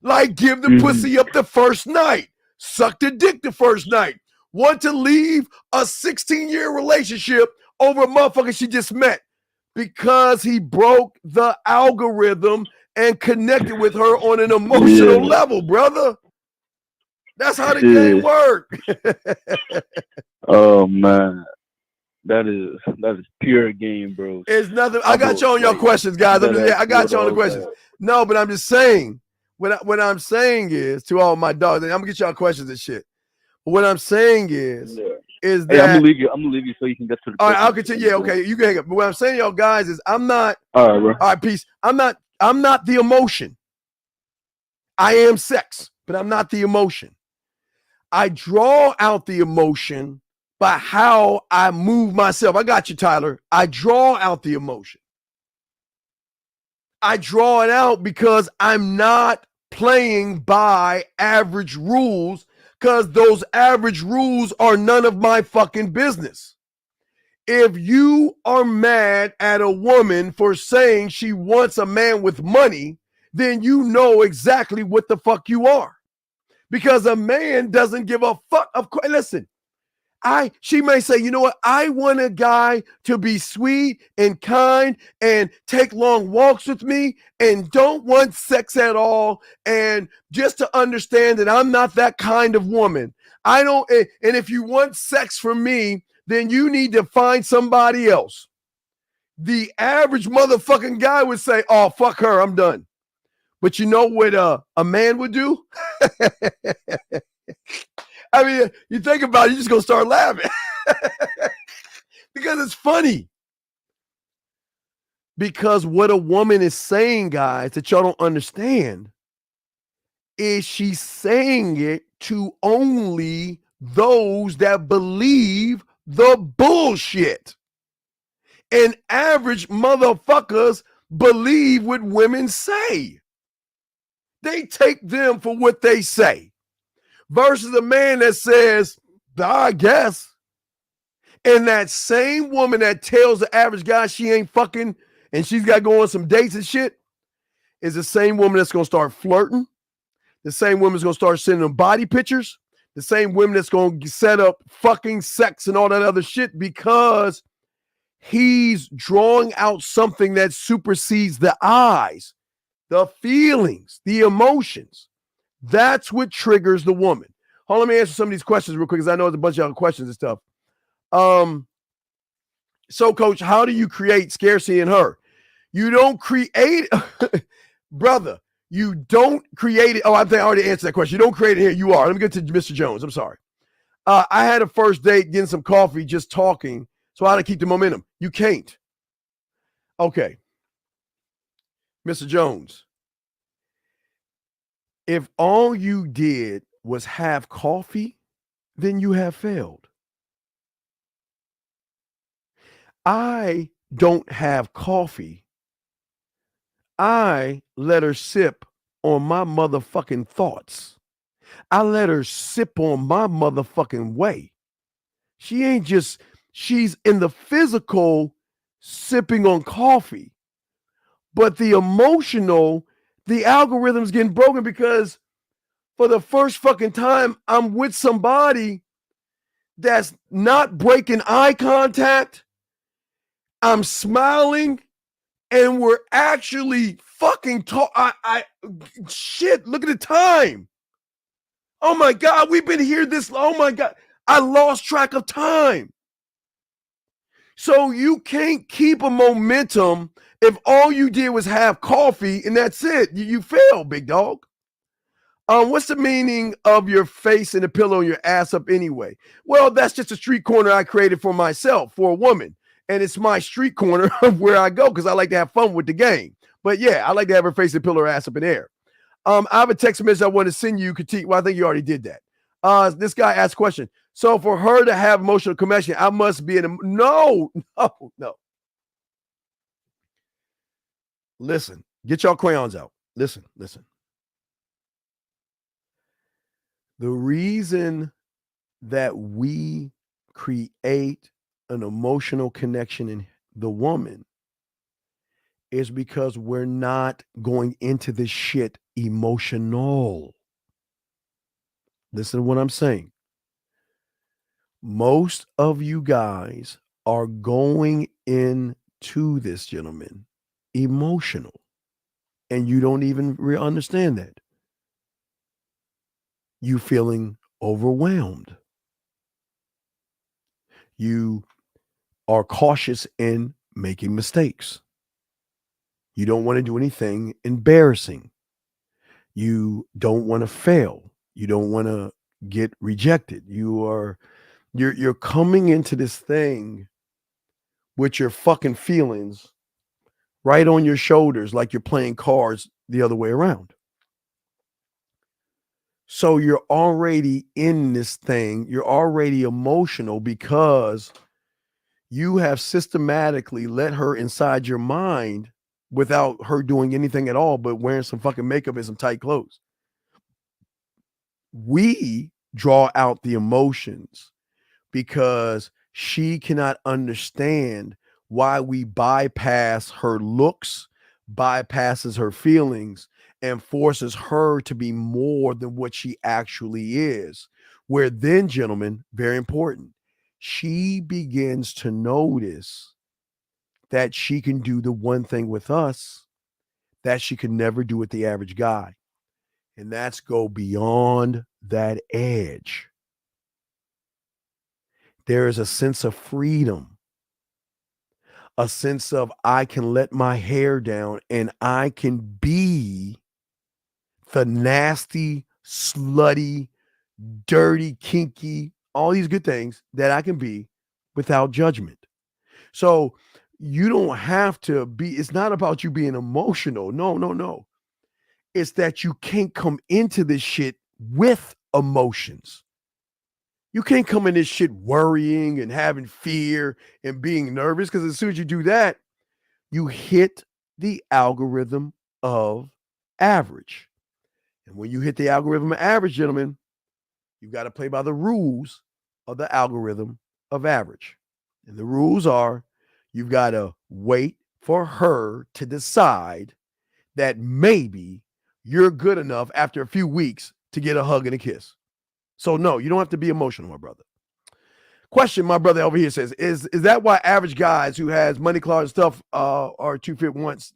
Like give the pussy up the first night, suck the dick the first night, want to leave a 16-year relationship over a motherfucker she just met because he broke the algorithm and connected with her on an emotional level, brother. That's how the game works. Oh man. That is pure game, bro. It's nothing. I got you on your questions, guys. I got you on the questions. No, but I'm just saying, what I'm saying is to all my dogs, and I'm gonna get y'all questions and shit. But what I'm saying is that I'm gonna leave you so you can get to the all right, I'll continue. Yeah, okay, you can hang up. But what I'm saying, y'all guys, is I'm not all right, bro. All right, peace. I'm not the emotion. I am sex, but I'm not the emotion. I draw out the emotion by how I move myself. I got you, Tyler. I draw out the emotion. I draw it out because I'm not playing by average rules, because those average rules are none of my fucking business. If you are mad at a woman for saying she wants a man with money, then you know exactly what the fuck you are. Because a man doesn't give a fuck. Of course, listen, she may say, you know what? I want a guy to be sweet and kind and take long walks with me and don't want sex at all. And just to understand that I'm not that kind of woman. I don't. And if you want sex from me, then you need to find somebody else. The average motherfucking guy would say, oh, fuck her, I'm done. But you know what a man would do? I mean, you think about it, you're just going to start laughing. Because it's funny. Because what a woman is saying, guys, that y'all don't understand, is she's saying it to only those that believe the bullshit. And average motherfuckers believe what women say. They take them for what they say. Versus a man that says, I guess. And that same woman that tells the average guy she ain't fucking and she's got to go on some dates and shit is the same woman that's going to start flirting. The same woman's going to start sending them body pictures. The same women that's going to set up fucking sex and all that other shit because he's drawing out something that supersedes the eyes, the feelings, the emotions. That's what triggers the woman. Hold on, let me answer some of these questions real quick because I know there's a bunch of other questions and stuff. So, Coach, how do you create scarcity in her? You don't create, brother. You don't create it. Oh, I think I already answered that question. You don't create it here. You are. Let me get to Mr. Jones. I'm sorry. I had a first date getting some coffee, just talking. So how to keep the momentum? You can't. Okay. Mr. Jones, if all you did was have coffee, then you have failed. I don't have coffee. I let her sip on my motherfucking thoughts. I let her sip on my motherfucking way. She ain't just, she's in the physical sipping on coffee, but the emotional, the algorithm's getting broken because for the first fucking time, I'm with somebody that's not breaking eye contact. I'm smiling and we're actually fucking shit, look at the time. Oh my God, we've been here this long. Oh my God, I lost track of time. So you can't keep a momentum if all you did was have coffee and that's it. You failed, big dog. What's the meaning of your face and the pillow and your ass up anyway? Well, that's just a street corner I created for myself, for a woman. And it's my street corner of where I go because I like to have fun with the game. But yeah, I like to have her face and pillow her ass up in the air. I have a text message I want to send you. Well, I think you already did that. This guy asked a question. So for her to have emotional connection, I must be no. Listen, get y'all crayons out. Listen. The reason that we create an emotional connection in the woman is because we're not going into this shit emotional. Listen to what I'm saying. Most of you guys are going into this, gentlemen, emotional, and you don't even understand that. You feeling overwhelmed. You are cautious in making mistakes. You don't want to do anything embarrassing. You don't want to fail. You don't want to get rejected. You're coming into this thing with your fucking feelings right on your shoulders like you're playing cards the other way around. So you're already in this thing. You're already emotional because you have systematically let her inside your mind without her doing anything at all but wearing some fucking makeup and some tight clothes. We draw out the emotions because she cannot understand why we bypass her looks, bypasses her feelings, and forces her to be more than what she actually is. Where then, gentlemen, very important, she begins to notice that she can do the one thing with us that she could never do with the average guy. And that's go beyond that edge. There is a sense of freedom, a sense of I can let my hair down and I can be the nasty, slutty, dirty, kinky, all these good things that I can be without judgment. So you don't have to be, it's not about you being emotional. No. It's that you can't come into this shit with emotions. You can't come in this shit worrying and having fear and being nervous, because as soon as you do that, you hit the algorithm of average. And when you hit the algorithm of average, gentlemen, you've got to play by the rules of the algorithm of average. And the rules are, you've got to wait for her to decide that maybe you're good enough after a few weeks to get a hug and a kiss. So no, you don't have to be emotional, my brother. Question, my brother over here says, is that why average guys who has money, clout, and stuff are 2 fit once?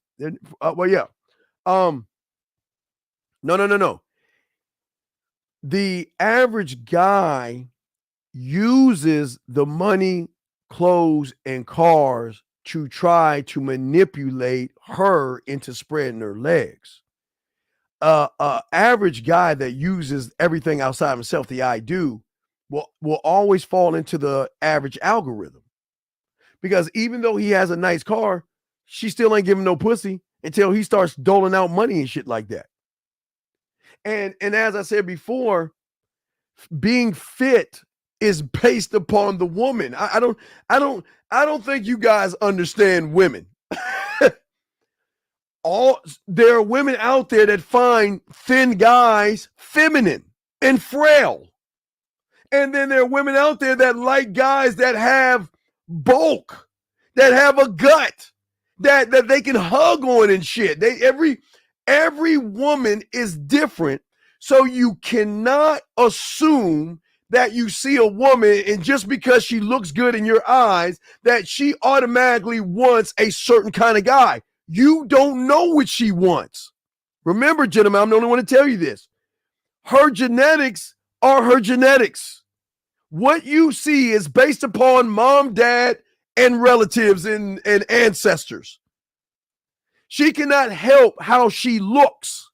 Well, yeah. No. The average guy uses the money, clothes, and cars to try to manipulate her into spreading her legs. Average guy that uses everything outside of himself, the I do, will always fall into the average algorithm. Because even though he has a nice car, she still ain't giving no pussy until he starts doling out money and shit like that. And as I said before, being fit is based upon the woman. I don't think you guys understand women. There are women out there that find thin guys feminine and frail. And then there are women out there that like guys that have bulk, that have a gut, that they can hug on and shit. Every woman is different. So you cannot assume that you see a woman and just because she looks good in your eyes, that she automatically wants a certain kind of guy. You don't know what she wants. Remember, gentlemen, I'm the only one to tell you this. Her genetics are her genetics. What you see is based upon mom, dad, and relatives and ancestors. She cannot help how she looks,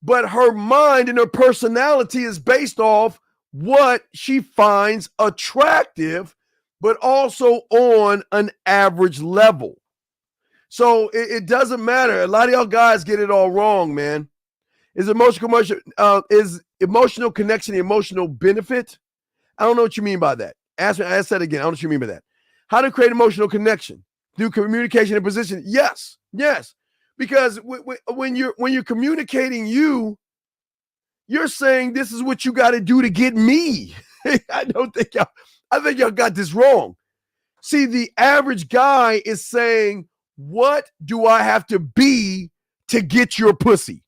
but her mind and her personality is based off what she finds attractive, but also on an average level. So it doesn't matter. A lot of y'all guys get it all wrong, man. Is emotional connection the emotional benefit? I don't know what you mean by that. Ask that again. I don't know what you mean by that. How to create emotional connection? Through communication and position? Yes. Because when you're communicating, you're saying this is what you got to do to get me. I think y'all got this wrong. See, the average guy is saying, what do I have to be to get your pussy?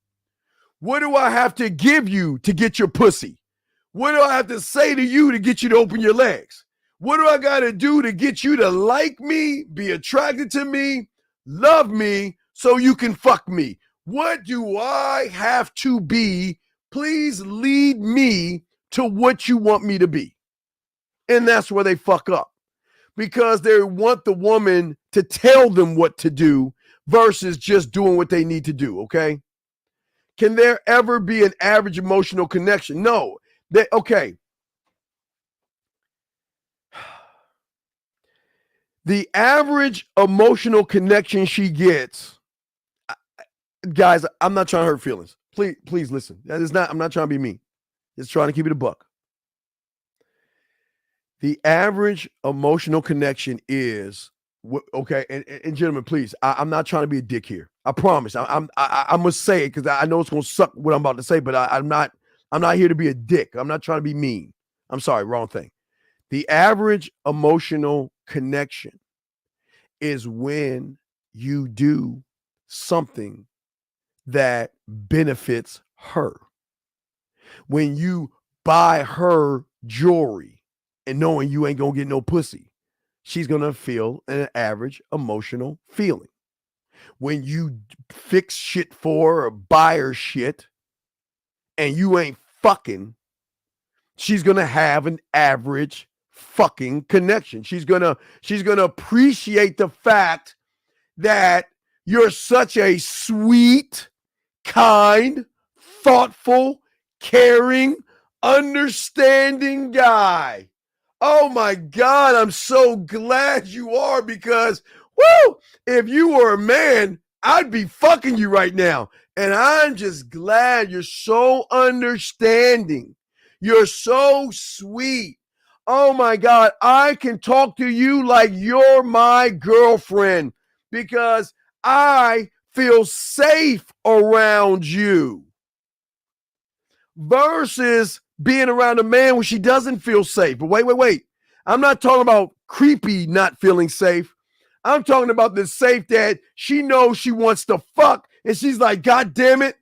What do I have to give you to get your pussy? What do I have to say to you to get you to open your legs? What do I got to do to get you to like me, be attracted to me, love me, so you can fuck me? What do I have to be? Please lead me to what you want me to be. And that's where they fuck up. Because they want the woman to tell them what to do versus just doing what they need to do, okay? Can there ever be an average emotional connection? No. Okay. The average emotional connection she gets, guys, I'm not trying to hurt feelings. Please listen. I'm not trying to be mean. Just trying to keep it a buck. The average emotional connection is okay. And gentlemen, please, I'm not trying to be a dick here. I promise. I must say it because I know it's gonna suck what I'm about to say, but I'm not here to be a dick. I'm not trying to be mean. I'm sorry, wrong thing. The average emotional connection is when you do something that benefits her. When you buy her jewelry and knowing you ain't gonna get no pussy, she's gonna feel an average emotional feeling. When you fix shit for her or buy her shit and you ain't fucking, she's gonna have an average fucking connection. She's gonna appreciate the fact that you're such a sweet, kind, thoughtful, caring, understanding guy. Oh my God, I'm so glad you are, because if you were a man, I'd be fucking you right now. And I'm just glad you're so understanding. You're so sweet. Oh my God, I can talk to you like you're my girlfriend because I feel safe around you. Versus being around a man when she doesn't feel safe. But wait. I'm not talking about creepy not feeling safe. I'm talking about the safe that she knows she wants to fuck and she's like, God damn it.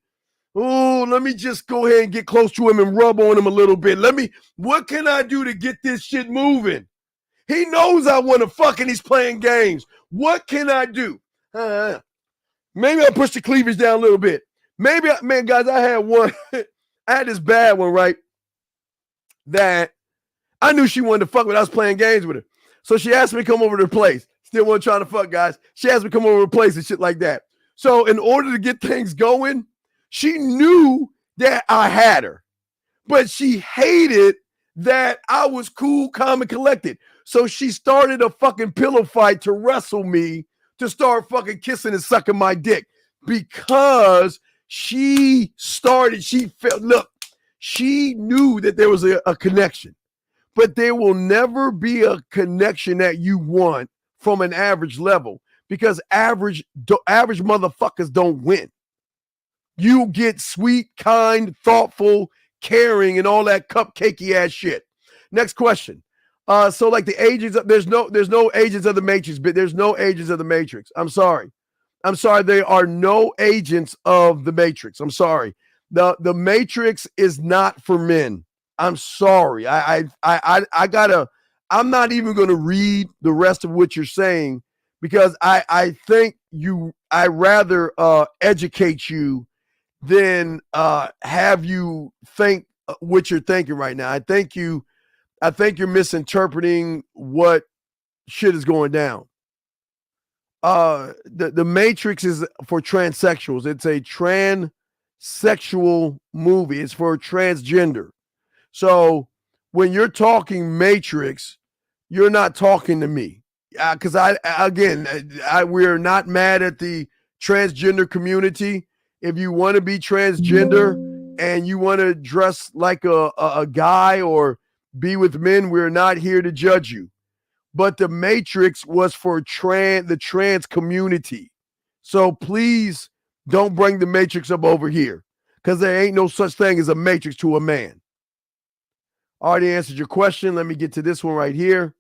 Oh, let me just go ahead and get close to him and rub on him a little bit. What can I do to get this shit moving? He knows I want to fuck and he's playing games. What can I do? Maybe I'll push the cleavage down a little bit. Maybe, man, guys, I had one. I had this bad one, right? That I knew she wanted to fuck, but I was playing games with her. So she asked me to come over to her place. Still wasn't trying to fuck, guys. She asked me to come over to her place and shit like that. So in order to get things going, she knew that I had her, but she hated that I was cool, calm, and collected. So she started a fucking pillow fight to wrestle me to start fucking kissing and sucking my dick because she knew that there was a connection, but there will never be a connection that you want from an average level because average motherfuckers don't win. You get sweet, kind, thoughtful, caring, and all that cupcakey ass shit. Next question. So like the agents, there's no agents of the Matrix, but there's no agents of the Matrix. I'm sorry. There are no agents of the Matrix. I'm sorry. The Matrix is not for men. I'm sorry. I'm not even going to read the rest of what you're saying because I think I rather educate you than have you think what you're thinking right now. I think you're misinterpreting what shit is going down. The Matrix is for transsexuals. It's a transsexual movie. It's for transgender. So when you're talking Matrix, you're not talking to me. Because we're not mad at the transgender community. If you want to be transgender and you want to dress like a guy or be with men, we're not here to judge you. But the Matrix was for the trans community. So please don't bring the Matrix up over here because there ain't no such thing as a Matrix to a man. Already answered your question. Let me get to this one right here.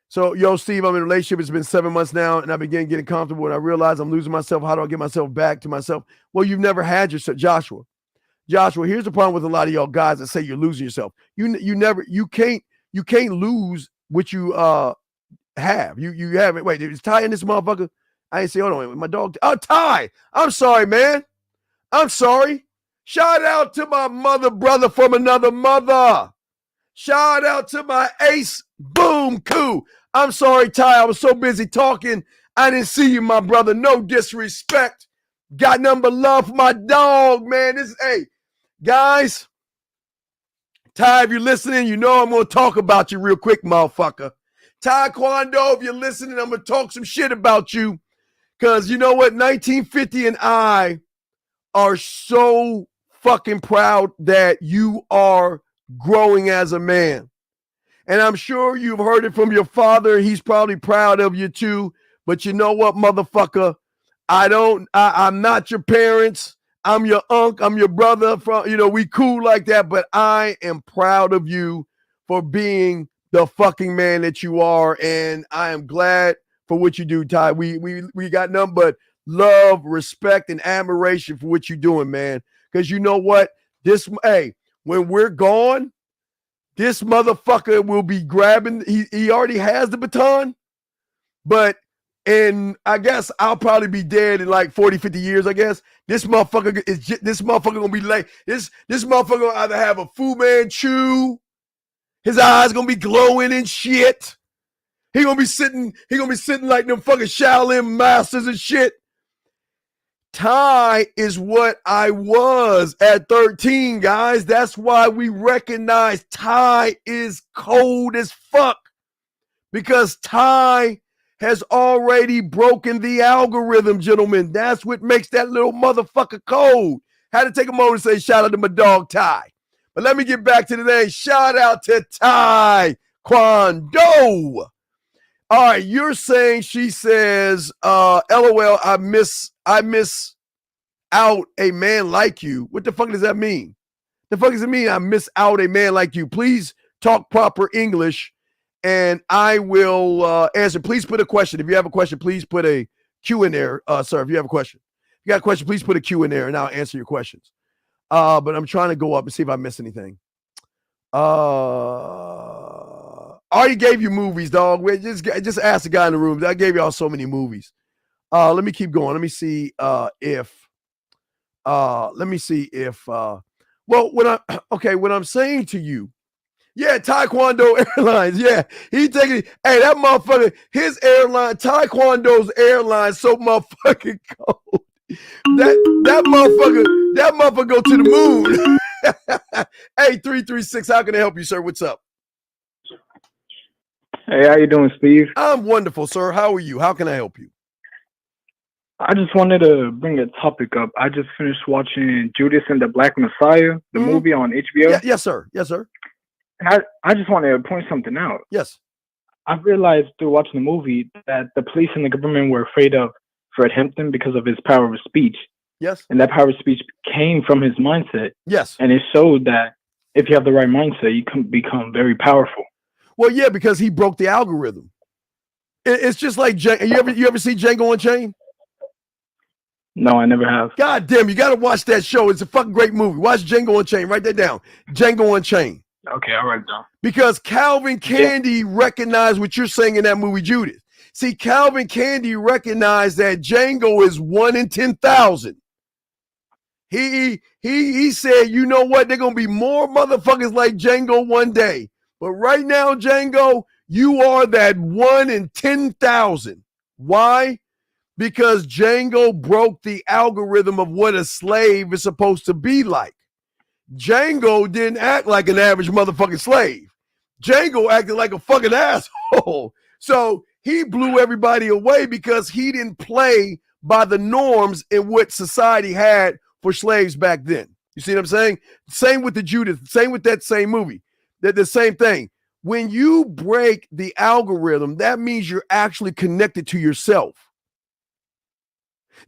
So, yo, Steve, I'm in a relationship. It's been 7 months now, and I began getting comfortable, and I realized I'm losing myself. How do I get myself back to myself? Well, you've never had yourself, Joshua. Here's the problem with a lot of y'all guys that say you're losing yourself. You can't lose what you have. You haven't. Wait, is Ty in this motherfucker? I ain't say, hold on, wait, my dog. Oh, Ty. I'm sorry, man. I'm sorry. Shout out to my brother from another mother. Shout out to my ace, boom, coo. I'm sorry, Ty. I was so busy talking. I didn't see you, my brother. No disrespect. Got nothing but love for my dog, man. Hey, guys. Ty, if you're listening, you know I'm going to talk about you real quick, motherfucker. Taekwondo, if you're listening, I'm going to talk some shit about you. Because you know what? 1950 and I are so fucking proud that you are growing as a man. And I'm sure you've heard it from your father. He's probably proud of you too. But you know what, motherfucker? I'm not your parents. I'm your uncle. I'm your brother. We cool like that. But I am proud of you for being the fucking man that you are. And I am glad for what you do, Ty. We got nothing but love, respect, and admiration for what you're doing, man. Because you know what? When we're gone, this motherfucker will be grabbing. He already has the baton, and I guess I'll probably be dead in like 40, 50 years, I guess. This motherfucker gonna be late. This motherfucker gonna either have a Fu Manchu, his eyes gonna be glowing and shit. He gonna be sitting like them fucking Shaolin masters and shit. Ty is what I was at 13, guys. That's why we recognize Ty is cold as fuck. Because Ty has already broken the algorithm, gentlemen. That's what makes that little motherfucker cold. Had to take a moment to say shout out to my dog Ty. But let me get back to today. Shout out to Ty Kwando. All right, you're saying she says, LOL, I miss out a man like you. What the fuck does that mean? The fuck does it mean I miss out a man like you? Please talk proper English and I will answer. Please put a question. If you have a question, please put a Q in there. Sir, if you have a question. If you got a question, please put a Q in there and I'll answer your questions. But I'm trying to go up and see if I missed anything. I already gave you movies, dog. Just ask the guy in the room. I gave y'all so many movies. Let me keep going. Let me see if well, when I'm saying to you, yeah, Taekwondo Airlines, yeah, he taking it. Hey, that motherfucker, his airline, Taekwondo's airline, so motherfucking cold. That motherfucker go to the moon. Hey, 336, how can I help you, sir? What's up? Hey, how you doing, Steve? I'm wonderful, sir. How are you? How can I help you? I just wanted to bring a topic up. I just finished watching Judas and the Black Messiah, the movie on HBO. Yes, sir. Yes, sir. And I just wanted to point something out. Yes. I realized through watching the movie that the police and the government were afraid of Fred Hampton because of his power of speech. Yes. And that power of speech came from his mindset. Yes. And it showed that if you have the right mindset, you can become very powerful. Well, yeah, because he broke the algorithm. It's just like you ever see Django Unchained? No, I never have. God damn, you got to watch that show. It's a fucking great movie. Watch Django Unchained. Write that down. Django Unchained. Okay, I'll write it down. Because Calvin Candy recognized what you're saying in that movie, Judas. See, Calvin Candy recognized that Django is 1 in 10,000. He said, you know what? They're gonna be more motherfuckers like Django one day. But right now, Django, you are that 1 in 10,000. Why? Because Django broke the algorithm of what a slave is supposed to be like. Django didn't act like an average motherfucking slave. Django acted like a fucking asshole. So he blew everybody away because he didn't play by the norms in what society had for slaves back then. You see what I'm saying? Same with the Judas, same with that same movie. They're the same thing. When you break the algorithm, that means you're actually connected to yourself.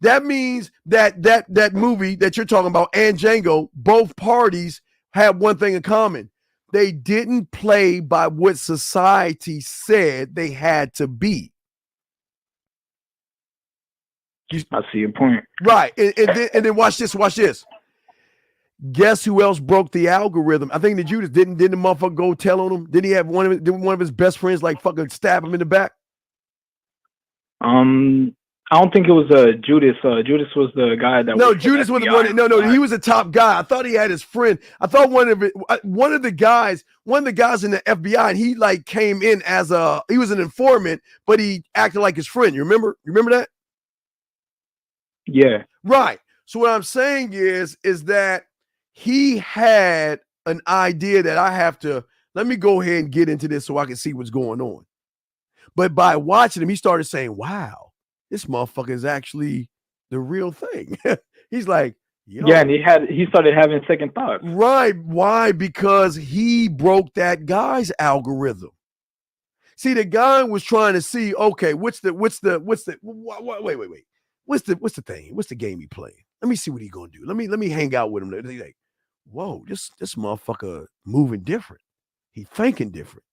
That means that movie that you're talking about and Django, both parties have one thing in common. They didn't play by what society said they had to be. I see your point. Right. And then watch this. Guess who else broke the algorithm? I think the Judas didn't the motherfucker go tell on him? Didn't he have one of his best friends like fucking stab him in the back? I don't think it was Judas. Judas was the guy that. No, Judas was the one. No, he was a top guy. I thought he had his friend. I thought one of the guys in the FBI, and he like came in as he was an informant, but he acted like his friend. You remember that? Yeah. Right. So what I'm saying is that he had an idea that I have to let me go ahead and get into this so I can see what's going on. But by watching him, he started saying, "Wow. This motherfucker is actually the real thing." He's like, yeah, and he started having second thoughts. Right. Why? Because he broke that guy's algorithm. See, the guy was trying to see, okay, wait. What's the thing? What's the game he playing? Let me see what he gonna do. Let me hang out with him. He's like, whoa, this motherfucker moving different. He thinking different.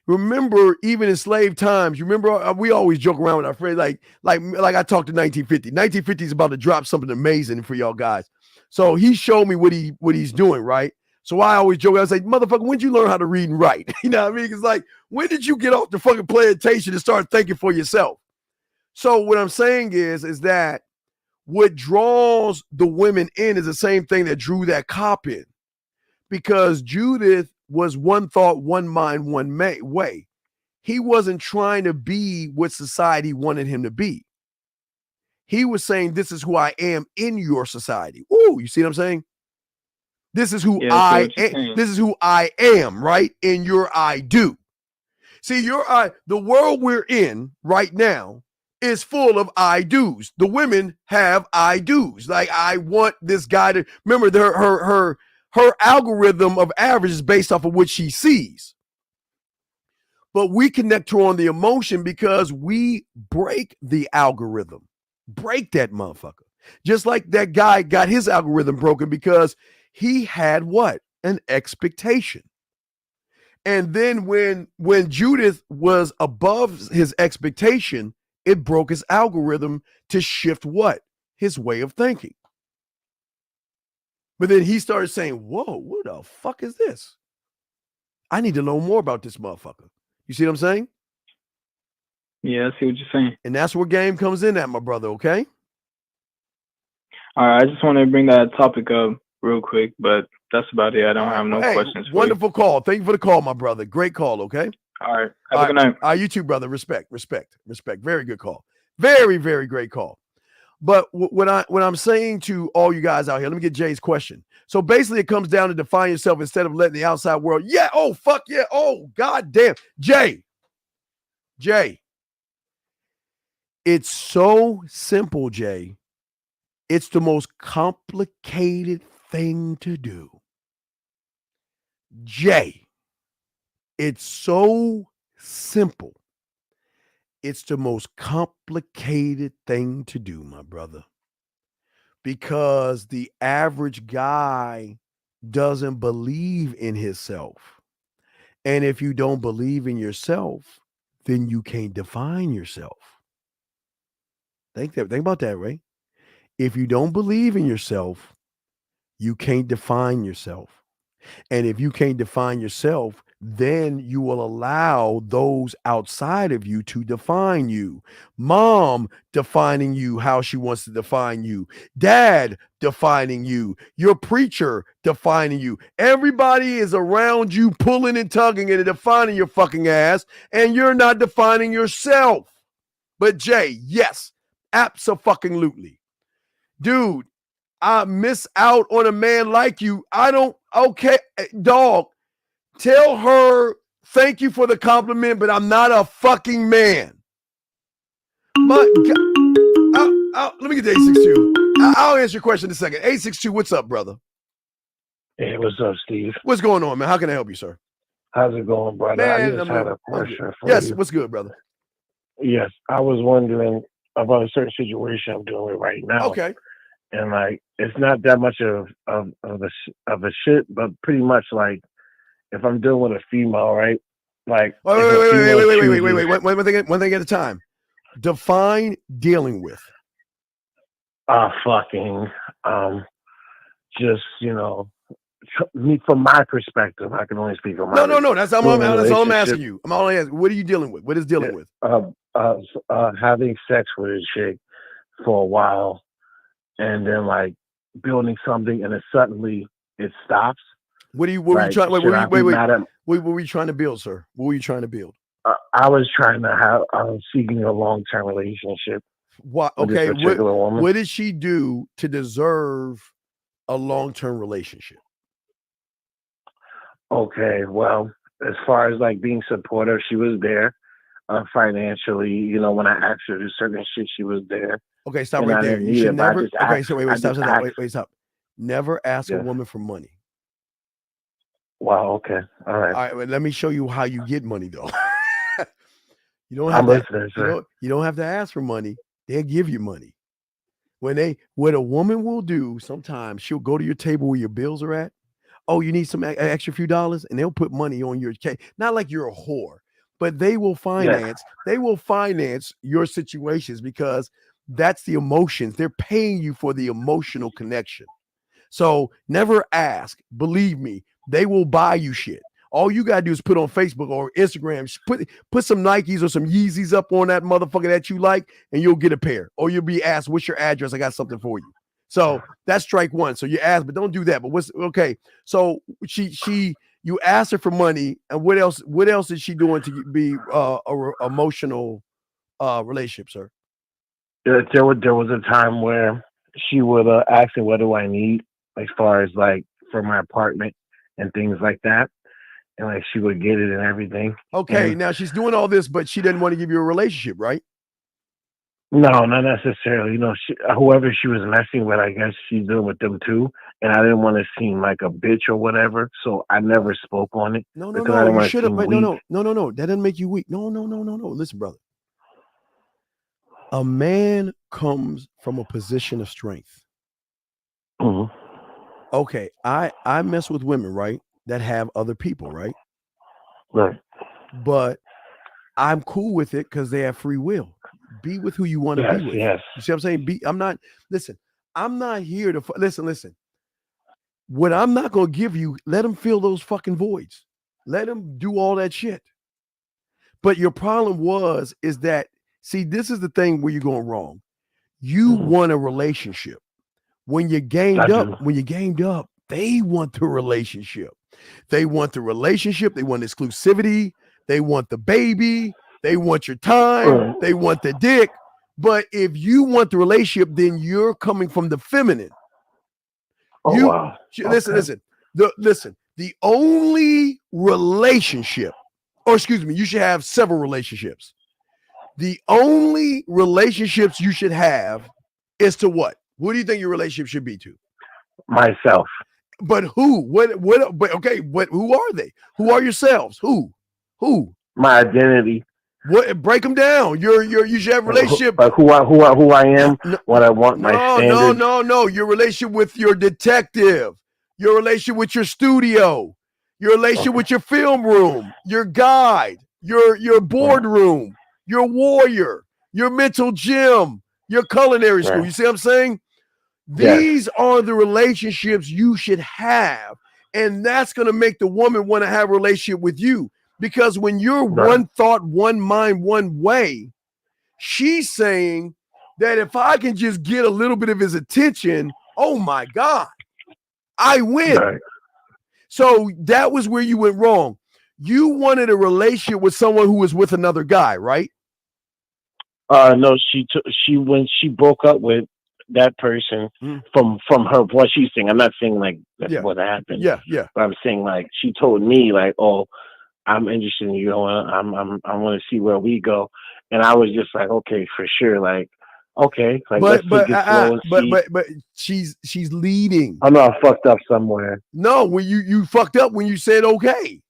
Remember, even in slave times, you remember we always joke around with our friends, like I talked to 1950. 1950 is about to drop something amazing for y'all guys. So he showed me what he's doing, right? So I always joke, I was like, motherfucker, when did you learn how to read and write? You know what I mean? It's like, when did you get off the fucking plantation and start thinking for yourself? So what I'm saying is that what draws the women in is the same thing that drew that cop in. Because Judith was one thought, one mind, one way. He wasn't trying to be what society wanted him to be. He was saying, this is who I am in your society. Ooh, you see what I'm saying? This is who I am. This is who I am, right? In your I do. See, the world we're in right now is full of I do's. The women have I do's. Like, I want this guy to remember her algorithm of average is based off of what she sees. But we connect her on the emotion because we break the algorithm. Break that motherfucker. Just like that guy got his algorithm broken because he had what? An expectation. And then when Judith was above his expectation, it broke his algorithm to shift what? His way of thinking. But then he started saying, whoa, what the fuck is this? I need to know more about this motherfucker. You see what I'm saying? Yeah, I see what you're saying. And that's where game comes in at, my brother, okay? All right, I just want to bring that topic up real quick, but that's about it. I don't have no questions for you. Wonderful call. Thank you for the call, my brother. Great call, okay? All right. Have a good night. You too, brother. Respect. Very good call. Very, very great call. But what I'm saying to all you guys out here, let me get Jay's question. So basically, it comes down to define yourself instead of letting the outside world. Yeah. Oh, fuck yeah. Oh, goddamn. Jay. It's so simple, Jay. It's the most complicated thing to do. Jay. It's so simple. It's the most complicated thing to do, my brother. Because the average guy doesn't believe in himself. And if you don't believe in yourself, then you can't define yourself. Think about that, right? If you don't believe in yourself, you can't define yourself. And if you can't define yourself, then you will allow those outside of you to define you. Mom defining you how she wants to define you. Dad defining you. Your preacher defining you. Everybody is around you pulling and tugging and defining your fucking ass, and you're not defining yourself. But Jay, yes, abso-fucking-lutely. Dude, I miss out on a man like you. Okay, dog. Tell her, thank you for the compliment, but I'm not a fucking man. Let me get to 862. I'll answer your question in a second. 862, what's up, brother? Hey, what's up, Steve? What's going on, man? How can I help you, sir? How's it going, brother? Man, I just had a question for you. Yes, what's good, brother? Yes, I was wondering about a certain situation I'm dealing with right now. Okay. And like, it's not that much of a shit, but pretty much like, if I'm dealing with a female, right? Like, wait. One thing at a time. Define dealing with. Just, me from my perspective, I can only speak on my. No. That's all I'm asking you. I'm only asking. What are you dealing with? What is dealing with? Having sex with a chick for a while, and then like building something, and then suddenly it stops. What were you trying? Wait. What were you trying to build, sir? What were you trying to build? I was trying to have. I was seeking a long-term relationship. What? Okay. What did she do to deserve a long-term relationship? Okay. Well, as far as like being supportive, she was there. Financially, when I asked her to do certain shit, she was there. Okay, stop right there. You should never. Okay, so stop. Never ask a woman for money. Wow. Okay. All right. All right. Well, let me show you how you get money, though. You don't have to ask for money. They'll give you money. What a woman will do, sometimes she'll go to your table where your bills are at. Oh, you need some extra few dollars, and they'll put money on your cake. Not like you're a whore, but they will finance. Yeah. They will finance your situations because that's the emotions. They're paying you for the emotional connection. So never ask. Believe me, they will buy you shit. All you gotta do is put on Facebook or Instagram, put some Nikes or some Yeezys up on that motherfucker that you like, and you'll get a pair. Or you'll be asked, "What's your address? I got something for you." So that's strike one. So you ask, but don't do that. But what's okay? So you asked her for money, and what else? What else is she doing to be a emotional relationship, sir? There was a time where she would ask me, "What do I need?" as far as like for my apartment and things like that. And like she would get it and everything. Okay, now she's doing all this, but she didn't want to give you a relationship, right? No, not necessarily. Whoever she was messing with, I guess she's dealing with them too. And I didn't want to seem like a bitch or whatever, so I never spoke on it. No. You should have. No. That doesn't make you weak. No. Listen, brother. A man comes from a position of strength. Mm-hmm. Okay, I mess with women, right? That have other people, right? Right. But I'm cool with it because they have free will. Be with who you want to be with. Yes. You see what I'm saying? I'm not here to listen. what I'm not going to give you, let them fill those fucking voids. Let them do all that shit. But your problem is that, see, this is the thing where you're going wrong. You want a relationship. When you're gamed up, they want the relationship. They want the relationship. They want exclusivity. They want the baby. They want your time. They want the dick. But if you want the relationship, then you're coming from the feminine. Wow. Listen. The only relationship, or excuse me, you should have several relationships. The only relationships you should have is to what? Who do you think your relationship should be to? Myself. But who? But okay, who are they? Who are yourselves? Who? My identity. What? Break them down. You should have a relationship. But who I am, what I want, my standards. No. Your relationship with your detective, your relationship with your studio, your relationship with your film room, your guide, your boardroom, your warrior, your mental gym, your culinary school. You see what I'm saying? These are the relationships you should have. And that's going to make the woman want to have a relationship with you. Because when you're one thought, one mind, one way, she's saying that if I can just get a little bit of his attention, oh my God, I win. Right. So that was where you went wrong. You wanted a relationship with someone who was with another guy, right? No, she when she broke up with that person from her what she's saying. I'm not saying like that's what happened. Yeah. But I'm saying like she told me like, oh, I'm interested in you. I want to see where we go. And I was just like, okay, for sure. Like, okay. Like, but she's leading. I know I fucked up somewhere. No, when you fucked up when you said okay.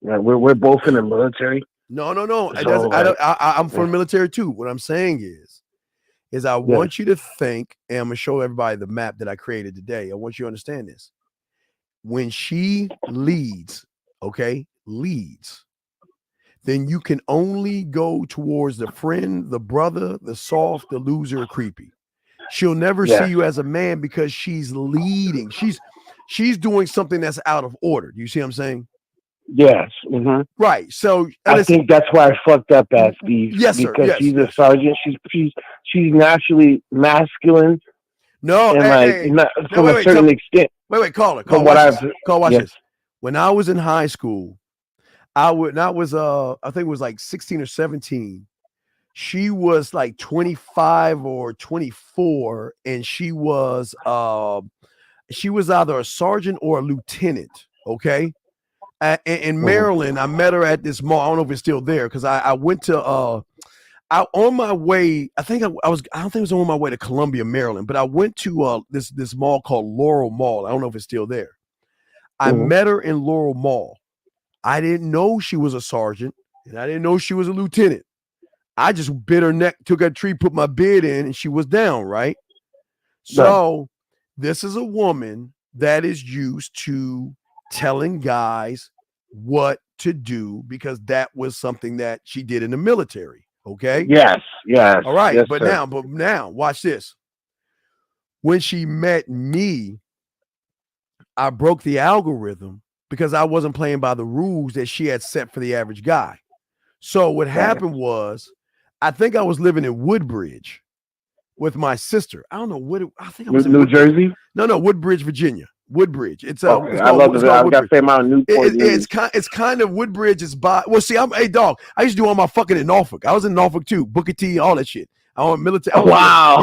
Yeah, we're both in the military. No. I'm from the military too. What I'm saying is I want you to think, and I'm gonna show everybody the map that I created today. I want you to understand this. When she leads, then you can only go towards the friend, the brother, the soft, the loser, creepy. She'll never see you as a man because she's leading. She's doing something that's out of order. Do you see what I'm saying? Yes. Mm-hmm. Right. So I think that's why I fucked up as Steve. Yes, sir. Because she's a sergeant. She's naturally masculine. No, and from a certain extent. Wait, caller. Watch this. When I was in high school, I think it was like 16 or 17. She was like 25 or 24, and she was either a sergeant or a lieutenant. Okay. In Maryland, I met her at this mall. I don't know if it's still there because I went to on my way. I don't think it was on my way to Columbia, Maryland, but I went to this mall called Laurel Mall. I don't know if it's still there. I met her in Laurel Mall. I didn't know she was a sergeant, and I didn't know she was a lieutenant. I just bit her neck, took a tree, put my bid in, and she was down, right? So this is a woman that is used to telling guys what to do because that was something that she did in the military. Okay. Yes. All right. Yes, but now watch this. When she met me, I broke the algorithm because I wasn't playing by the rules that she had set for the average guy. So what happened was, I think I was living in Woodbridge with my sister. I don't know I think I was in New Jersey. No, Woodbridge, Virginia. Woodbridge. It's I love it. I've got to say my Newport. It's kind of Woodbridge is by. Well, see, I'm dog. I used to do all my fucking in Norfolk. I was in Norfolk too. Booker T, all that shit. I was military. Wow.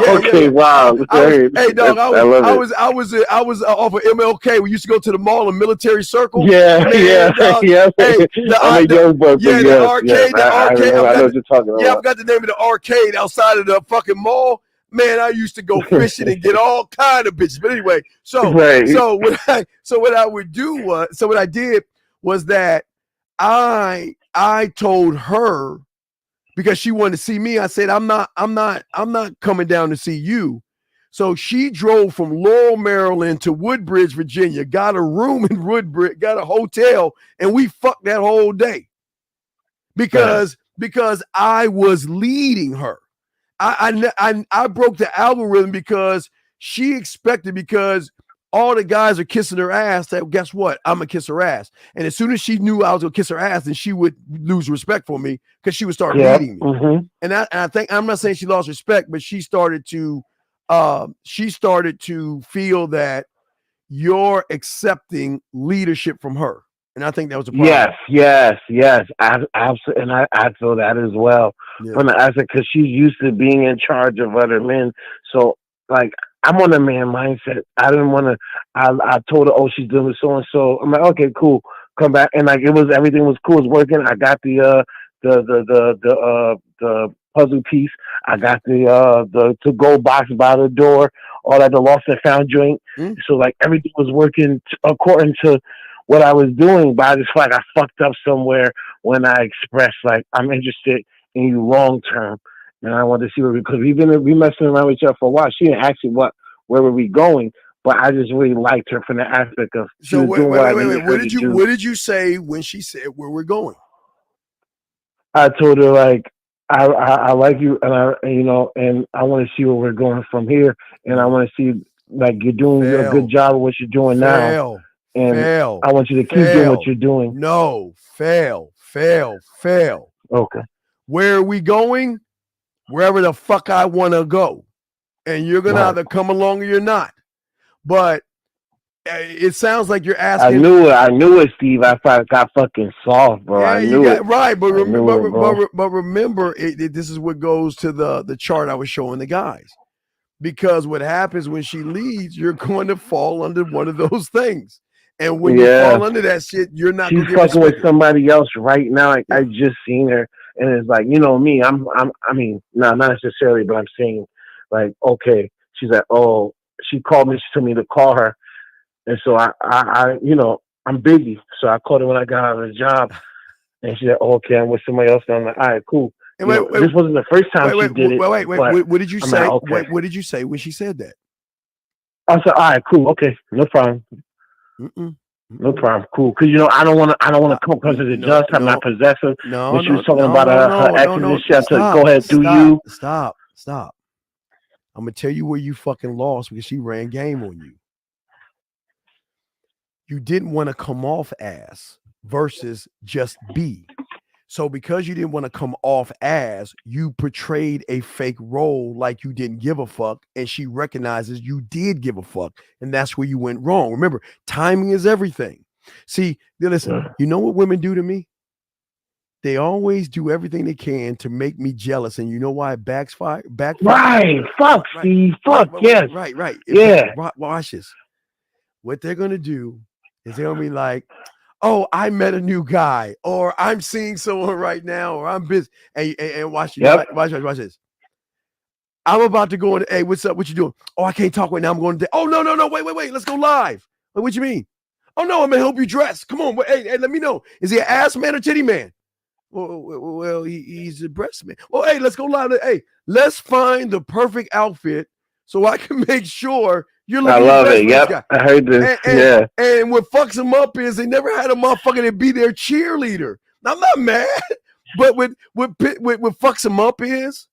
Wow. Hey, dog. I was off of MLK. We used to go to the mall in Military Circle. Yeah. Hey, the arcade. I know what you're talking about. Yeah, I forgot the name of the arcade outside of the fucking mall. Man, I used to go fishing and get all kind of bitches. But anyway, so what I did was that I told her, because she wanted to see me, I said, I'm not coming down to see you. So she drove from Laurel, Maryland to Woodbridge, Virginia, got a room in Woodbridge, got a hotel, and we fucked that whole day. Because I was leading her. I broke the algorithm because she expected, because all the guys are kissing her ass. That guess what? I'm gonna kiss her ass. And as soon as she knew I was gonna kiss her ass, then she would lose respect for me because she would start leading me. Mm-hmm. And I think I'm not saying she lost respect, but she started to feel that you're accepting leadership from her. And I think that was a problem. Yes. I absolutely, and I feel that as well. Yeah. From the aspect, because she's used to being in charge of other men. So, like, I'm on a man mindset. I didn't want to. I told her, oh, she's doing so and so. I'm like, okay, cool. Come back, and like everything was cool. It was working. I got the puzzle piece. I got the to go box by the door. All that, the lost and found joint. So like everything was working according to what I was doing, but I just felt like I fucked up somewhere when I expressed like I'm interested in you long term, and I wanted to see where because we messing around with each other for a while. She didn't ask me where were we going, but I just really liked her from the aspect of so wait. What did you say when she said where we're going? I told her like I like you, and and I want to see where we're going from here, and I want to see like you're doing a good job of what you're doing now. And I want you to keep doing what you're doing. No, fail. Okay. Where are we going? Wherever the fuck I want to go. And you're going to either come along or you're not. But it sounds like you're asking. I knew it, Steve. I got fucking soft, bro. Yeah, I knew it. Right, but remember, this is what goes to the chart I was showing the guys. Because what happens when she leads, you're going to fall under one of those things. And when you fall under that shit, you're not. She's fucking with somebody else right now. I just seen her, and it's like, you know me. I mean, no, not necessarily, but I'm saying, like, okay. She's like, oh, she called me. She told me to call her, and so I I'm busy, so I called her when I got out of the job, and she said, oh, okay, I'm with somebody else. And I'm like, all right, cool. And this wasn't the first time she did it. Wait. What did you say? Like, okay. What did you say when she said that? I said, all right, cool, okay, no problem. No problem, cool. Because I don't want to come because it's just I'm not possessive. No, when she was talking about her exes and shit, go ahead, you. Stop. I'm gonna tell you where you fucking lost because she ran game on you. You didn't want to come off as versus just be. So because you didn't want to come off as, you portrayed a fake role like you didn't give a fuck, and she recognizes you did give a fuck, and that's where you went wrong. Remember, timing is everything. See, listen, you know what women do to me? They always do everything they can to make me jealous, and you know why it backfire? Right, fuck, Steve, fuck, yes. Right. Yeah. Watch this. What they're going to do is they're going to be like, oh, I met a new guy, or I'm seeing someone right now, or I'm busy. And watch this. I'm about to go in. Hey, what's up? What you doing? Oh, I can't talk right now. I'm going to. Oh, no. Wait. Let's go live. What you mean? Oh, no, I'm going to help you dress. Come on. Hey, let me know. Is he an ass man or titty man? Well, he's a breast man. Well, hey, let's go live. Hey, let's find the perfect outfit so I can make sure you're looking. I love it. Yep, guy. I heard this. And what fucks them up is they never had a motherfucker to be their cheerleader. Now, I'm not mad, but what fucks them up is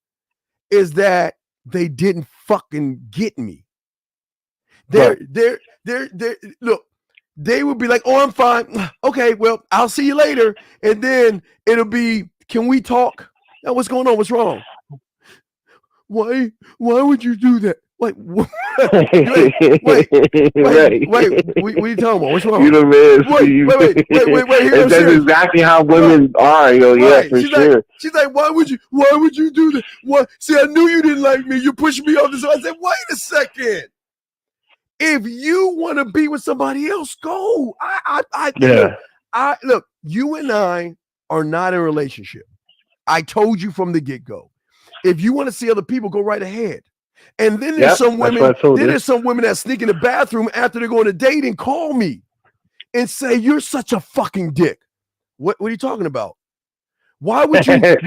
that they didn't fucking get me. They're look. They would be like, oh, I'm fine. Okay, well, I'll see you later. And then it'll be, can we talk? Now, what's going on? What's wrong? Why would you do that? Wait, what are you talking about? What's wrong? You the man, Steve. Wait. That's exactly how women are, yo. Yeah, for sure. She's like, why would you do that? What? See, I knew you didn't like me. You pushed me off this. I said, wait a second. If you want to be with somebody else, go. Look, you and I are not in a relationship. I told you from the get-go. If you want to see other people, go right ahead. And then there's some women. There's some women that sneak in the bathroom after they're going to date and call me and say, "You're such a fucking dick." What are you talking about? Why would you?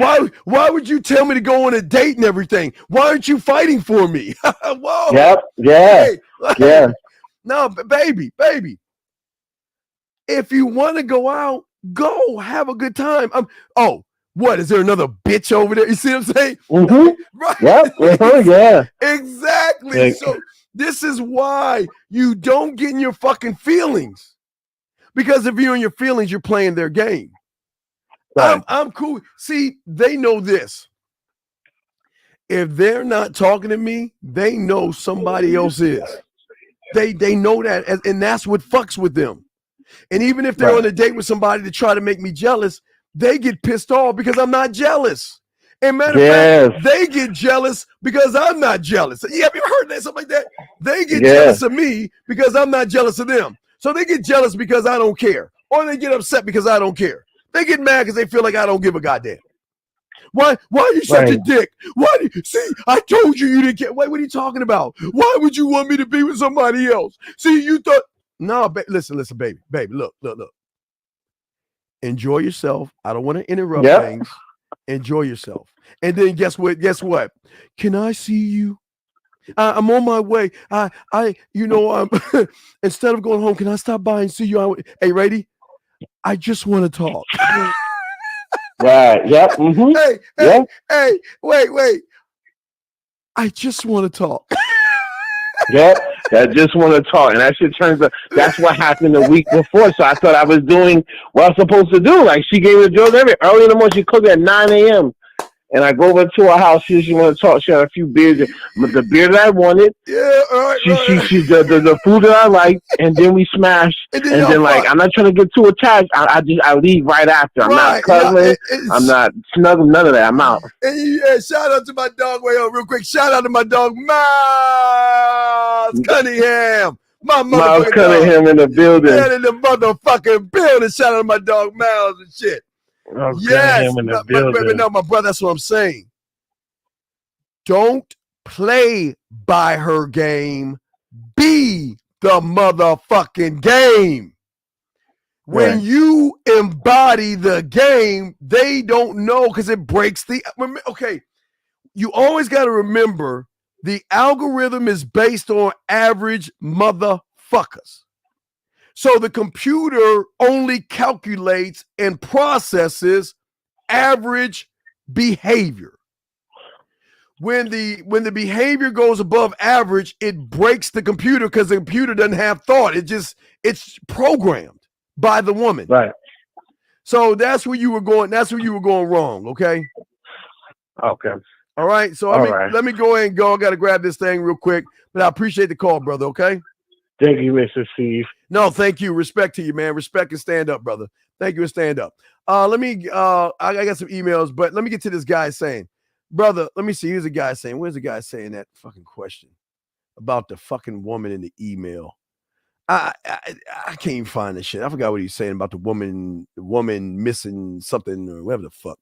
why would you tell me to go on a date and everything? Why aren't you fighting for me? Whoa. Yep. Yeah. Yeah. No, baby. If you want to go out, go have a good time. What is there another bitch over there? You see what I'm saying? Mm-hmm. Right. Yep. Yeah. Exactly. So This is why you don't get in your fucking feelings. Because if you're in your feelings, you're playing their game. Right. I'm cool. See, they know this. If they're not talking to me, they know somebody else is. They know that, and that's what fucks with them. And even if they're on a date with somebody to try to make me jealous, they get pissed off because I'm not jealous. And matter of fact, they get jealous because I'm not jealous. Yeah, have you ever heard that? Something like that? They get jealous of me because I'm not jealous of them. So they get jealous because I don't care. Or they get upset because I don't care. They get mad because they feel like I don't give a goddamn. Why are you such a dick? See, I told you didn't care. Wait, what are you talking about? Why would you want me to be with somebody else? See, you thought, no, listen, baby, look. Enjoy yourself. I don't want to interrupt things. Enjoy yourself. And then guess what? Can I see you? I'm on my way. Instead of going home, can I stop by and see you? Hey, ready? I just want to talk. Right. Yep. Mm-hmm. Hey, wait. I just want to talk. Yep. I just want to talk. And that shit turns out that's what happened the week before. So I thought I was doing what I was supposed to do. Like she gave me a joke early in the morning. She cooked at 9 a.m. And I go over to her house. She wanted to talk. She had a few beers. But the beer that I wanted. Yeah, all right. She the food that I liked. And then we smashed. And then like, I'm not trying to get too attached. I leave right after. I'm not cuddling. I'm not snuggling. None of that. I'm out. And shout out to my dog. Wait, real quick. Shout out to my dog, Miles Cunningham. Miles Cunningham in the building. Yeah, in the motherfucking building. Shout out to my dog, Miles and shit. Yes, my brother, that's what I'm saying. Don't play by her game. Be the motherfucking game. When you embody the game, they don't know because it breaks the. Okay, you always got to remember the algorithm is based on average motherfuckers. So the computer only calculates and processes average behavior. When the behavior goes above average, it breaks the computer because the computer doesn't have thought. It's programmed by the woman. Right. So that's where you were going. That's where you were going wrong. Okay. Okay. All right. So let me go ahead and go. I got to grab this thing real quick, but I appreciate the call, brother. Okay. Thank you, Mr. Steve. No, thank you. Respect to you, man. Respect and stand up, brother. Thank you and stand up. I got some emails, but let me get to this guy saying, brother, let me see. Here's a guy saying, where's the guy saying that fucking question about the fucking woman in the email? I can't even find this shit. I forgot what he's saying about the woman missing something or whatever the fuck.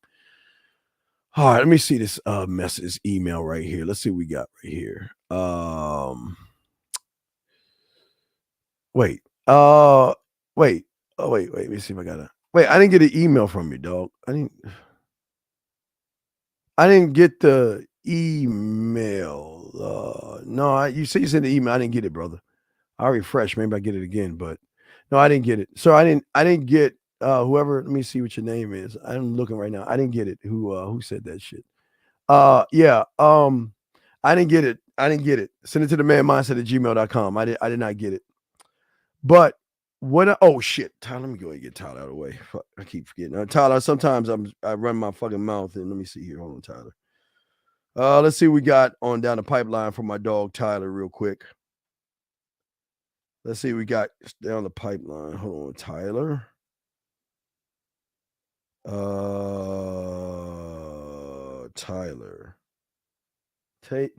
All right, let me see this message, this email right here. Let's see what we got right here. Wait. Let me see if I got it. Wait, I didn't get an email from you, dog. I didn't get the email. No, you said you sent the email. I didn't get it, brother. I'll refresh. Maybe I get it again, but no, I didn't get it. So I didn't get whoever. Let me see what your name is. I'm looking right now. I didn't get it. Who said that shit? Yeah. I didn't get it. Send it to the manmindset@gmail.com. I did not get it. But oh shit, Tyler, let me go ahead and get Tyler out of the way. Fuck, I keep forgetting. Tyler, sometimes I run my fucking mouth and let me see here. Hold on, Tyler. Let's see what we got on down the pipeline from my dog Tyler real quick. Let's see what we got down the pipeline. Hold on, Tyler.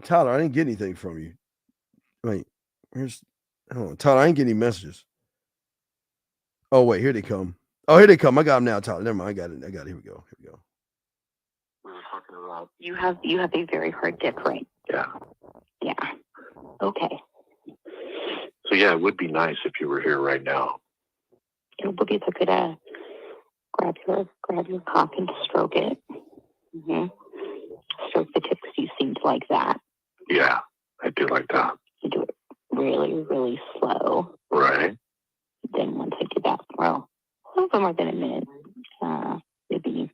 Tyler, I didn't get anything from you. Wait, hold on, Tyler, I didn't get any messages. Oh, wait, here they come. I got them now, Tyler. Never mind, I got it. Here we go. We were talking about you have a very hard dick, right? Yeah. Yeah. Okay. So yeah, it would be nice if you were here right now. It would be if I could grab your cock and stroke it. Mm-hmm. Stroke the tip because you seem to like that. Yeah, I do like that. You do it really, really slow. Right. Then once I do that, well, a little bit more than a minute, maybe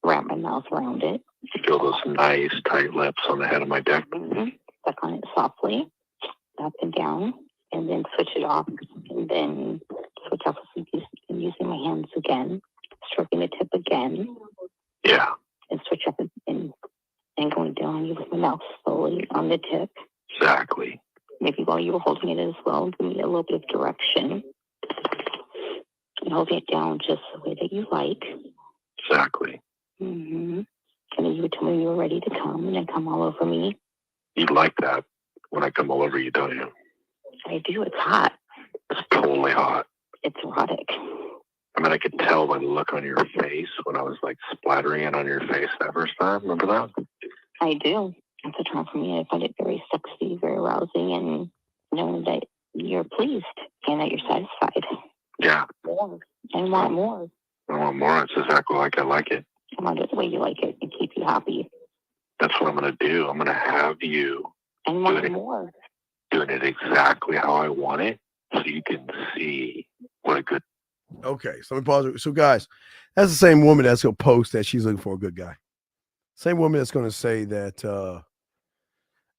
wrap my mouth around it. You feel those nice tight lips on the head of my dick. Mm-hmm. Suck on it softly. down and then switch it off and then switch off and using my hands again, stroking the tip again. Yeah. And switch up and going down on you with my mouth slowly on the tip. Exactly. Maybe while you were holding it as well, give me a little bit of direction. And holding it down just the way that you like. Exactly. Mm-hmm. And then you would tell me when you were ready to come and then come all over me. You like that when I come all over you, don't you? I do. It's hot. It's totally hot. It's erotic. I mean, I could tell by the look on your face when I was like splattering it on your face that first time. Remember that? I do. It's a turn for me. I find it very sexy, very arousing, and knowing that you're pleased and that you're satisfied. Yeah. More. I want more. I want more. It's exactly like I like it. I want it the way you like it and keep you happy. That's what I'm going to do. I'm going to have you and want more. Doing it exactly how I want it so you can see what a good. Okay, so let me pause. So, guys, that's the same woman that's going to post that she's looking for a good guy. Same woman that's going to say that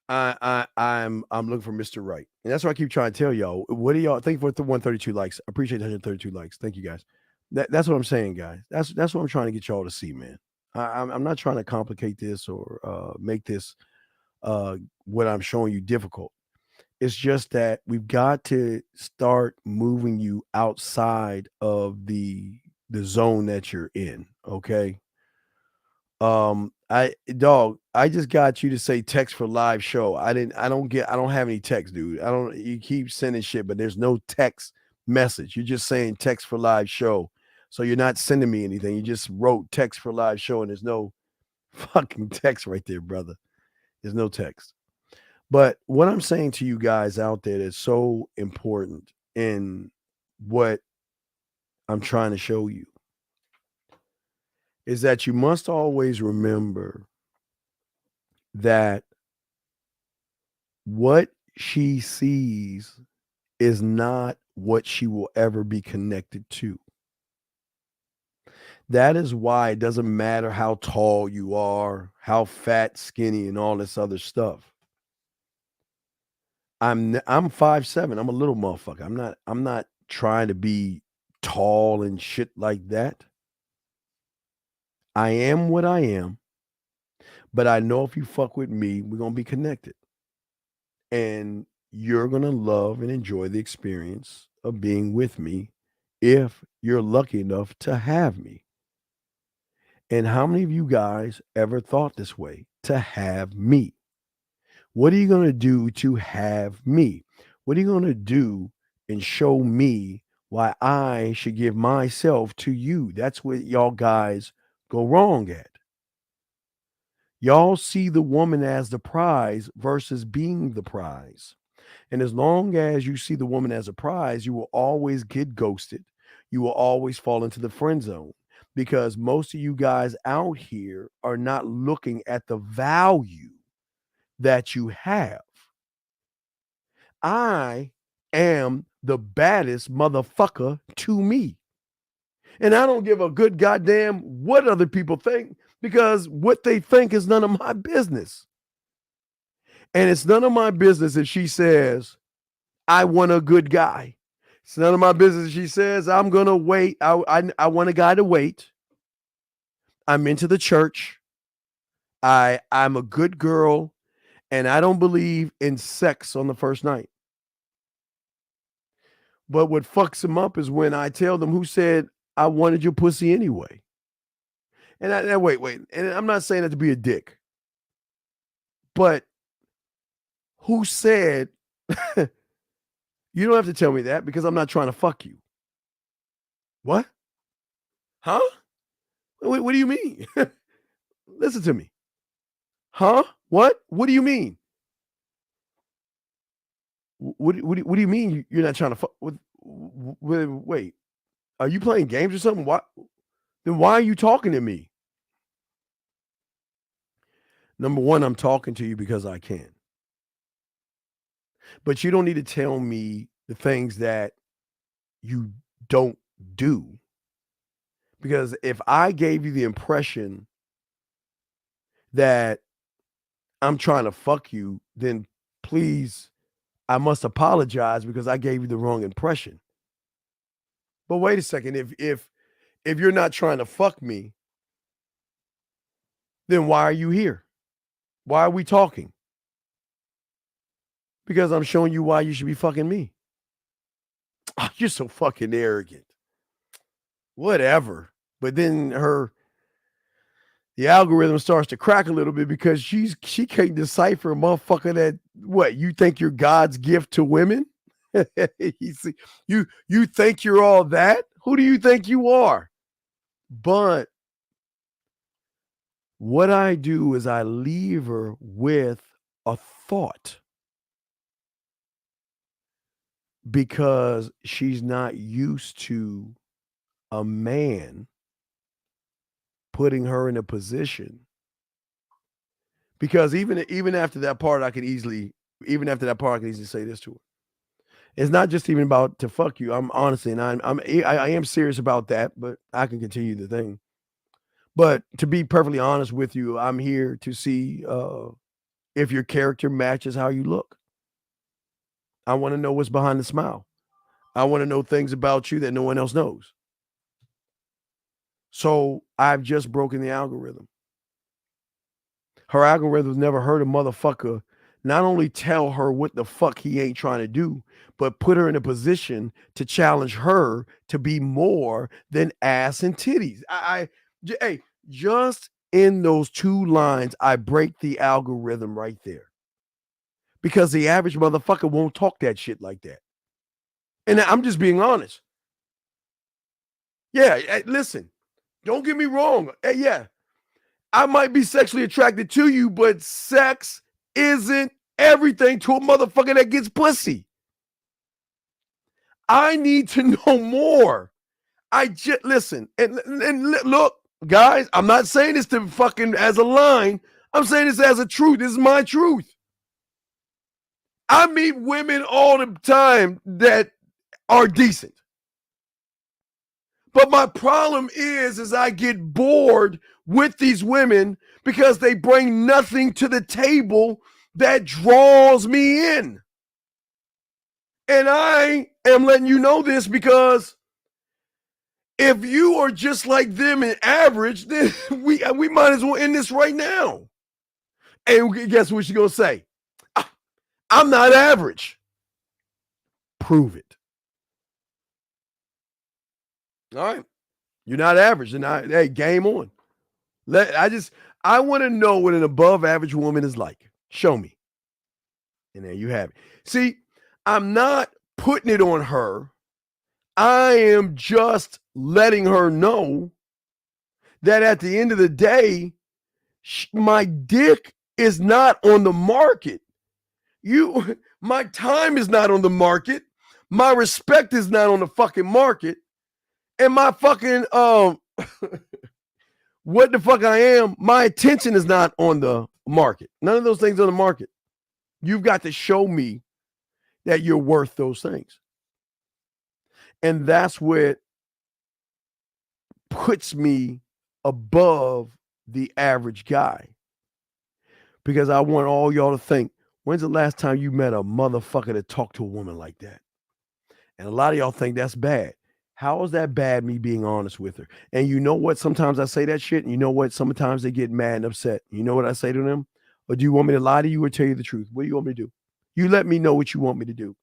I'm looking for Mr. Right, and that's what I keep trying to tell y'all. What do y'all think for the 132 likes? I appreciate 132 likes. Thank you, guys. That's what I'm saying, guys. That's what I'm trying to get y'all to see, man. I'm not trying to complicate this or make this what I'm showing you difficult. It's just that we've got to start moving you outside of the zone that you're in. Okay. I just got you to say text for live show. I don't have any text, dude. You keep sending shit, but there's no text message. You're just saying text for live show. So you're not sending me anything. You just wrote text for live show and there's no fucking text right there, brother. There's no text. But what I'm saying to you guys out there that's so important in what I'm trying to show you is that you must always remember that what she sees is not what she will ever be connected to. That is why it doesn't matter how tall you are, how fat, skinny, and all this other stuff. I'm 5'7". I'm a little motherfucker. I'm not trying to be tall and shit like that. I am what I am, but I know if you fuck with me, we're gonna be connected. And you're gonna love and enjoy the experience of being with me if you're lucky enough to have me. And how many of you guys ever thought this way? To have me. What are you going to do to have me? What are you going to do and show me why I should give myself to you? That's what y'all guys go wrong at. Y'all see the woman as the prize versus being the prize. And as long as you see the woman as a prize, you will always get ghosted. You will always fall into the friend zone because most of you guys out here are not looking at the value that you have. I am the baddest motherfucker to me. And I don't give a good goddamn what other people think because what they think is none of my business. And it's none of my business if she says, I want a good guy. It's none of my business if she says, I'm going to wait. I want a guy to wait. I'm into the church. I'm a good girl. And I don't believe in sex on the first night. But what fucks them up is when I tell them who said, I wanted your pussy anyway. And wait. And I'm not saying that to be a dick. But who said, you don't have to tell me that because I'm not trying to fuck you. What? Huh? What do you mean? Listen to me. Huh? What? What do you mean? What do you mean you're not trying to fuck with? Wait, are you playing games or something? Then why are you talking to me? Number one, I'm talking to you because I can. But you don't need to tell me the things that you don't do. Because if I gave you the impression that I'm trying to fuck you, then please I must apologize because I gave you the wrong impression. But wait a second, if you're not trying to fuck me, then why are you here? Why are we talking? Because I'm showing you why you should be fucking me. Oh, you're so fucking arrogant. Whatever. But then the algorithm starts to crack a little bit because she can't decipher a motherfucker that, what, you think you're God's gift to women? you think you're all that? Who do you think you are? But what I do is I leave her with a thought because she's not used to a man putting her in a position. Because even after that part, I could easily say this to her. It's not just even about to fuck you. I'm honestly, and I am serious about that, but I can continue the thing. But to be perfectly honest with you, I'm here to see if your character matches how you look. I want to know what's behind the smile. I want to know things about you that no one else knows. So I've just broken the algorithm. Her algorithm's never heard a motherfucker not only tell her what the fuck he ain't trying to do, but put her in a position to challenge her to be more than ass and titties. Hey, just in those 2 lines, I break the algorithm right there. Because the average motherfucker won't talk that shit like that. And I'm just being honest. Yeah, listen, don't get me wrong. Yeah, I might be sexually attracted to you, but sex isn't everything to a motherfucker that gets pussy. I need to know more. I just listen and look, guys, I'm not saying this to fucking as a line. I'm saying this as a truth. This is my truth. I meet women all the time that are decent. But my problem is I get bored with these women because they bring nothing to the table that draws me in. And I am letting you know this because if you are just like them in average, then we might as well end this right now. And guess what she's going to say? I'm not average. Prove it. All right. You're not average. And hey, game on. I want to know what an above average woman is like. Show me. And there you have it. See, I'm not putting it on her. I am just letting her know that at the end of the day, my dick is not on the market. My time is not on the market. My respect is not on the fucking market. And my fucking, what the fuck I am, my attention is not on the market. None of those things are on the market. You've got to show me that you're worth those things. And that's what puts me above the average guy. Because I want all y'all to think, when's the last time you met a motherfucker that talked to a woman like that? And a lot of y'all think that's bad. How is that bad, me being honest with her? And you know what? Sometimes I say that shit, and you know what? Sometimes they get mad and upset. You know what I say to them? Or do you want me to lie to you or tell you the truth? What do you want me to do? You let me know what you want me to do.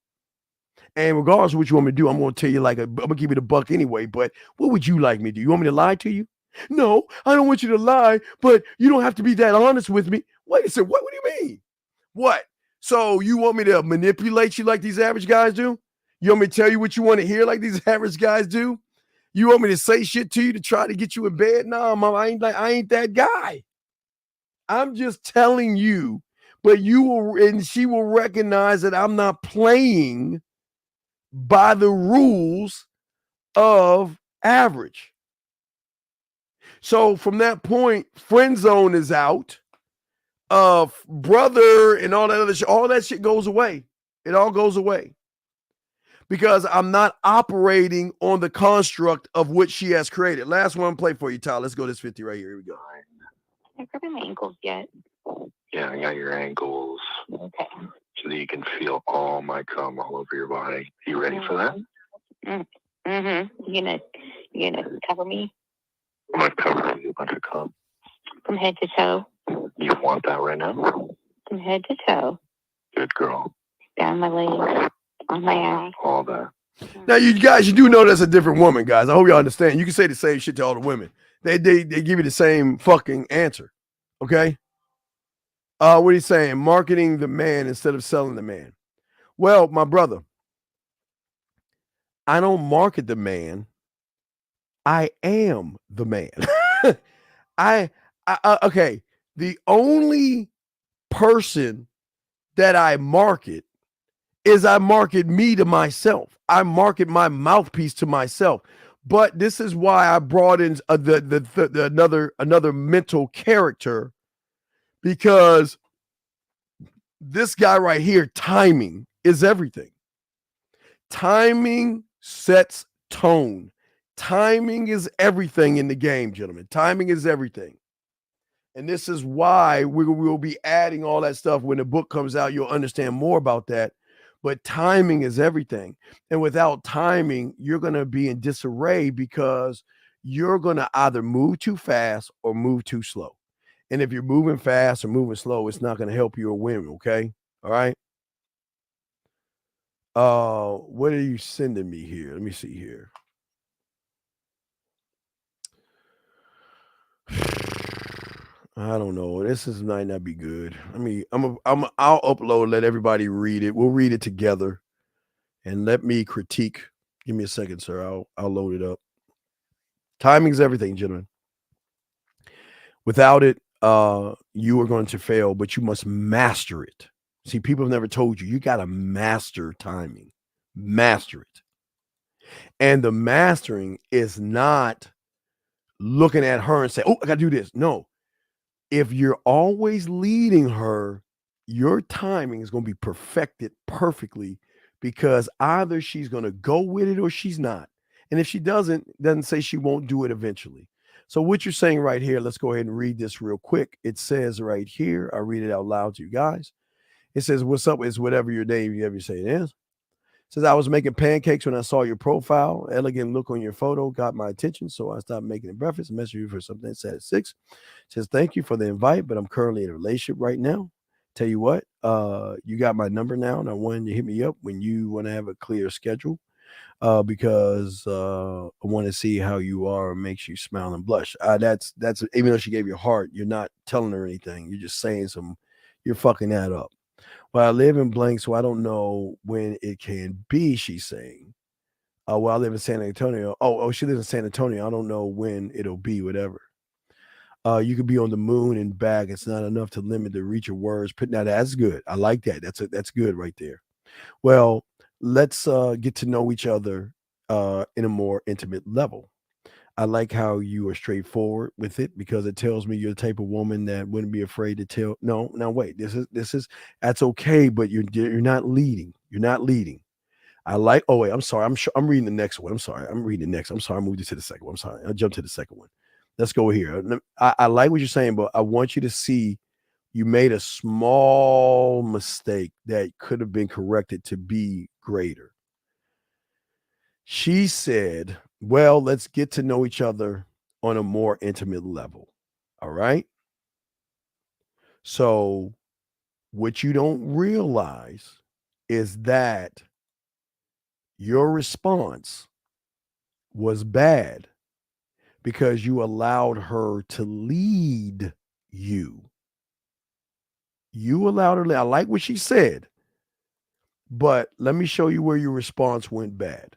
And regardless of what you want me to do, I'm going to tell you I'm going to give you the buck anyway, but what would you like me to do? You want me to lie to you? No, I don't want you to lie, but you don't have to be that honest with me. Wait a second, what do you mean? What? So you want me to manipulate you like these average guys do? You want me to tell you what you want to hear like these average guys do? You want me to say shit to you to try to get you in bed? No, mom, I ain't that guy. I'm just telling you, but you will, and she will recognize that I'm not playing by the rules of average. So from that point, friend zone is out. Brother and all that other shit, all that shit goes away. It all goes away. Because I'm not operating on the construct of what she has created. Last one play for you, Tyler. Let's go this 50 right here. Here we go. Have you grabbed my ankles yet? Yeah, I got your ankles. Okay. so that you can feel all my cum all over your body. You ready for that? Mm-hmm. You gonna cover me I'm gonna cover you a bunch of cum. from head to toe? You want that right now? From head to toe. Good girl. Down my legs, on my ass. All that. Now, you guys, you do know that's a different woman, guys. I hope y'all understand. You can say the same shit to all the women. They give you the same fucking answer. Okay? What are you saying? Marketing the man instead of selling the man. Well, my brother, I don't market the man. I am the man. Okay. The only person that I market is I market me to myself. I market my mouthpiece to myself. But this is why I brought in another mental character, because this guy right here, timing is everything. Timing sets tone. Timing is everything in the game, gentlemen. Timing is everything. And this is why we will be adding all that stuff. When the book comes out, you'll understand more about that. But timing is everything. And without timing, you're going to be in disarray, because you're going to either move too fast or move too slow. And if you're moving fast or moving slow, it's not going to help you or win, okay? All right? What are you sending me here? Let me see here. I don't know. Might not be good. I mean, I'll upload, let everybody read it. We'll read it together, and let me critique. Give me a second, sir. I'll load it up. Timing is everything, gentlemen. Without it, you are going to fail, but you must master it. See, people have never told you. You got to master timing. Master it. And the mastering is not looking at her and say, oh, I got to do this. No. If you're always leading her, your timing is going to be perfected perfectly, because either she's going to go with it or she's not. And if she doesn't say she won't do it eventually. So what you're saying right here, let's go ahead and read this real quick. It says right here, I'll read it out loud to you guys. It says, what's up is whatever your name you ever say it is. It says, I was making pancakes when I saw your profile. Elegant look on your photo got my attention, so I stopped making it breakfast. Message you for something that said at 6. It says, thank you for the invite, but I'm currently in a relationship right now. Tell you what, you got my number now, and I want you to hit me up when you want to have a clear schedule, because I want to see how you are. It makes you smile and blush. That's even though she gave you a heart, you're not telling her anything. You're just saying you're fucking that up. Well, I live in blank, so I don't know when it can be, she's saying. Well, I live in San Antonio. Oh, she lives in San Antonio. I don't know when it'll be, whatever. You could be on the moon and back. It's not enough to limit the reach of words. Now, that's good. I like that. That's good right there. Well, let's get to know each other in a more intimate level. I like how you are straightforward with it, because it tells me you're the type of woman that wouldn't be afraid to tell. No, now wait, that's okay, but you're not leading. You're not leading. I like, oh wait, I'm sorry. I'm reading the next one. I'm sorry. I'm reading the next. I'm sorry. I moved it to the second one. I'm sorry. I'll jump to the second one. Let's go here. I like what you're saying, but I want you to see you made a small mistake that could have been corrected to be greater. She said, well, let's get to know each other on a more intimate level. All right. So what you don't realize is that your response was bad, because you allowed her to lead you. You allowed her. I like what she said, but let me show you where your response went bad.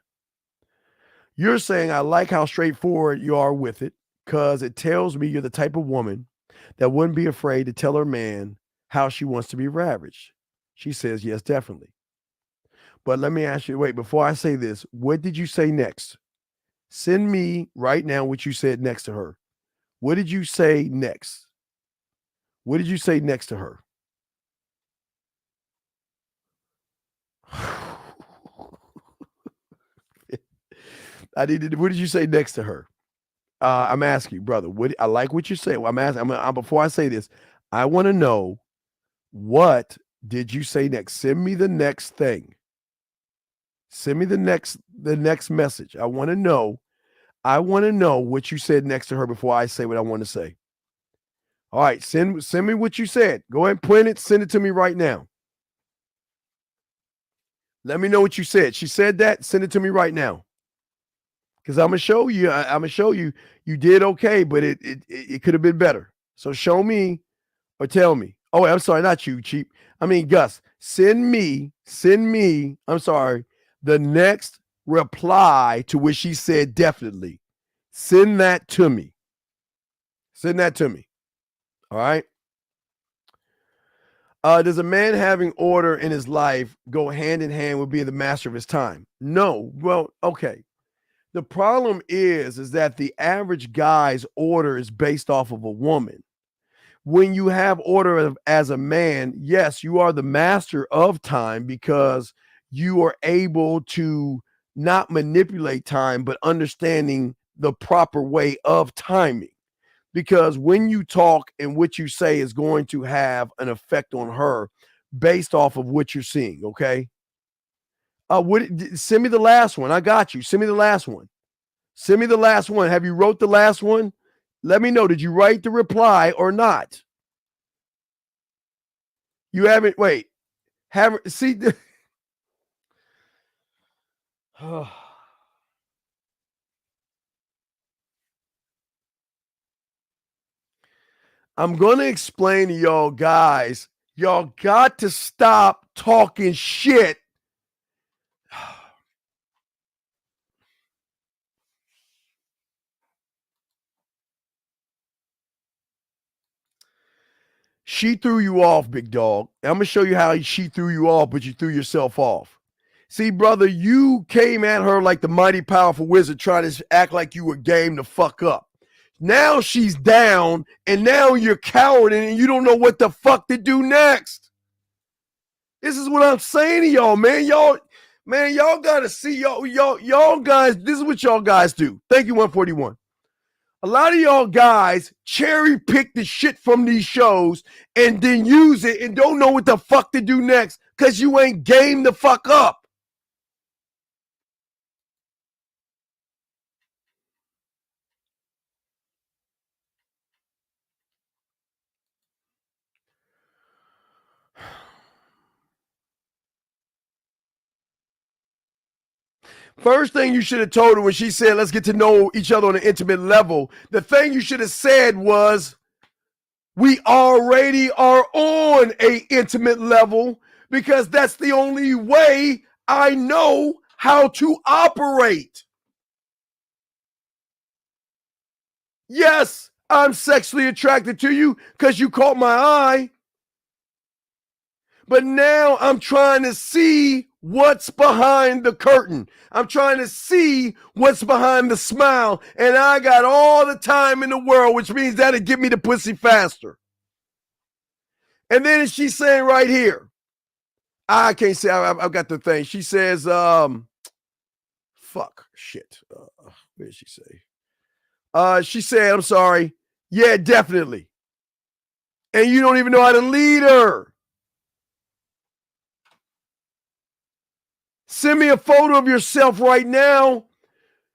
You're saying, I like how straightforward you are with it, because it tells me you're the type of woman that wouldn't be afraid to tell her man how she wants to be ravaged. She says, yes, definitely. But let me ask you, wait, before I say this, what did you say next? Send me right now what you said next to her. What did you say next? What did you say next to her? What did you say next to her? I'm asking you, brother. I like what you say. Well, I'm asking. Before I say this, I want to know what did you say next? Send me the next thing. Send me the next message. I want to know. I want to know what you said next to her before I say what I want to say. All right, send me what you said. Go ahead and print it. Send it to me right now. Let me know what you said. She said that. Send it to me right now. Because I'm gonna show you. I'm gonna show you. You did okay, but it could have been better. So show me or tell me. Oh, I'm sorry, not you, Cheap. I mean, Gus. Send me. I'm sorry. The next reply to which she said definitely. Send that to me. Send that to me. All right. Does a man having order in his life go hand in hand with being the master of his time? No. Well, okay. The problem is that the average guy's order is based off of a woman. When you have order as a man, yes, you are the master of time because you are able to not manipulate time, but understanding the proper way of timing. Because when you talk and what you say is going to have an effect on her based off of what you're seeing, okay? Send me the last one. I got you. Send me the last one. Send me the last one. Have you wrote the last one? Let me know. Did you write the reply or not? You haven't. Wait. Haven't. See. I'm going to explain to y'all guys. Y'all got to stop talking shit. She threw you off, big dog. I'm going to show you how she threw you off, but you threw yourself off. See, brother, you came at her like the mighty powerful wizard trying to act like you were game to fuck up. Now she's down, and now you're cowarding, and you don't know what the fuck to do next. This is what I'm saying to y'all, man. Y'all got to see y'all guys. This is what y'all guys do. Thank you, 141. A lot of y'all guys cherry pick the shit from these shows and then use it and don't know what the fuck to do next because you ain't game the fuck up. First thing you should have told her when she said, let's get to know each other on an intimate level, the thing you should have said was, we already are on an intimate level because that's the only way I know how to operate. Yes, I'm sexually attracted to you because you caught my eye. But now I'm trying to see what's behind the curtain. I'm trying to see what's behind the smile. And I got all the time in the world, which means that'll get me the pussy faster. And then she's saying right here, I can't say, I've got the thing. She says, fuck, shit. What did she say? She said, I'm sorry. Yeah, definitely. And you don't even know how to lead her. Send me a photo of yourself right now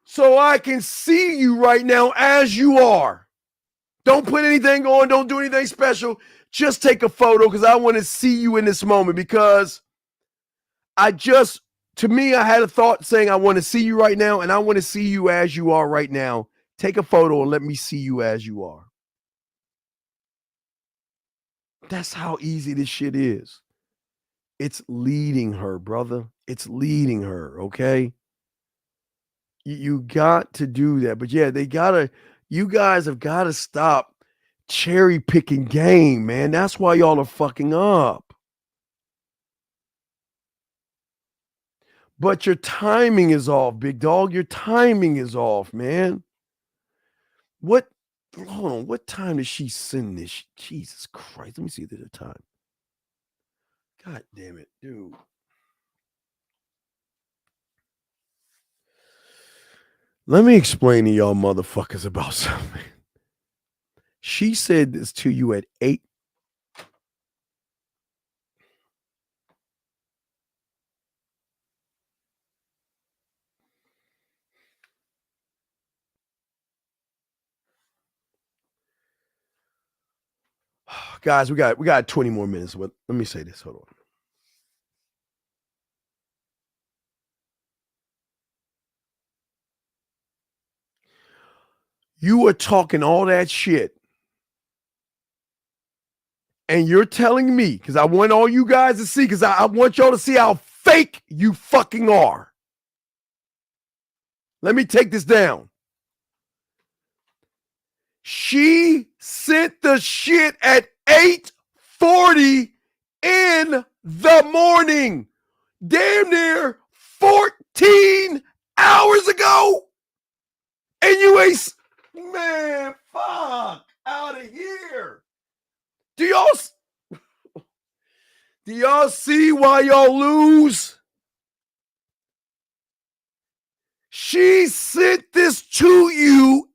so I can see you right now as you are. Don't put anything on. Don't do anything special. Just take a photo because I want to see you in this moment because to me, I had a thought saying I want to see you right now and I want to see you as you are right now. Take a photo and let me see you as you are. That's how easy this shit is. It's leading her, brother. It's leading her, okay? You got to do that. But yeah, you guys have got to stop cherry picking game, man. That's why y'all are fucking up. But your timing is off, big dog. Your timing is off, man. Hold on. What time did she send this? Jesus Christ. Let me see the time. God damn it, dude. Let me explain to y'all motherfuckers about something. She said this to you at 8. Guys, we got 20 more minutes. Let me say this. Hold on. You were talking all that shit. And you're telling me, because I want all you guys to see, because I want y'all to see how fake you fucking are. Let me take this down. She sent the shit at 8:40 in the morning. Damn near 14 hours ago. And you ain't, man, fuck out of here. Do y'all see why y'all lose? She sent this to you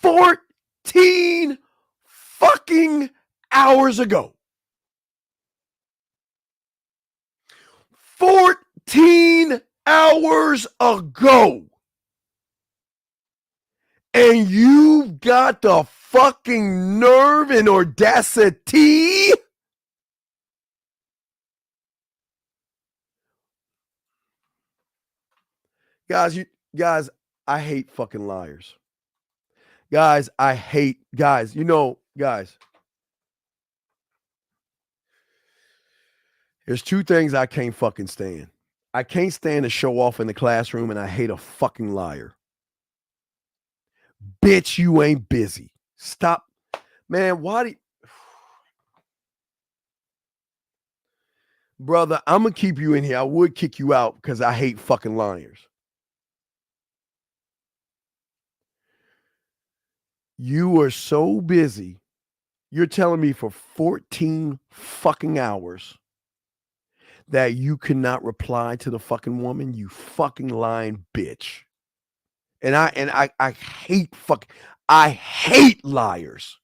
14 fucking hours ago. 14 hours ago. And you've got the fucking nerve and audacity guys, I hate fucking liars. Guys, guys. There's two things I can't fucking stand. I can't stand to show off in the classroom, and I hate a fucking liar. Bitch, you ain't busy. Stop. Man, why do you... Brother, I'm going to keep you in here. I would kick you out because I hate fucking liars. You were so busy. You're telling me for 14 fucking hours that you cannot reply to the fucking woman, you fucking lying bitch. And I hate liars.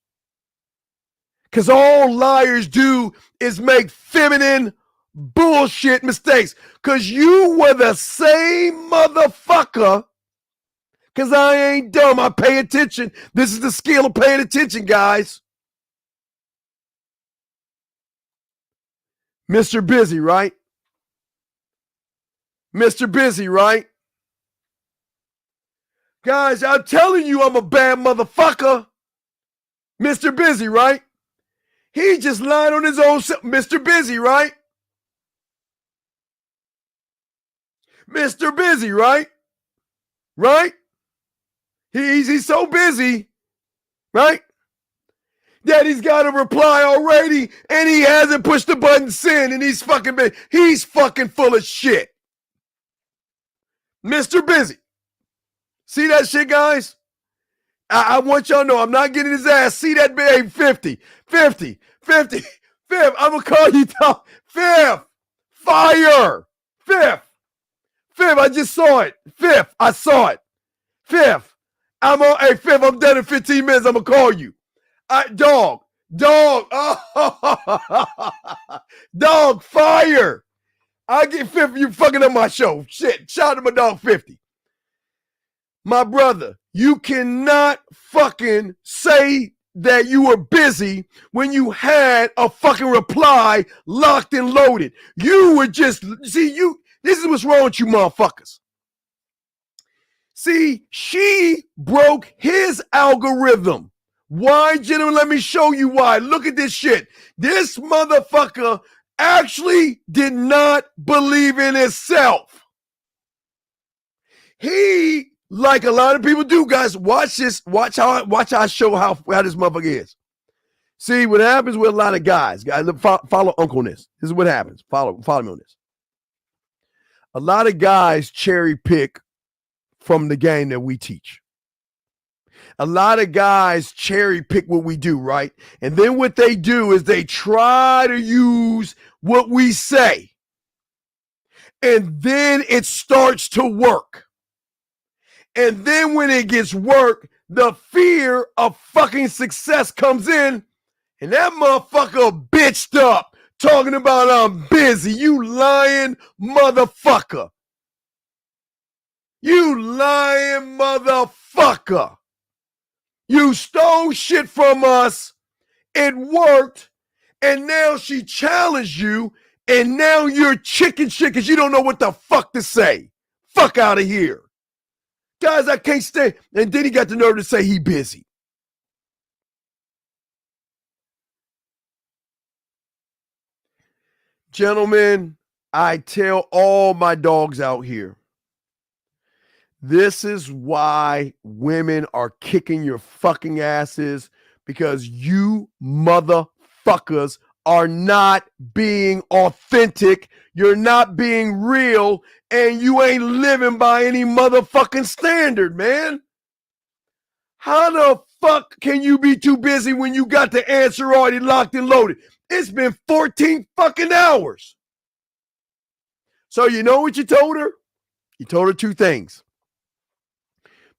Because all liars do is make feminine bullshit mistakes. Because you were the same motherfucker. Because I ain't dumb. I pay attention. This is the skill of paying attention, guys. Mr. Busy, right? Mr. Busy, right? Guys, I'm telling you I'm a bad motherfucker. Mr. Busy, right? He just lied on his own self. Mr. Busy, right? Mr. Busy, right? Right? He's so busy, right? That he's got a reply already and he hasn't pushed the button send and he's fucking full of shit. Mr. Busy. See that shit, guys? I want y'all to know I'm not getting his ass. See that, babe? 50. Fifth, I'm going to call you down. Fifth, fire. Fifth, I just saw it. Fifth, I saw it. Fifth, Fifth, I'm done in 15 minutes. I'm going to call you. Dog. Oh, dog, fire. I get 50. You fucking up my show. Shit, shout out to my dog 50. My brother, you cannot fucking say that you were busy when you had a fucking reply locked and loaded. You were just, this is what's wrong with you motherfuckers. See, she broke his algorithm. Why, gentlemen? Let me show you why. Look at this shit. This motherfucker actually did not believe in himself. He, like a lot of people do, guys, watch this. Watch how I show how this motherfucker is. See, what happens with a lot of guys, follow Uncle on this. This is what happens. Follow me on this. A lot of guys cherry pick from the game that we teach. A lot of guys cherry pick what we do, right? And then what they do is they try to use what we say. And then it starts to work. And then when it gets work, the fear of fucking success comes in. And that motherfucker bitched up talking about I'm busy. You lying motherfucker. You lying motherfucker. You stole shit from us It worked. And now she challenged you. And now you're chicken shit because you don't know what the fuck to say. Fuck out of here. Guys, I can't stay. And then he got the nerve to say he busy. Gentlemen, I tell all my dogs out here, this is why women are kicking your fucking asses, because you motherfuckers are not being authentic. You're not being real, and you ain't living by any motherfucking standard, man. How the fuck can you be too busy when you got the answer already locked and loaded? It's been 14 fucking hours. So you know what you told her? You told her two things.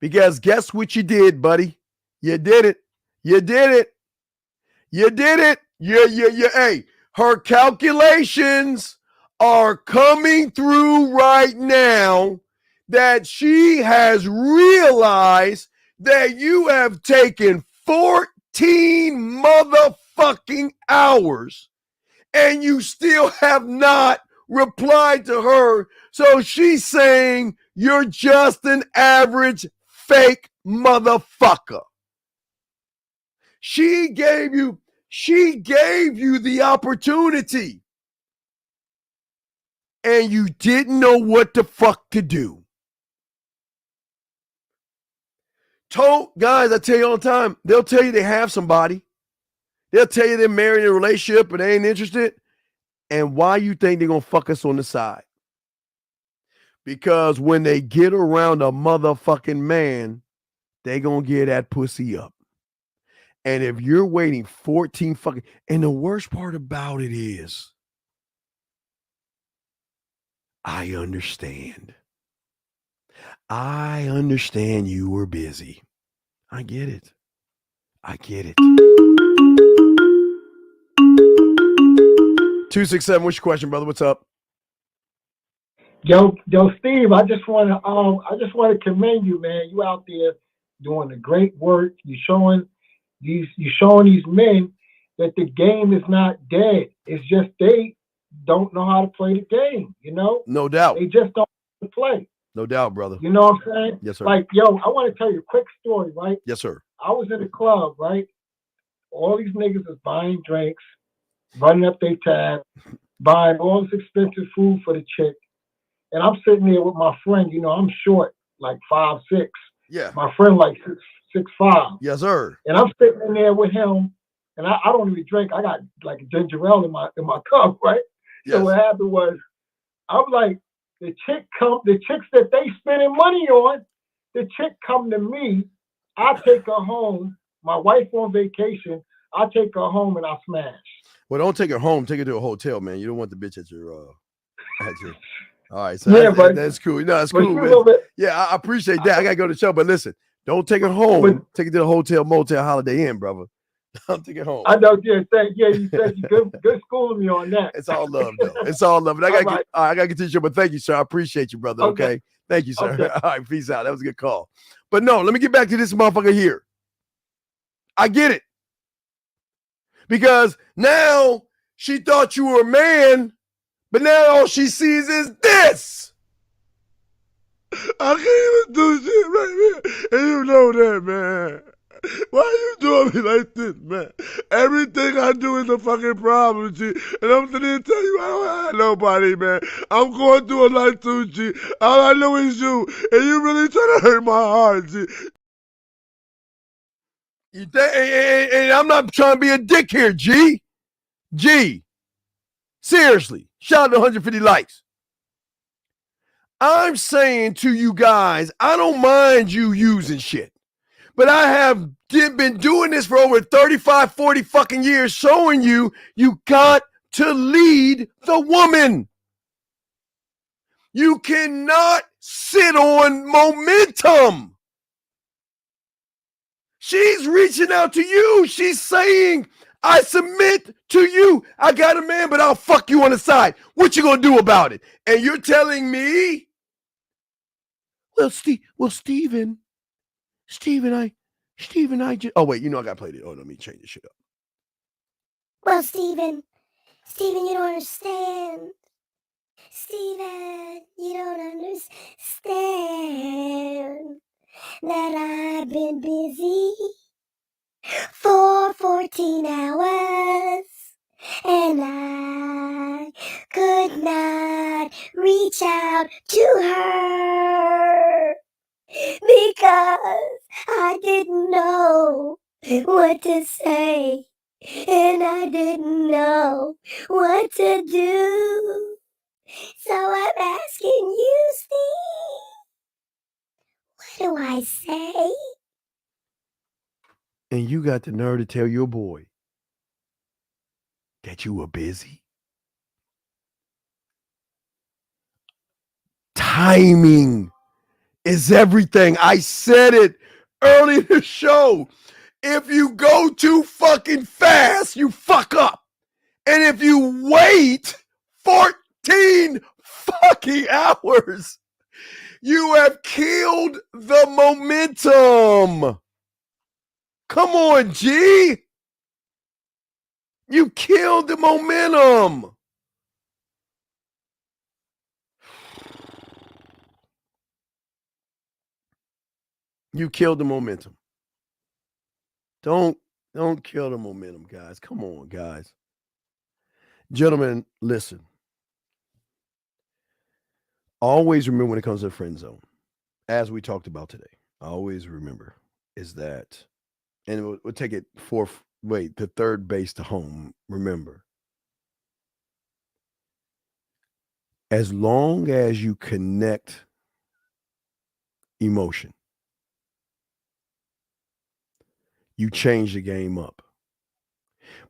Because guess what you did, buddy? You did it. You did it. You did it. Yeah. Hey, her calculations are coming through right now that she has realized that you have taken 14 motherfucking hours and you still have not replied to her. So she's saying you're just an average fake motherfucker. She gave you the opportunity and you didn't know what the fuck to do. Guys, I tell you all the time, they'll tell you they have somebody. They'll tell you they're married in a relationship and they ain't interested. And why you think they're going to fuck us on the side? Because when they get around a motherfucking man, they going to get that pussy up. And if you're waiting 14 fucking... And the worst part about it is, I understand. I understand you were busy. I get it. I get it. 267, what's your question, brother? What's up? Yo, Steve, I just want to commend you, man. You out there doing the great work. You showing these men that the game is not dead. It's just they don't know how to play the game, you know? No doubt. They just don't know how to play. No doubt, brother. You know what I'm saying? Yes, sir. Like, yo, I want to tell you a quick story, right? Yes, sir. I was in a club, right? All these niggas is buying drinks, running up their tab, buying all this expensive food for the chick. And I'm sitting there with my friend, you know, I'm short, like 5'6". Yeah. My friend like 6'5". Yes, sir. And I'm sitting in there with him, and I don't even drink. I got like a ginger ale in my cup, right? Yes. So what happened was, I'm like, the chicks that they spending money on, the chick come to me, I take her home, my wife on vacation, I take her home and I smash. Well, don't take her home, take her to a hotel, man. You don't want the bitch at your all right, so yeah, that's cool. No, that's cool, man. Yeah, I appreciate that. I gotta go to the show, but listen, don't take her home. Take her to the hotel, motel, Holiday Inn, brother. Don't take her home. I know. Yeah, you said you good schooling me on that. It's all love, though. It's all love. And I gotta get to the show, but thank you, sir. I appreciate you, brother. Okay. Thank you, sir. Okay. All right, peace out. That was a good call. But no, let me get back to this motherfucker here. I get it. Because now she thought you were a man, but now all she sees is this. I can't even do shit right here. And you know that, man. Why you doing me like this, man? Everything I do is a fucking problem, G. And I'm sitting here telling you I don't have nobody, man. I'm going through a lot too, G. All I know is you. And you really trying to hurt my heart, G. And I'm not trying to be a dick here, G. G. Seriously. Shout out to 150 likes. I'm saying to you guys, I don't mind you using shit. But I have been doing this for over 35, 40 fucking years, showing you got to lead the woman. You cannot sit on momentum. She's reaching out to you. She's saying, I submit to you. I got a man, but I'll fuck you on the side. What you gonna do about it? And you're telling me, Steven, I just, oh wait, you know I gotta play it. Oh, let me change this shit up. Well, Steven, you don't understand. Steven, you don't understand that I've been busy for 14 hours and I could not reach out to her because I didn't know what to say and I didn't know what to do. So I'm asking you, Steve, what do I say? And you got the nerve to tell your boy that you were busy. Timing is everything. I said it early in the show. If you go too fucking fast, you fuck up. And if you wait 14 fucking hours, you have killed the momentum. Come on, G. You killed the momentum. You killed the momentum. Don't kill the momentum, guys. Come on, guys. Gentlemen, listen. Always remember when it comes to the friend zone, as we talked about today, always remember is that, and we'll take it the third base to home. Remember, as long as you connect emotion, you change the game up.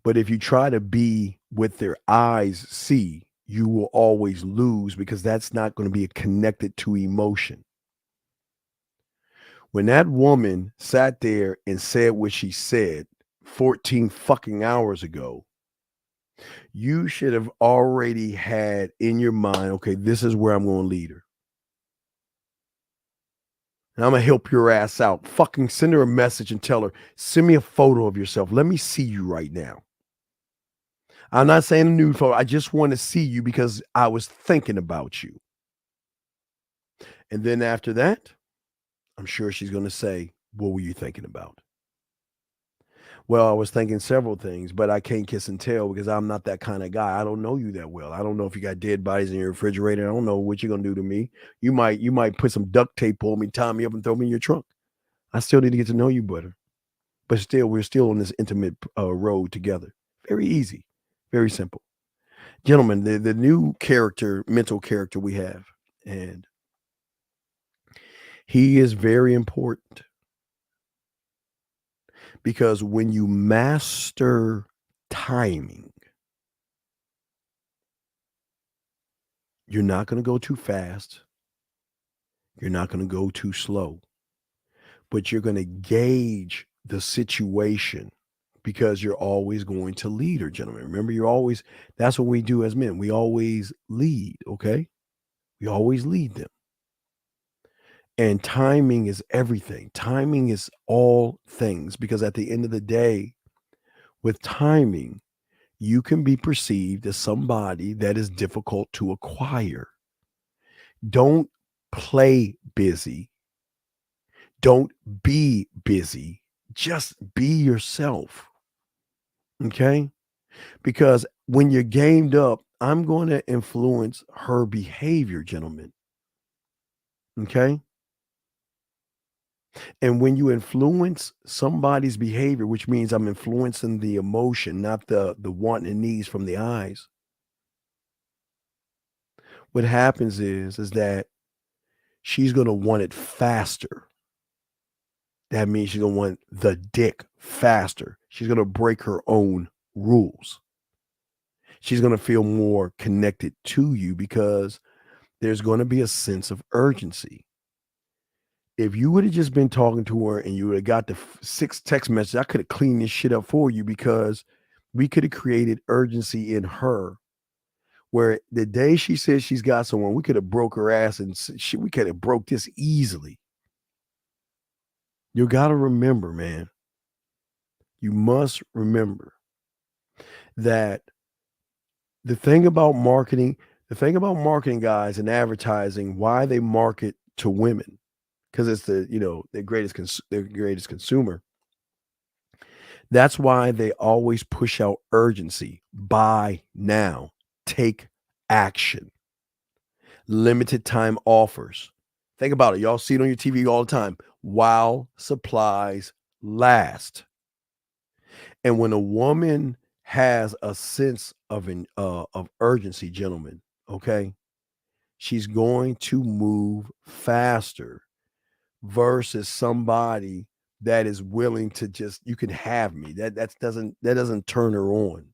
But if you try to be what their eyes see, you will always lose because that's not going to be connected to emotion. When that woman sat there and said what she said 14 fucking hours ago, you should have already had in your mind, okay, this is where I'm going to lead her. And I'm going to help your ass out. Fucking send her a message and tell her, send me a photo of yourself. Let me see you right now. I'm not saying a nude photo. I just want to see you because I was thinking about you. And then after that, I'm sure she's going to say, what were you thinking about? Well, I was thinking several things, but I can't kiss and tell because I'm not that kind of guy. I don't know you that well. I don't know if you got dead bodies in your refrigerator. I don't know what you're going to do to me. You might put some duct tape on me, tie me up, and throw me in your trunk. I still need to get to know you better. But still, we're still on this intimate road together. Very easy. Very simple. Gentlemen, the new character, mental character we have, and he is very important because when you master timing, you're not going to go too fast. You're not going to go too slow, but you're going to gauge the situation because you're always going to lead her, gentlemen. Remember, that's what we do as men. We always lead, okay? We always lead them. And timing is everything. Timing is all things because at the end of the day, with timing, you can be perceived as somebody that is difficult to acquire. Don't play busy. Don't be busy. Just be yourself. Okay? Because when you're gamed up, I'm going to influence her behavior, gentlemen. Okay? And when you influence somebody's behavior, which means I'm influencing the emotion, not the want and needs from the eyes, what happens is that she's going to want it faster. That means she's going to want the dick faster. She's going to break her own rules. She's going to feel more connected to you because there's going to be a sense of urgency. If you would have just been talking to her and you would have got the 6 text messages, I could have cleaned this shit up for you because we could have created urgency in her where the day she says she's got someone, we could have broke her ass and we could have broke this easily. You got to remember, man. You must remember that the thing about marketing, guys, and advertising, why they market to women, because it's their greatest consumer. That's why they always push out urgency. Buy now. Take action. Limited time offers. Think about it. Y'all see it on your TV all the time. While supplies last. And when a woman has a sense of urgency, gentlemen, okay, she's going to move faster versus somebody that is willing to just, you can have me. That doesn't turn her on.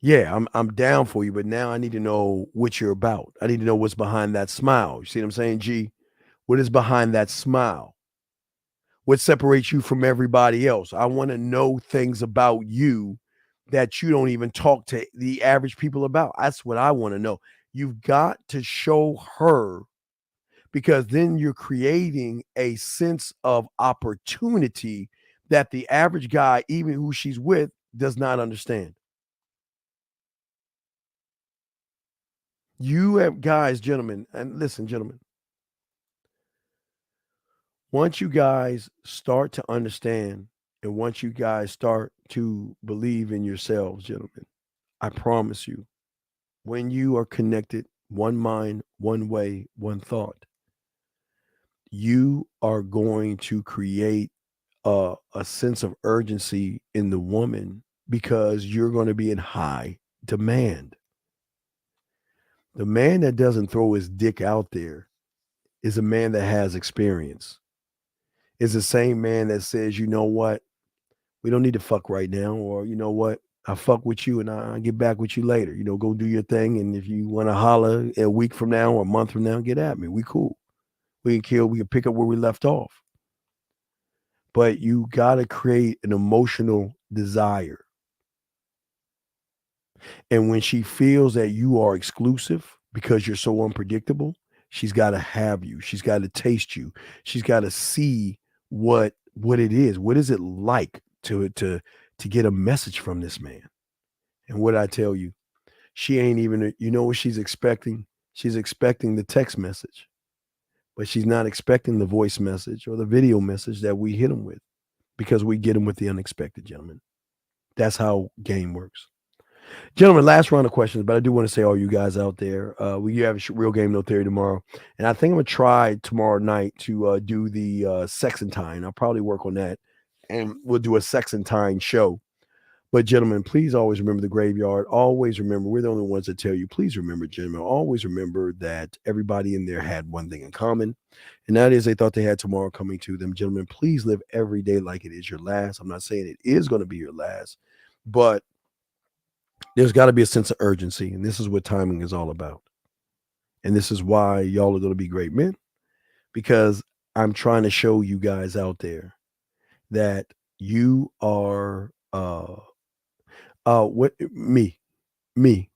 Yeah, I'm down for you, but now I need to know what you're about. I need to know what's behind that smile. You see what I'm saying, G? What is behind that smile? What separates you from everybody else? I want to know things about you that you don't even talk to the average people about. That's what I want to know. You've got to show her, because then you're creating a sense of opportunity that the average guy, even who she's with, does not understand. You have guys, gentlemen, and listen, gentlemen, once you guys start to understand and once you guys start to believe in yourselves, gentlemen, I promise you, when you are connected, one mind, one way, one thought, you are going to create a sense of urgency in the woman because you're going to be in high demand. The man that doesn't throw his dick out there is a man that has experience. Is the same man that says, you know what, we don't need to fuck right now, or you know what, I'll fuck with you and I'll get back with you later. Go do your thing, and if you want to holler a week from now or a month from now, get at me. We cool. We can pick up where we left off. But you got to create an emotional desire. And when she feels that you are exclusive because you're so unpredictable, she's got to have you. She's got to taste you. She's got to see what it is. What is it like to get a message from this man? And what I tell you, she ain't even, you know what she's expecting? She's expecting the text message, but she's not expecting the voice message or the video message that we hit them with, because we get them with the unexpected, gentlemen. That's how game works. Gentlemen, last round of questions, but I do want to say, all you guys out there, we have a Real Game No Theory tomorrow, and I think I'm gonna try tomorrow night to do the Sex and Time. I'll probably work on that, and we'll do a Sex and Time show. But gentlemen, please always remember the graveyard. Always remember, we're the only ones that tell you. Please remember, gentlemen, always remember that everybody in there had one thing in common, and that is they thought they had tomorrow coming to them. Gentlemen, please live every day like it is your last. I'm not saying it is going to be your last, but there's got to be a sense of urgency, and this is what timing is all about. And this is why y'all are going to be great men, because I'm trying to show you guys out there that you are me, my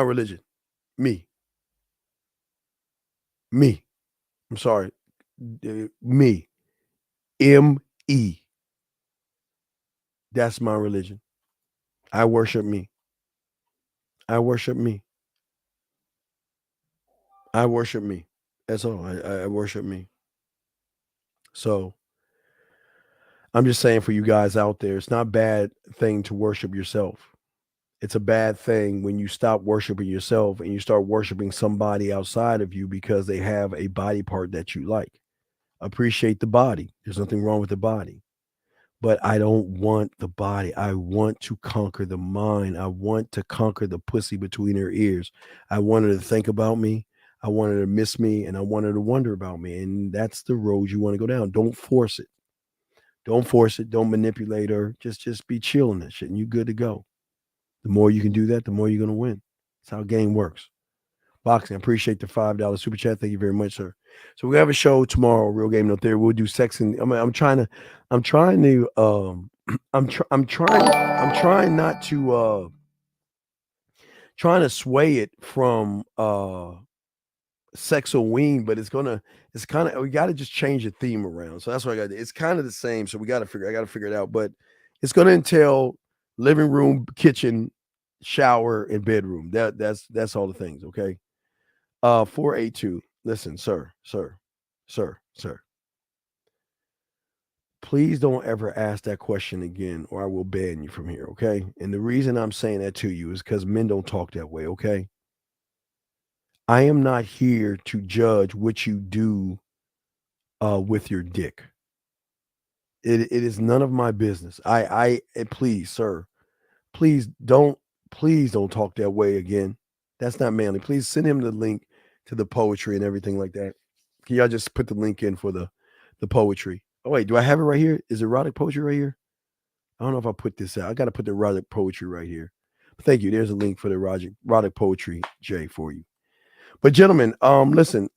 religion, me, I'm sorry, me, M-E. That's my religion. I worship me. I worship me. I worship me. That's all. I worship me. So I'm just saying, for you guys out there, it's not a bad thing to worship yourself. It's a bad thing when you stop worshiping yourself and you start worshiping somebody outside of you because they have a body part that you like. Appreciate the body. There's nothing wrong with the body. But I don't want the body. I want to conquer the mind. I want to conquer the pussy between her ears. I want her to think about me. I want her to miss me. And I want her to wonder about me. And that's the road you want to go down. Don't force it. Don't force it. Don't manipulate her. Just be chill in that shit, and you're good to go. The more you can do that, the more you're going to win. That's how game works. Boxing, I appreciate the $5 super chat. Thank you very much, sir. So we have a show tomorrow, Real Game No Theory. We'll do sex and I'm trying to sway it from sexoween, but it's kind of, we got to just change the theme around. So that's what I got. It's kind of the same. So I got to figure it out, but it's going to entail living room, kitchen, shower, and bedroom. That's all the things. Okay. 482. Listen, sir. Please don't ever ask that question again, or I will ban you from here. Okay. And the reason I'm saying that to you is because men don't talk that way. Okay. I am not here to judge what you do with your dick. It is none of my business. Please, sir, please don't talk that way again. That's not manly. Please send him the link to the poetry and everything like that. Can y'all just put the link in for the poetry? Oh wait, do I have it right here? Is erotic poetry right here? I don't know if I put this out. I got to put the erotic poetry right here. Thank you. There's a link for the erotic poetry, Jay, for you. But gentlemen, listen.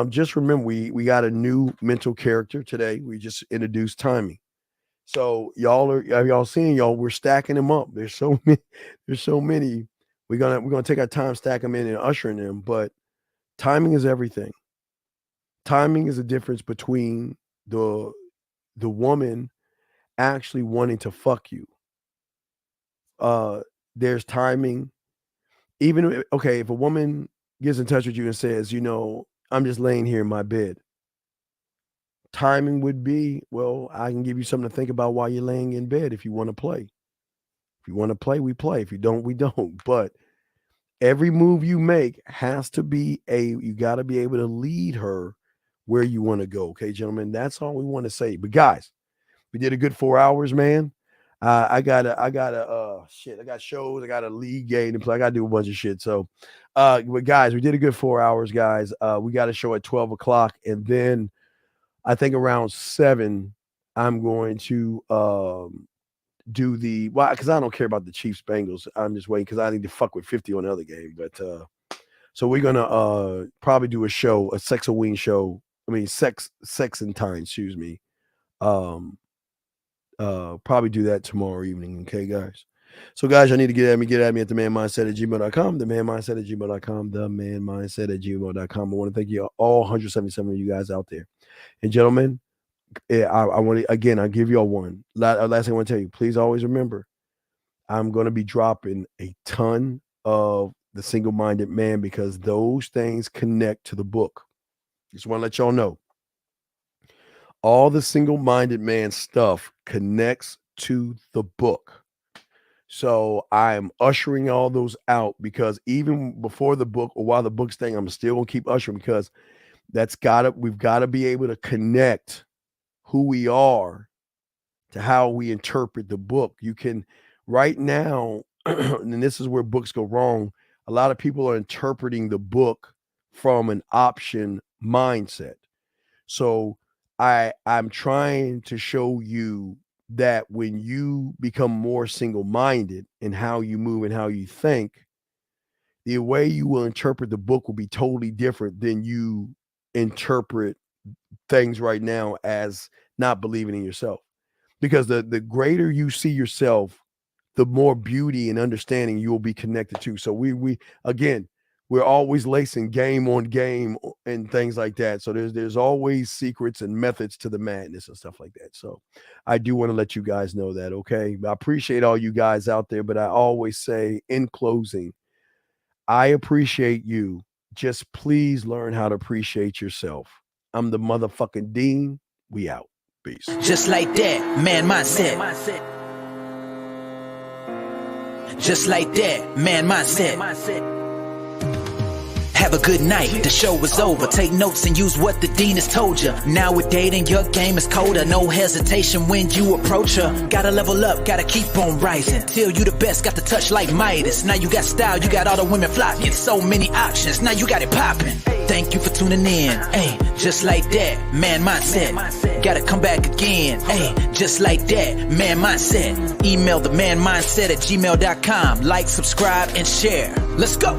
Just remember, we got a new mental character today. We just introduced timing. So y'all seeing we're stacking them up. There's so many. We're gonna take our time, stack them in, and ushering them. But timing is everything. Timing is the difference between the woman actually wanting to fuck you. There's timing. Even if a woman gets in touch with you and says, I'm just laying here in my bed. Timing would be, well, I can give you something to think about while you're laying in bed if you want to play. If you want to play, we play. If you don't, we don't. But every move you make has to be you got to be able to lead her where you want to go. Okay, gentlemen, that's all we want to say. But guys, we did a good 4 hours, man. I got shows. I got a league game to play. I got to do a bunch of shit. So, but guys, we did a good 4 hours, guys. We got a show at 12 o'clock. And then I think around 7, I'm going to do because I don't care about the Chiefs Bengals. I'm just waiting because I need to fuck with 50 on the other game. But so we're going to probably do a sexoween show. I mean, sex and time, excuse me. Probably do that tomorrow evening. Okay, guys. So, guys, y'all need to get at me at themanmindset@gmail.com, themanmindset@gmail.com, themanmindset@gmail.com. I want to thank you all 177 of you guys out there. And gentlemen, I want to, again, I'll give you all one. Last thing I want to tell you, please always remember, I'm going to be dropping a ton of the single-minded man because those things connect to the book. Just want to let y'all know. All the single-minded man stuff connects to the book. So I'm ushering all those out because even before the book or while the book's staying, I'm still going to keep ushering because we've got to be able to connect who we are to how we interpret the book. You can right now, and this is where books go wrong. A lot of people are interpreting the book from an option mindset. So I'm trying to show you that when you become more single-minded in how you move and how you think, the way you will interpret the book will be totally different than you interpret things right now as not believing in yourself. Because the greater you see yourself, the more beauty and understanding you will be connected to. So we're always lacing game on game and things like that. So there's always secrets and methods to the madness and stuff like that. So I do want to let you guys know that, okay? I appreciate all you guys out there, but I always say in closing, I appreciate you. Just please learn how to appreciate yourself. I'm the motherfucking Dean. We out. Peace. Just like that, man mindset. Just like that, man mindset. Have a good night, the show is over. Take notes and use what the dean has told you. Now with dating, your game is colder. No hesitation when you approach her. Gotta level up, gotta keep on rising. Till you the best, got the touch like Midas. Now you got style, you got all the women flocking. So many options, now you got it popping. Thank you for tuning in. Hey, just like that, man mindset. Gotta come back again. Hey, just like that, man mindset. Email themanmindset@gmail.com. Like, subscribe, and share. Let's go.